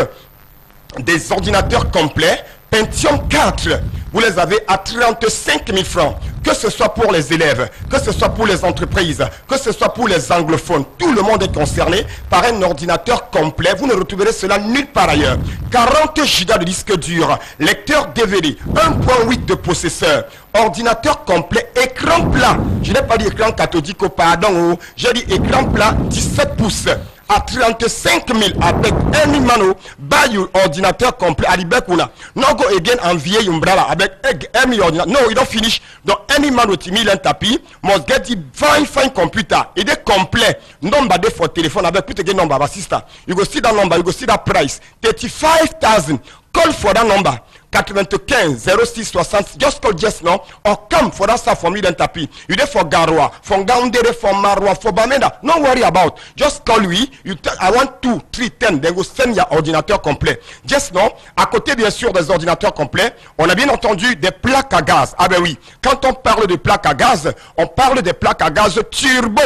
des ordinateurs complets. Pentium 4, vous les avez à 35 000 francs. Que ce soit pour les élèves, que ce soit pour les entreprises, que ce soit pour les anglophones, tout le monde est concerné par un ordinateur complet. Vous ne retrouverez cela nulle part ailleurs. 40 Go de disque dur, lecteur DVD, 1.8 de processeur, ordinateur complet, écran plat. Je n'ai pas dit écran cathodique, pardon, j'ai dit écran plat 17 pouces. À 35 000 avec un mano, buy ordinateur complet à l'Ibekuna. No go again en vieille umbrella avec un ordinateur. No, you don't finish. Donc, any man with un tapis must get the fine computer. Il est complet. Number de for téléphone avec plus de number assistant. You go see that number, you go see that price. 35,000. Call for that number. 95 06 60. Just call just now or come for that stuff for me then tapis. You there for Garoua, for Gaundere, for Marwa, for Bamenda. No worry about. Just call lui. You I want 2, 3, 10. Then go send your ordinateur complet. Just now, à côté bien sûr des ordinateurs complets, on a bien entendu des plaques à gaz. Ah ben oui. Quand on parle de plaques à gaz, on parle des plaques à gaz turbo.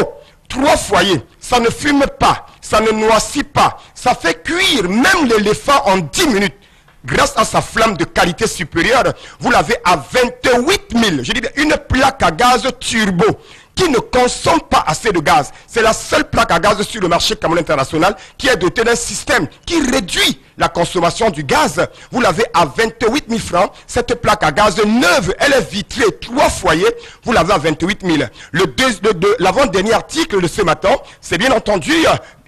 3 foyers. Ça ne fume pas. Ça ne noircit pas. Ça fait cuire même l'éléphant en 10 minutes. Grâce à sa flamme de qualité supérieure, vous l'avez à 28 000. Je dis une plaque à gaz turbo qui ne consomme pas assez de gaz. C'est la seule plaque à gaz sur le marché Cameroun international qui est dotée d'un système qui réduit la consommation du gaz. Vous l'avez à 28 000 francs. Cette plaque à gaz neuve, elle est vitrée 3 foyers. Vous l'avez à 28 000. L'avant-dernier article de ce matin, c'est bien entendu...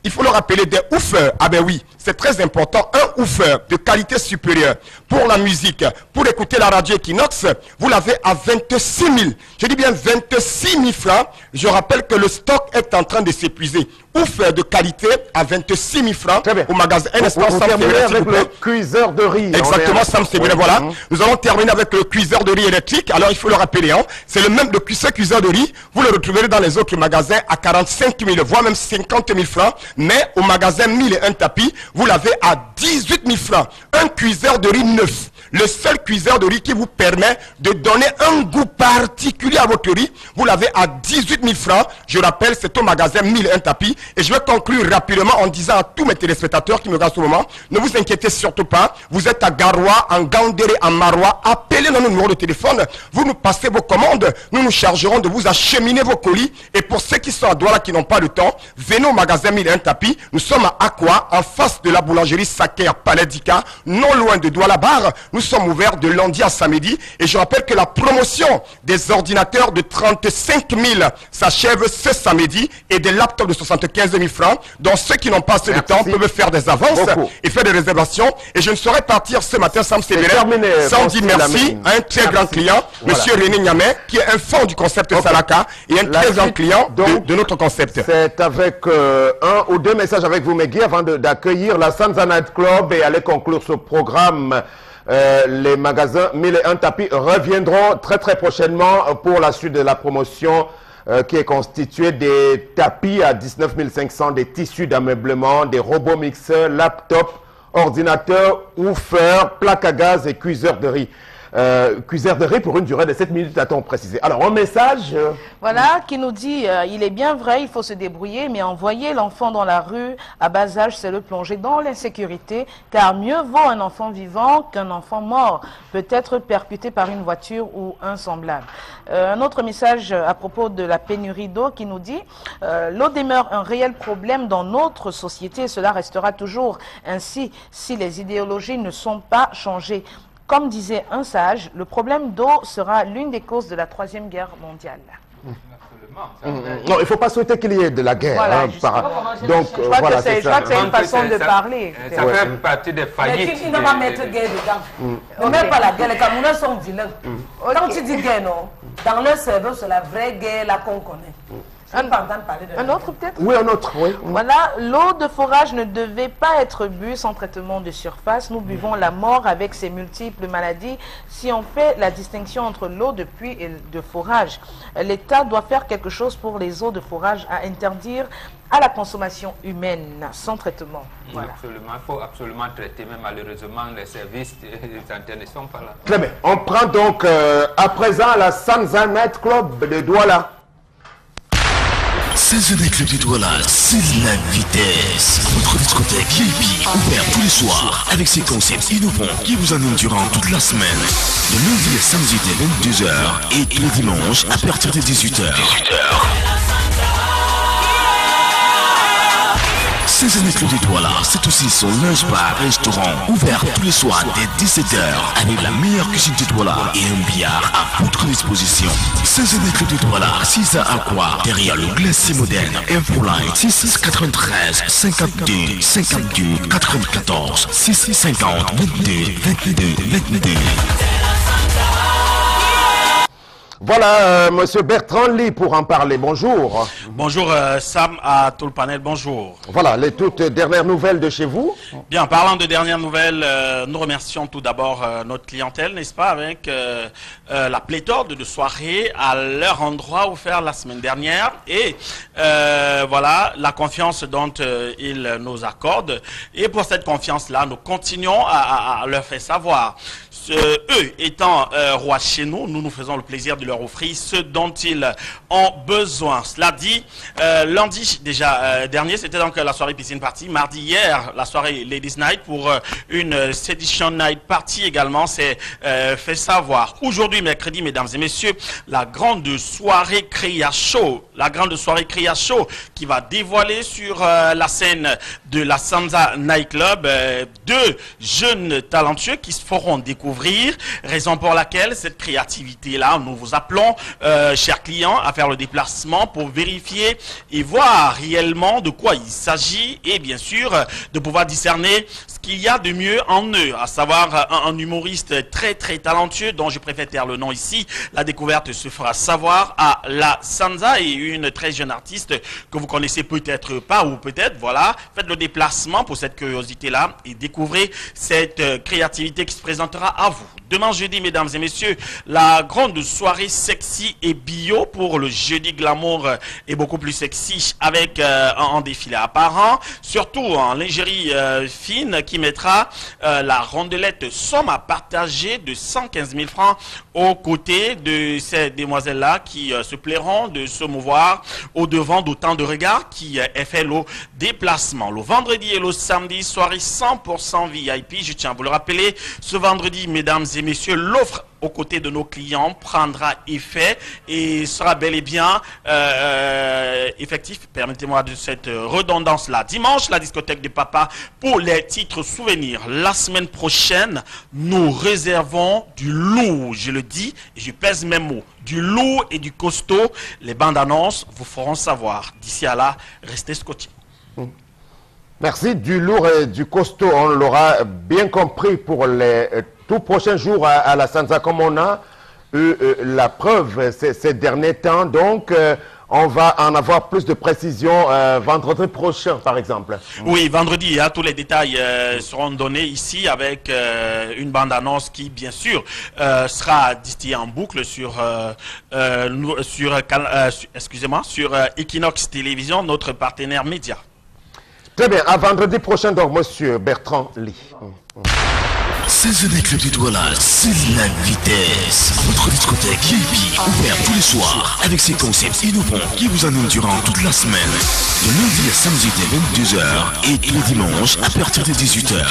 Il faut le rappeler des woofers. Ah ben oui, c'est très important. Un woofer de qualité supérieure pour la musique, pour écouter la radio Equinox, vous l'avez à 26 000. Je dis bien 26 000 francs. Je rappelle que le stock est en train de s'épuiser. Woofer de qualité à 26 000 francs au magasin. Un instant, Sam Sévéré, avec le cuiseur de riz. Exactement, Sam Sévéré, voilà. Nous allons terminer avec le cuiseur de riz électrique. Alors, il faut le rappeler, hein. C'est le même de cuiseur de riz. Vous le retrouverez dans les autres magasins à 45 000, voire même 50 000 francs. Mais au magasin 1001 tapis, vous l'avez à 18 000 francs. Un cuiseur de riz neuf. le seul cuiseur de riz qui vous permet de donner un goût particulier à votre riz. Vous l'avez à 18 000 francs. Je rappelle, c'est au magasin 1001 tapis. Et je vais conclure rapidement en disant à tous mes téléspectateurs qui me regardent ce moment, ne vous inquiétez surtout pas. Vous êtes à Garoua, en Gandéré, en Marois. Appelez nos numéros de téléphone. Vous nous passez vos commandes. Nous nous chargerons de vous acheminer vos colis. Et pour ceux qui sont à Douala, qui n'ont pas le temps, venez au magasin 1001 tapis. Nous sommes à Aqua, en face de la boulangerie Saker Palais d'Ika, non loin de Douala Bar. Nous sommes ouverts de lundi à samedi. Et je rappelle que la promotion des ordinateurs de 35 000 s'achève ce samedi et des laptops de 75 000 francs. Donc ceux qui n'ont pas assez de temps peuvent faire des avances et faire des réservations. Et je ne saurais partir ce matin sans dire merci à un très grand client, Monsieur René Niamé, qui est un fond du concept Salaka et un très grand client de notre concept. C'est avec un ou deux messages avec vous, Megui, avant d'accueillir la Sanza Night Club et aller conclure ce programme. Les magasins 1001 tapis reviendront très prochainement pour la suite de la promotion qui est constituée des tapis à 19 500, des tissus d'ameublement, des robots mixeurs, laptops, ordinateurs, woofers, plaques à gaz et cuiseurs de riz. Cuiseur de riz pour une durée de 7 minutes, a-t-on précisé. Alors, un message... Voilà, qui nous dit, il est bien vrai, il faut se débrouiller, mais envoyer l'enfant dans la rue à bas âge, c'est le plonger dans l'insécurité, car mieux vaut un enfant vivant qu'un enfant mort, peut-être percuté par une voiture ou un semblable. Un autre message à propos de la pénurie d'eau qui nous dit, l'eau demeure un réel problème dans notre société, cela restera toujours ainsi si les idéologies ne sont pas changées. Comme disait un sage, le problème d'eau sera l'une des causes de la 3e guerre mondiale. Non, il ne faut pas souhaiter qu'il y ait de la guerre. Voilà, donc, je crois que c'est une façon de parler. Ça fait partie des faillites. Mais qui ne va mettre guerre dedans? Ne mets pas la guerre, les Camerounais sont vilains. Quand tu dis guerre, non, dans leur cerveau, c'est la vraie guerre là qu'on connaît. Un autre peut-être? Oui, un autre, oui. Voilà, l'eau de forage ne devait pas être bue sans traitement de surface. Nous buvons la mort avec ses multiples maladies. Si on fait la distinction entre l'eau de pluie et de forage, l'État doit faire quelque chose pour les eaux de forage à interdire à la consommation humaine sans traitement. Voilà. Absolument, il faut absolument traiter, mais malheureusement les services des antennes ne sont pas là. Très bien, on prend donc à présent la Sanza Night Club de Douala. C'est The Night Club de Douala, c'est la vitesse. Votre discothèque VIP, ouvert tous les soirs, avec ses concepts innovants qui vous animent durant toute la semaine. De lundi à samedi dès 22h et le dimanche à partir de 18h. C'est The Night Club de Douala, c'est aussi son lunch bar restaurant, ouvert tous les soirs dès 17h, avec la meilleure cuisine de Douala et un billard à votre disposition. C'est The Night Club de Douala, 6 à Aqua, derrière le glacier moderne. Infoline 6 93 52 52 94 6 50 22 22 22. Voilà, Monsieur Bertrand Lee pour en parler. Bonjour. Bonjour Sam, à tout le panel, bonjour. Voilà, les toutes dernières nouvelles de chez vous. Bien, parlant de dernières nouvelles, nous remercions tout d'abord notre clientèle, n'est-ce pas, avec la pléthore de soirées à leur endroit offert la semaine dernière. Et voilà, la confiance dont ils nous accordent. Et pour cette confiance-là, nous continuons à leur faire savoir. Eux étant rois chez nous, nous nous faisons le plaisir de leur offrir ce dont ils ont besoin. Cela dit, lundi déjà dernier, c'était donc la soirée piscine party. Mardi hier, la soirée Ladies Night pour une Sedition Night Party également, c'est fait savoir. Aujourd'hui, mercredi, mesdames et messieurs, la grande soirée Créa Show. La grande soirée Créa Show qui va dévoiler sur la scène de la Sanza Night Club deux jeunes talentueux qui se feront découvrir. Raison pour laquelle cette créativité-là, nous vous appelons, chers clients, à faire le déplacement pour vérifier et voir réellement de quoi il s'agit et bien sûr de pouvoir discerner ce qu'il y a de mieux en eux, à savoir un humoriste très talentueux dont je préfère taire le nom ici. La découverte se fera savoir à la Sanza et une très jeune artiste que vous connaissez peut-être pas ou peut-être, voilà. Faites le déplacement pour cette curiosité-là et découvrez cette créativité qui se présentera à vous. Demain jeudi, mesdames et messieurs, la grande soirée sexy et bio pour le jeudi glamour est beaucoup plus sexy avec un défilé apparent, surtout en lingerie fine qui mettra la rondelette somme à partager de 115 000 francs aux côtés de ces demoiselles-là qui se plairont de se mouvoir au devant d'autant de regards qui effet le déplacement. Le vendredi et le samedi, soirée 100% VIP. Je tiens à vous le rappeler, ce vendredi, mesdames et messieurs, l'offre aux côtés de nos clients prendra effet et sera bel et bien effectif. Permettez-moi de cette redondance-là. Dimanche, la discothèque de papa pour les titres souvenirs. La semaine prochaine, nous réservons du lourd, je le dis, et je pèse mes mots, du lourd et du costaud. Les bandes annonces vous feront savoir. D'ici à là, restez scotchés. Merci. Du lourd et du costaud, on l'aura bien compris pour les tout prochains jours à la Sanza, comme on a eu la preuve ces derniers temps. Donc, on va en avoir plus de précisions vendredi prochain, par exemple. Oui, vendredi, tous les détails seront donnés ici avec une bande-annonce qui, bien sûr, sera distillée en boucle sur Equinox Télévision, notre partenaire média. Très bien. À vendredi prochain, donc, monsieur Bertrand Lee. C'est avec le détoilage, c'est la vitesse. Votre discothèque VIP, ouvert tous les soirs, avec ses concepts innovants qui vous animent durant toute la semaine. De lundi à samedi dès 22h et tous les dimanches à partir de 18h.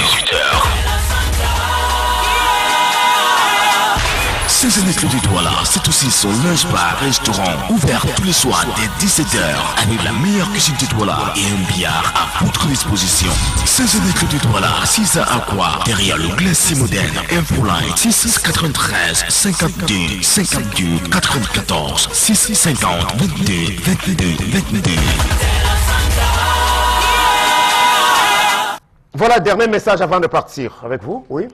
C'est avec le détoilage, c'est aussi son lunch bar restaurant, ouvert tous les soirs dès 17h, avec la meilleure cuisine détoilage et un billard à votre disposition. C'est avec le détoilage, 6 à Aqua, derrière le glacier moderne, Infoline, 693 52 52 94 650 22 22 22. Voilà, dernier message avant de partir. Avec vous, oui.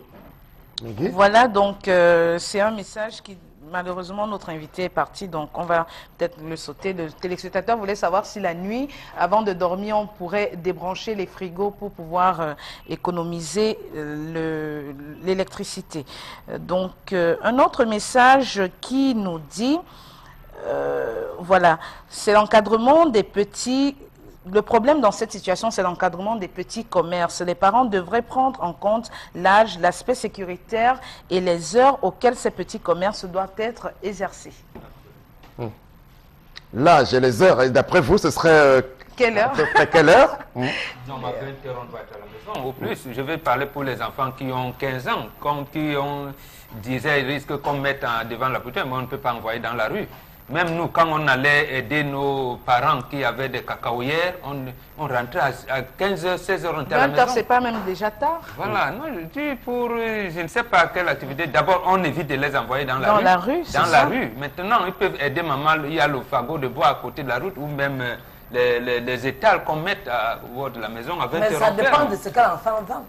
Voilà, donc c'est un message qui, malheureusement, notre invité est parti, donc on va peut-être le sauter. Le téléspectateur voulait savoir si la nuit, avant de dormir, on pourrait débrancher les frigos pour pouvoir économiser l'électricité. Donc, un autre message qui nous dit, voilà, c'est l'encadrement des petits... Le problème dans cette situation, c'est l'encadrement des petits commerces. Les parents devraient prendre en compte l'âge, l'aspect sécuritaire et les heures auxquelles ces petits commerces doivent être exercés. L'âge et les heures, et d'après vous, ce serait... Quelle heure? Quelle heure? Non, ma 20h, on doit être à la maison. Au plus, je vais parler pour les enfants qui ont 15 ans, comme qui ont 10 ans, ils risquent qu'on mette devant la bouteille, mais on ne peut pas envoyer dans la rue. Même nous, quand on allait aider nos parents qui avaient des cacaoyères, on rentrait à 15h, 16h, on était à la maison. C'est pas même déjà tard? Voilà, non, je dis pour, je ne sais pas quelle activité. D'abord, on évite de les envoyer dans la rue. Dans la rue, c'est ça. Dans la rue. Maintenant, ils peuvent aider maman, il y a le fagot de bois à côté de la route, ou même les étals qu'on met au bord de la maison à 20h. Mais ça dépend de ce que l'enfant vend.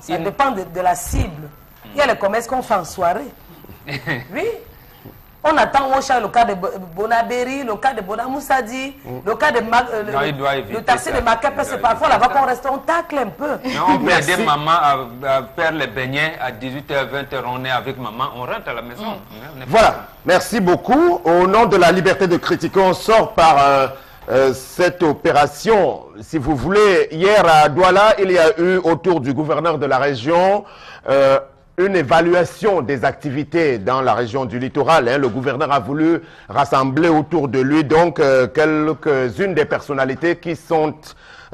Ça dépend de la cible. Il y a les commerces qu'on fait en soirée. Oui. On attend au chat le cas de Bonabéry, le cas de Bonamoussadi, le cas de le taxi de Maca, parce que parfois là-bas quand on reste, on tacle un peu. Mais on peut aider maman à faire les beignets à 18h, 20h, on est avec maman, on rentre à la maison. Voilà, merci beaucoup. Au nom de la liberté de critiquer, on sort par cette opération. Si vous voulez, hier à Douala, il y a eu autour du gouverneur de la région une évaluation des activités dans la région du littoral. Le gouverneur a voulu rassembler autour de lui donc quelques-unes des personnalités qui sont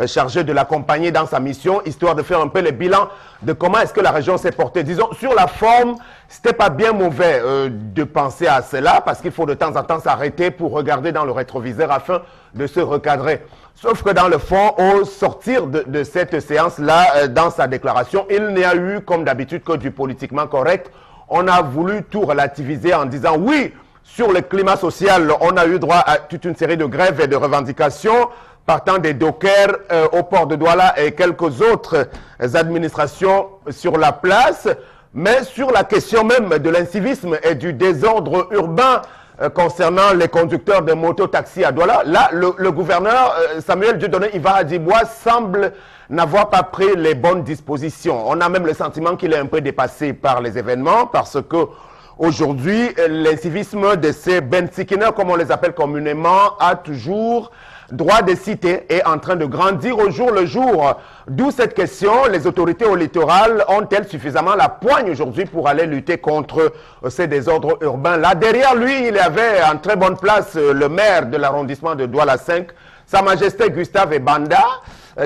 chargées de l'accompagner dans sa mission, histoire de faire un peu le bilan de comment est-ce que la région s'est portée. Disons, sur la forme, c'était pas bien mauvais de penser à cela, parce qu'il faut de temps en temps s'arrêter pour regarder dans le rétroviseur afin de se recadrer. Sauf que dans le fond, au sortir de cette séance-là, dans sa déclaration, il n'y a eu, comme d'habitude, que du politiquement correct. On a voulu tout relativiser en disant, oui, sur le climat social, on a eu droit à toute une série de grèves et de revendications, partant des dockers au port de Douala et quelques autres administrations sur la place. Mais sur la question même de l'incivisme et du désordre urbain, concernant les conducteurs de moto-taxi à Douala. Là, le gouverneur Samuel Dieudonné Iva Adibois semble n'avoir pas pris les bonnes dispositions. On a même le sentiment qu'il est un peu dépassé par les événements parce que aujourd'hui, l'incivisme de ces bensikineurs, comme on les appelle communément, a toujours droit de citer est en train de grandir au jour le jour. D'où cette question, les autorités au littoral ont-elles suffisamment la poigne aujourd'hui pour aller lutter contre ces désordres urbains? Là, derrière lui, il y avait en très bonne place le maire de l'arrondissement de Douala 5, Sa Majesté Gustave Ebanda,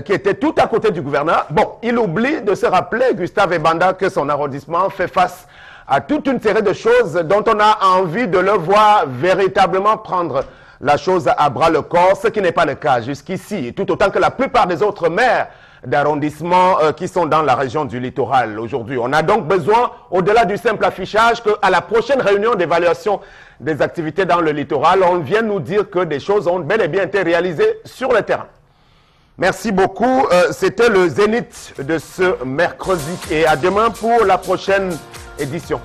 qui était tout à côté du gouverneur. Bon, il oublie de se rappeler, Gustave Ebanda, que son arrondissement fait face à toute une série de choses dont on a envie de le voir véritablement prendre la chose à bras le corps, ce qui n'est pas le cas jusqu'ici, tout autant que la plupart des autres maires d'arrondissement qui sont dans la région du littoral aujourd'hui. On a donc besoin, au-delà du simple affichage, qu'à la prochaine réunion d'évaluation des activités dans le littoral, on vienne nous dire que des choses ont bel et bien été réalisées sur le terrain. Merci beaucoup. C'était le Zénith de ce mercredi et à demain pour la prochaine édition.